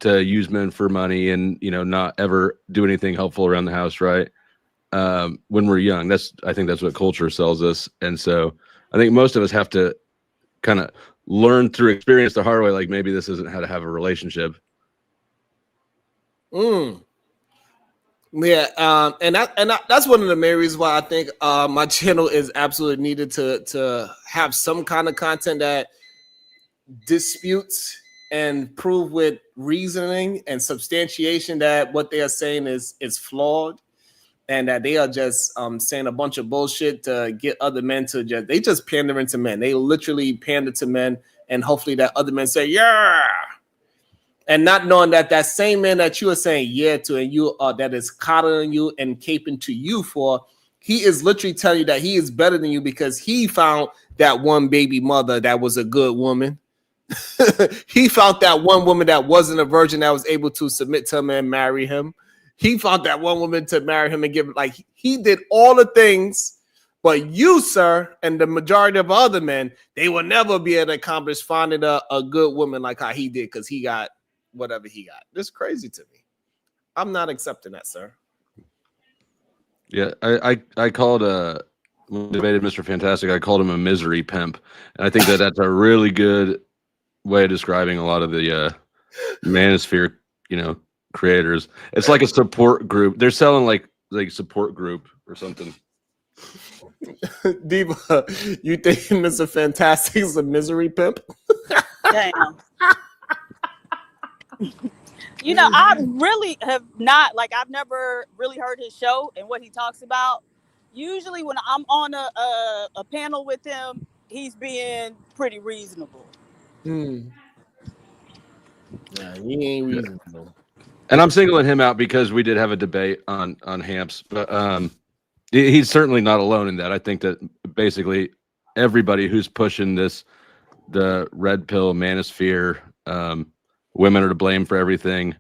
Speaker 12: to use men for money and, you know, not ever do anything helpful around the house, right? When we're young. I think that's what culture sells us. And so I think most of us have to kind of learn through experience the hard way, like maybe this isn't how to have a relationship.
Speaker 1: Yeah, and that's one of the main reasons why I think my channel is absolutely needed to have some kind of content that disputes and prove with reasoning and substantiation that what they are saying is flawed, and that they are just saying a bunch of bullshit to get other men to just pandering to men. They literally pander to men, and hopefully that other men say yeah. And not knowing that same man that you are saying yeah to, and you that is coddling you and caping to you for, he is literally telling you that he is better than you because he found that one baby mother that was a good woman. He found that one woman that wasn't a virgin that was able to submit to him and marry him. He found that one woman to marry him and give, like, he did all the things. But you, sir, and the majority of other men, they will never be able to accomplish finding a good woman like how he did because he got whatever he got. This is crazy to me. I'm not accepting that, sir.
Speaker 12: Yeah, I called when I debated Mr. Fantastic, I called him a misery pimp. And I think that's a really good way of describing a lot of the manosphere, you know, creators. It's like a support group. They're selling like support group or something.
Speaker 1: Diva, you think Mr. Fantastic is a misery pimp?
Speaker 9: Damn. You know, I really have not, like, I've never really heard his show and what he talks about. Usually when I'm on a panel with him, he's being pretty reasonable.
Speaker 1: Nah, he ain't reasonable.
Speaker 12: And I'm singling him out because we did have a debate on Hamps, but he's certainly not alone in that. I think that basically everybody who's pushing the red pill manosphere, women are to blame for everything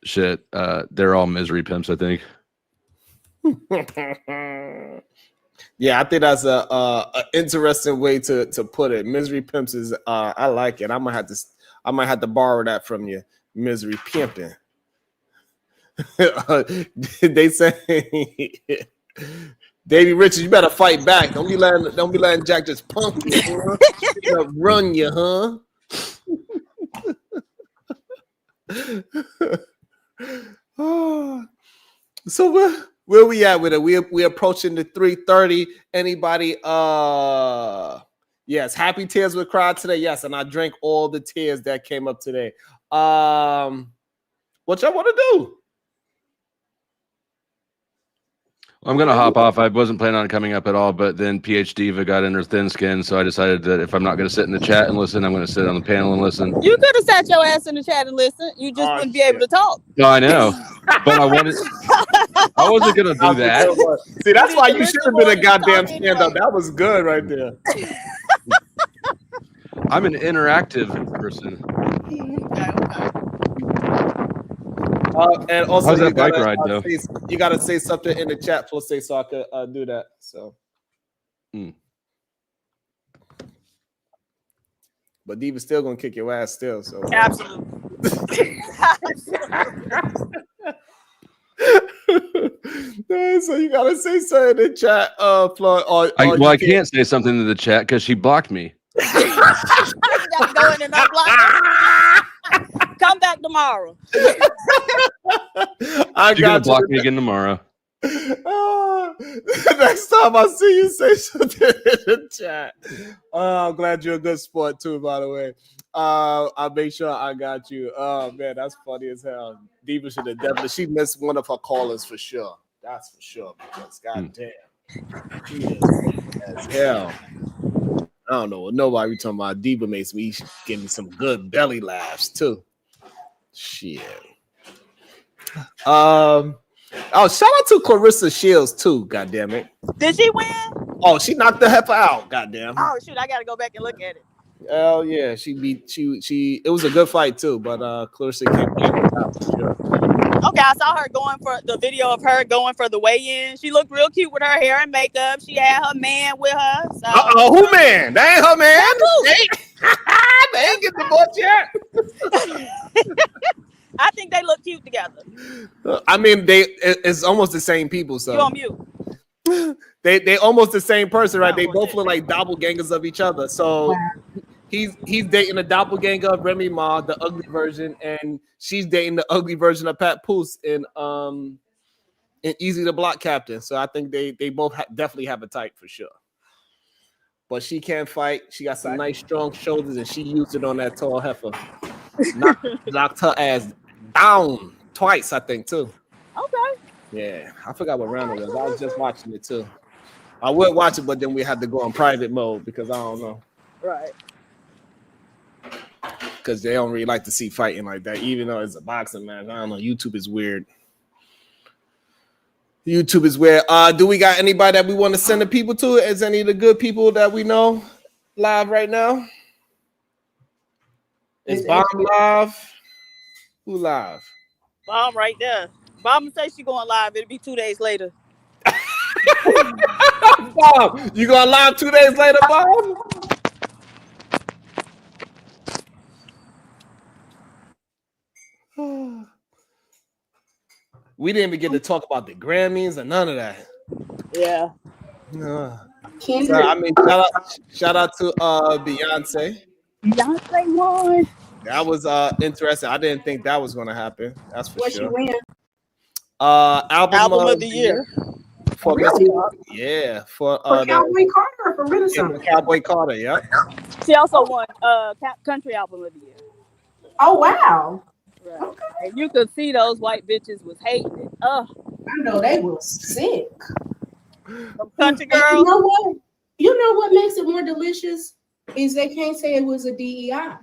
Speaker 12: shit, they're all misery pimps, I think.
Speaker 1: Yeah, I think that's a interesting way to put it. Misery pimps is I like it. I might have to borrow that from you. Misery pimping. They say Davey Richards, you better fight back. Don't be letting Jack just punk you, huh? Run you, huh? So where we at with it? We approaching the 3:30. Anybody? Yes, happy tears were cried today. Yes, and I drank all the tears that came up today. What y'all want to do?
Speaker 12: I'm gonna hop off. I wasn't planning on coming up at all, but then PhD Diva got in her thin skin, so I decided that if I'm not gonna sit in the chat and listen, I'm gonna sit on the panel and listen.
Speaker 9: You could have sat your ass in the chat and listened. You just wouldn't be able to talk.
Speaker 12: No, I know, but I wasn't gonna do that.
Speaker 1: See, that's why you should have been a goddamn stand-up. That was good right there.
Speaker 12: I'm an interactive person.
Speaker 1: And also,
Speaker 12: how's that bike ride though?
Speaker 1: You gotta say something in the chat for say so I could do that. So, but Diva's still gonna kick your ass still. So
Speaker 9: absolutely.
Speaker 1: So you gotta say something in the chat, Floyd.
Speaker 12: I can't say something in the chat because she blocked me.
Speaker 9: You gotta go in and unblock her. Come back tomorrow.
Speaker 12: You're gonna block me again tomorrow.
Speaker 1: Next time I see you, say something in the chat. I'm glad you're a good sport too, by the way. I'll make sure I got you. Oh man, that's funny as hell. Diva should have definitely. She missed one of her callers for sure. That's for sure. Because goddamn, she is as hell. I don't know what nobody be talking about. Diva makes me give me some good belly laughs too. Shit. Oh, shout out to Clarissa Shields too. Goddamn it.
Speaker 9: Did she win?
Speaker 1: Oh, she knocked the heifer out. Goddamn.
Speaker 9: Oh shoot, I gotta go back and look at it.
Speaker 1: Oh yeah, she beat she. It was a good fight too, but Clarissa came back out for sure.
Speaker 9: Okay, I saw her going for the video of her going for the weigh-in. She looked real cute with her hair and makeup. She had her man with her. So.
Speaker 1: Who man? That ain't her man. They ain't get the boat yet.
Speaker 9: I think they look cute together.
Speaker 1: I mean, it's almost the same people. So
Speaker 9: You on mute.
Speaker 1: they almost the same person, right? They both look like doppelgangers of each other. So he's dating a doppelganger of Remy Ma, the ugly version, and she's dating the ugly version of Pat Poose in Easy to Block Captain. So I think they both definitely have a type for sure. But she can't fight. She got some nice strong shoulders, and she used it on that tall heifer. Knocked her ass down twice, I think, too.
Speaker 9: Okay.
Speaker 1: Yeah, I forgot what round it was. I was just watching it too. I would watch it, but then we had to go on private mode because I don't know.
Speaker 9: Right.
Speaker 1: Because they don't really like to see fighting like that, even though it's a boxing match. I don't know. YouTube is weird. YouTube is weird. Do we got anybody that we want to send the people to? Is any of the good people that we know live right now? Is Bomb live? Who live?
Speaker 9: Bomb right there. Bomb say she going live. It'll be 2 days later.
Speaker 1: Bomb, you going live 2 days later, Bomb? We didn't even get to talk about the Grammys or none of that.
Speaker 9: Yeah.
Speaker 1: So, I mean, shout out to Beyonce.
Speaker 9: Beyonce won.
Speaker 1: That was interesting. I didn't think that was going to happen. That's for sure.
Speaker 3: She win?
Speaker 1: Album
Speaker 9: of the year.
Speaker 1: For
Speaker 3: Really?
Speaker 1: yeah, for
Speaker 15: Cowboy Carter or for Renaissance?
Speaker 1: Cowboy Carter, yeah.
Speaker 9: She also won country album of the year.
Speaker 15: Oh wow.
Speaker 9: Right. Okay. And you could see those white bitches was hating it.
Speaker 15: I know they was sick.
Speaker 9: Some country
Speaker 15: And
Speaker 9: girls.
Speaker 15: you know what? You know what makes it more delicious is they can't say it was a DEI.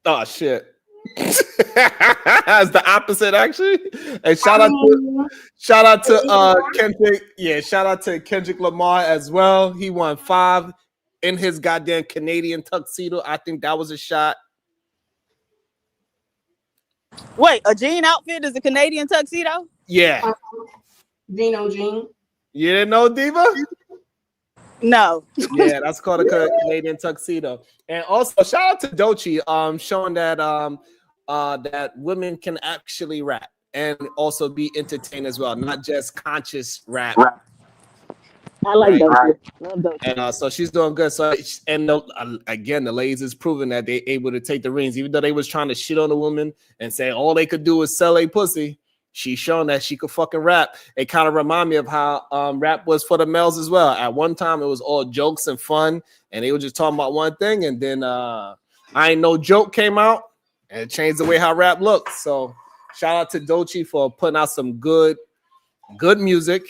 Speaker 1: Oh shit. That's the opposite, actually. And shout out to Kendrick. Yeah, shout out to Kendrick Lamar as well. He won 5 in his goddamn Canadian tuxedo. I think that was a shot.
Speaker 9: Wait, a jean outfit is a Canadian tuxedo?
Speaker 1: Yeah.
Speaker 15: Dino Jean.
Speaker 1: You didn't know, Diva?
Speaker 9: No.
Speaker 1: Yeah, that's called a Canadian tuxedo. And also shout out to Doechii, showing that that women can actually rap and also be entertained as well, not just conscious rap.
Speaker 9: I like
Speaker 1: Right.
Speaker 9: Doechii.
Speaker 1: And so she's doing good. So and again, the ladies is proving that they're able to take the reins, even though they was trying to shit on the woman and say all they could do was sell a pussy. She's shown that she could fucking rap. It kind of remind me of how rap was for the males as well. At one time, it was all jokes and fun, and they were just talking about one thing. And then I Ain't No Joke came out, and it changed the way how rap looks. So shout out to Doechii for putting out some good music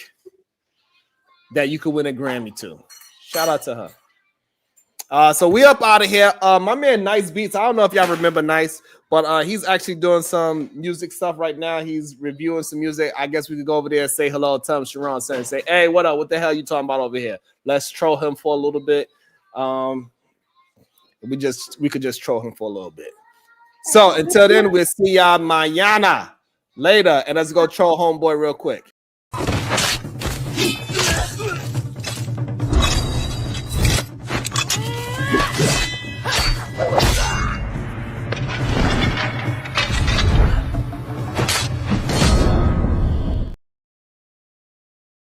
Speaker 1: that you could win a Grammy to. Shout out to her. So we up out of here. My man Nice Beats. I don't know if y'all remember Nice, but he's actually doing some music stuff right now. He's reviewing some music. I guess we could go over there and say hello. Tell him Sharon said and say, hey, what up? What the hell you talking about over here? Let's troll him for a little bit. We could just troll him for a little bit. So until then, we'll see y'all mañana later, and let's go troll homeboy real quick.